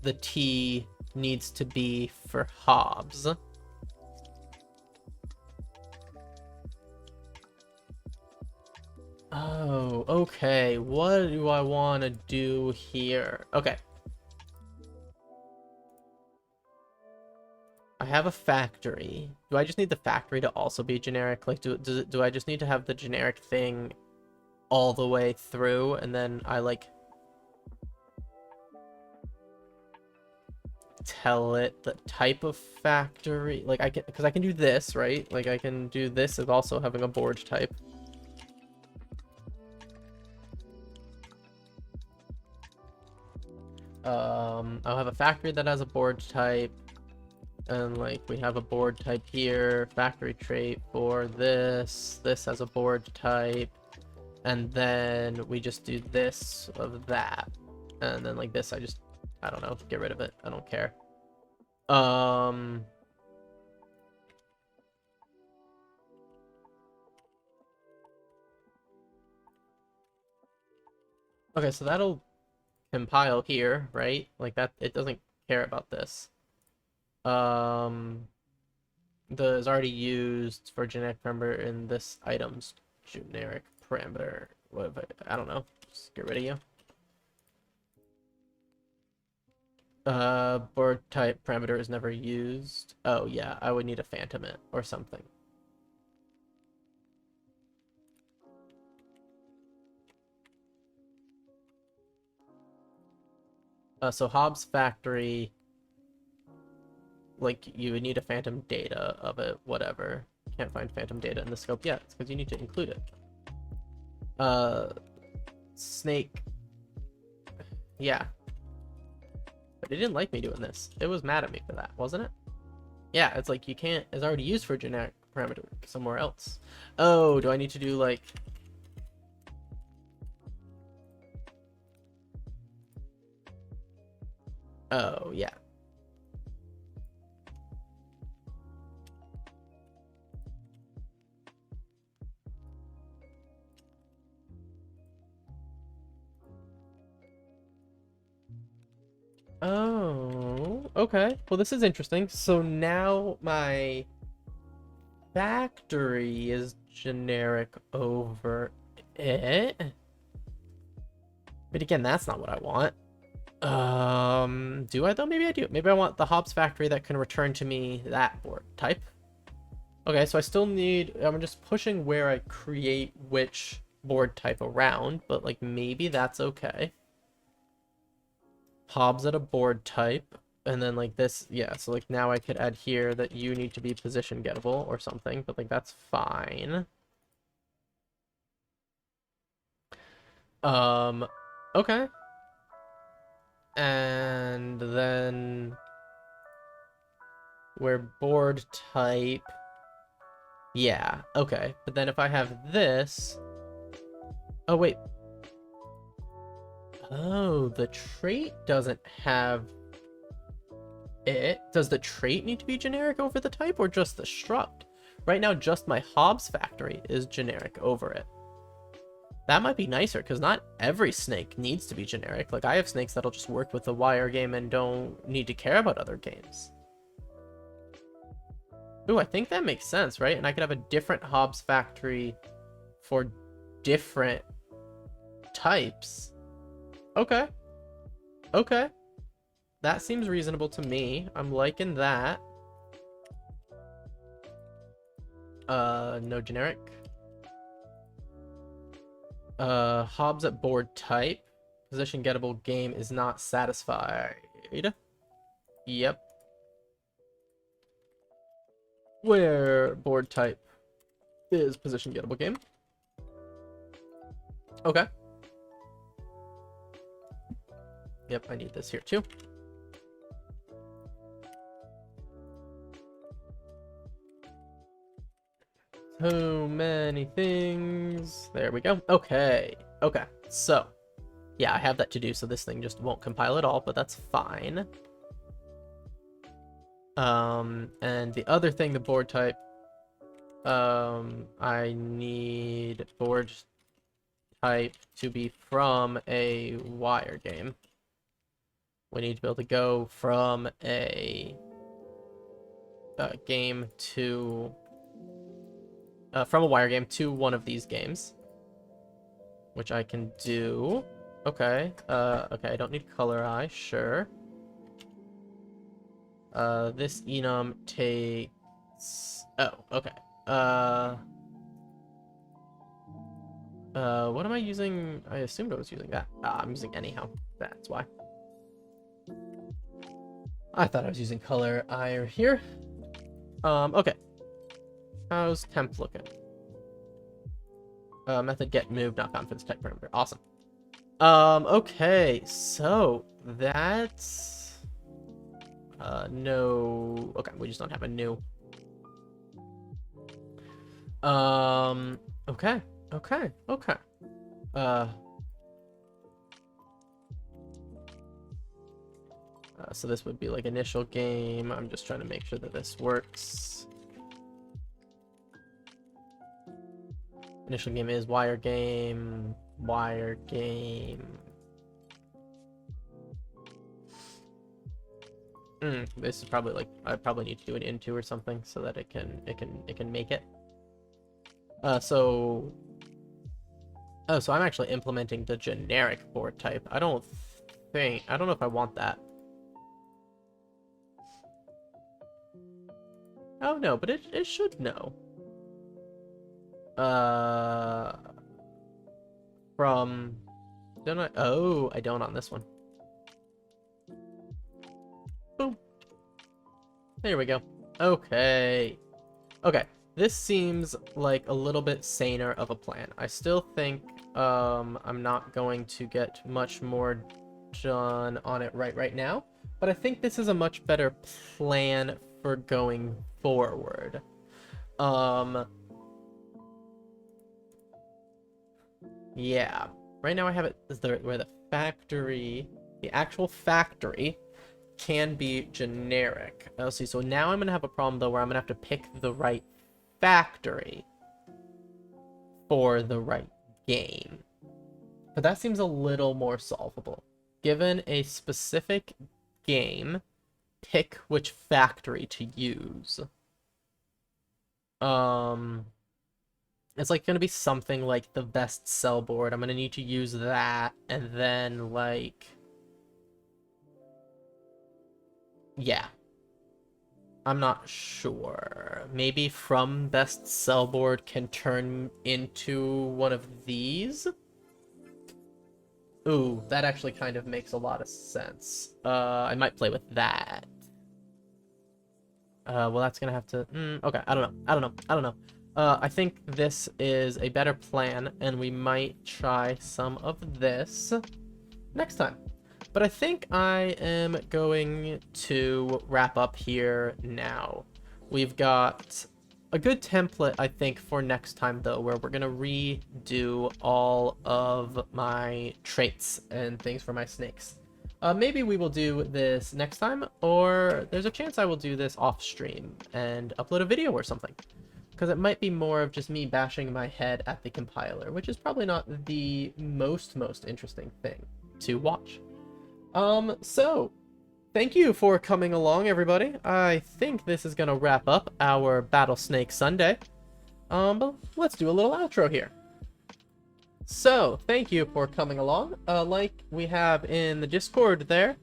the T needs to be for Hobbs. Oh, okay. What do I want to do here? Okay. I have a factory. Do I just need the factory to also be generic? Like, do I just need to have the generic thing all the way through, and then I, like, tell it the type of factory? Like, because I can do this, right? Like, I can do this as also having a board type. I'll have a factory that has a board type. And like we have a board type here, factory trait for this. This has a board type. And then we just do this of that. And then like this, I don't know, get rid of it. I don't care. Okay, so that'll compile here, right? Like that, it doesn't care about this. The is already used for generic parameter in this item's generic parameter. What if I don't know. Just get rid of you. Board type parameter is never used. Oh yeah, I would need a phantom it or something. So Hobbs factory, like you would need a phantom data of it, whatever. Can't find phantom data in the scope yet. It's because you need to include it. Snake. Yeah. But it didn't like me doing this. It was mad at me for that, wasn't it? Yeah, it's like you can't, it's already used for generic parameter somewhere else. Oh, do I need to do like... Oh, yeah. Oh, okay. Well, this is interesting. So now my factory is generic over it. But again, that's not what I want. Do I though? Maybe I do. Maybe I want the Hobbs factory that can return to me that board type. Okay, so I still need, I'm just pushing where I create which board type around, but like maybe that's okay. Hobbs at a board type, and then like this, yeah, so like now I could add here that you need to be position gettable or something, but like that's fine. Okay. And then we're board type. Yeah, okay. But then if I have this... Oh, wait. Oh, the trait doesn't have it. Does the trait need to be generic over the type or just the struct? Right now, just my Hobbs factory is generic over it. That might be nicer, because not every snake needs to be generic. Like, I have snakes that'll just work with the wire game and don't need to care about other games. Ooh, I think that makes sense, right? And I could have a different Hobbs factory for different types. Okay. Okay. That seems reasonable to me. I'm liking that. No generic. Hobbs at board type. Position gettable game is not satisfied. Yep. Where board type is position gettable game. Okay. Yep, I need this here too. So many things. There we go. Okay. Okay. So, yeah, I have that to do, so this thing just won't compile at all, but that's fine. And the other thing, the board type, I need board type to be from a wire game. We need to be able to go from a game to from a wire game to one of these games, which I can do. Okay. Okay, I don't need color eye. Sure. This enum takes... Oh, okay. What am I using? I assumed I was using that. I'm using anyhow. That's why. I thought I was using color eye here. Okay. How's temp looking? Method get moved, not found for this type parameter. Awesome. Okay, so that's no. Okay, we just don't have a new. Okay. So this would be like initial game. I'm just trying to make sure that this works. Initial game is wire game. This is probably like I probably need to do an into or something so that it can make it. So I'm actually implementing the generic board type. I don't know if I want that. Oh no, but it should know. From don't I? Oh, I don't on this one. Boom. There we go. Okay. Okay. This seems like a little bit saner of a plan. I still think I'm not going to get much more done on it right now, but I think this is a much better plan for going forward. Yeah. Right now I have it where the factory, the actual factory can be generic. Let's see. So now I'm going to have a problem though where I'm going to have to pick the right factory for the right game. But that seems a little more solvable. Given a specific game, pick which factory to use. It's like gonna be something like the best sell board. I'm gonna need to use that, and then like, yeah, I'm not sure. Maybe from best sell board can turn into one of these. Ooh, that actually kind of makes a lot of sense. I might play with that. Well, that's gonna have to... okay, I don't know. I think this is a better plan, and we might try some of this next time. But I think I am going to wrap up here now. We've got a good template, I think, for next time, though, where we're going to redo all of my traits and things for my snakes. Maybe we will do this next time, or there's a chance I will do this off stream and upload a video or something. Because it might be more of just me bashing my head at the compiler, which is probably not the most interesting thing to watch. So, thank you for coming along, everybody. I think this is gonna wrap up our BattleSnake Sunday. But let's do a little outro here. So, thank you for coming along. Like we have in the Discord there,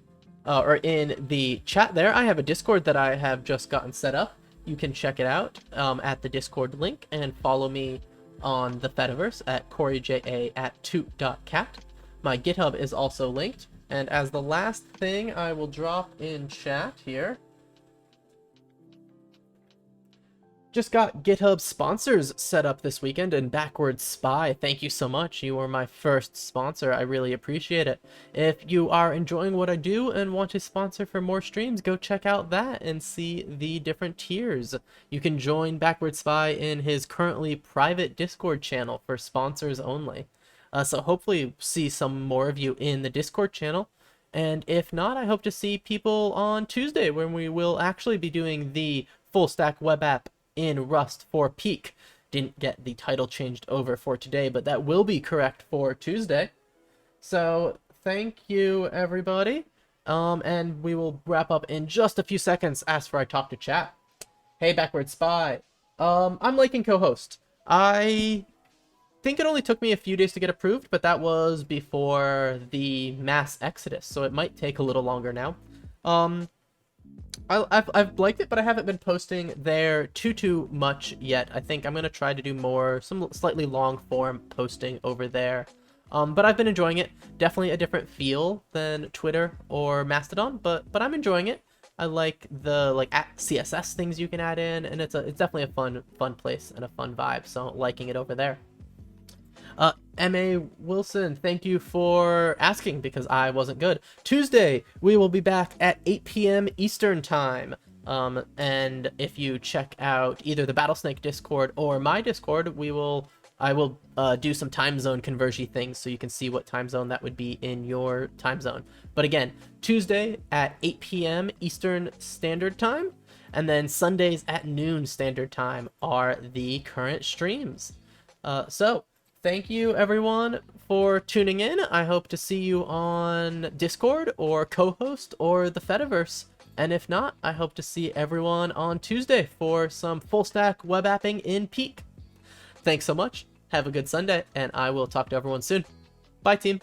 or in the chat there, I have a Discord that I have just gotten set up. You can check it out at the Discord link, and follow me on the Fediverse at Coreyja at toot.cat. My GitHub is also linked. And as the last thing I will drop in chat here, just got GitHub sponsors set up this weekend, and Backward Spy, thank you so much. You were my first sponsor. I really appreciate it. If you are enjoying what I do and want to sponsor for more streams, go check out that and see the different tiers. You can join Backward Spy in his currently private Discord channel for sponsors only. So hopefully see some more of you in the Discord channel. And if not, I hope to see people on Tuesday, when we will actually be doing the full stack web app in Rust for Peak. Didn't get the title changed over for today, but that will be correct for Tuesday. So thank you, everybody. And we will wrap up in just a few seconds after I talk to chat. Hey, Backward Spy. I'm liking co-host. I think it only took me a few days to get approved, but that was before the mass exodus, so it might take a little longer now. I've liked it, but I haven't been posting there too much yet. I think I'm gonna try to do some slightly long form posting over there. But I've been enjoying it. Definitely a different feel than Twitter or Mastodon, but I'm enjoying it. I like the CSS things you can add in, and it's definitely a fun place and a fun vibe. So liking it over there. M.A. Wilson, thank you for asking, because I wasn't good. Tuesday, we will be back at 8 p.m. Eastern Time. And if you check out either the BattleSnake Discord or my Discord, I will do some time zone conversion things so you can see what time zone that would be in your time zone. But again, Tuesday at 8 p.m. Eastern Standard Time, and then Sundays at noon Standard Time are the current streams. So thank you, everyone, for tuning in. I hope to see you on Discord or co-host or the Fediverse. And if not, I hope to see everyone on Tuesday for some full stack web apping in Peak. Thanks so much. Have a good Sunday, and I will talk to everyone soon. Bye, team.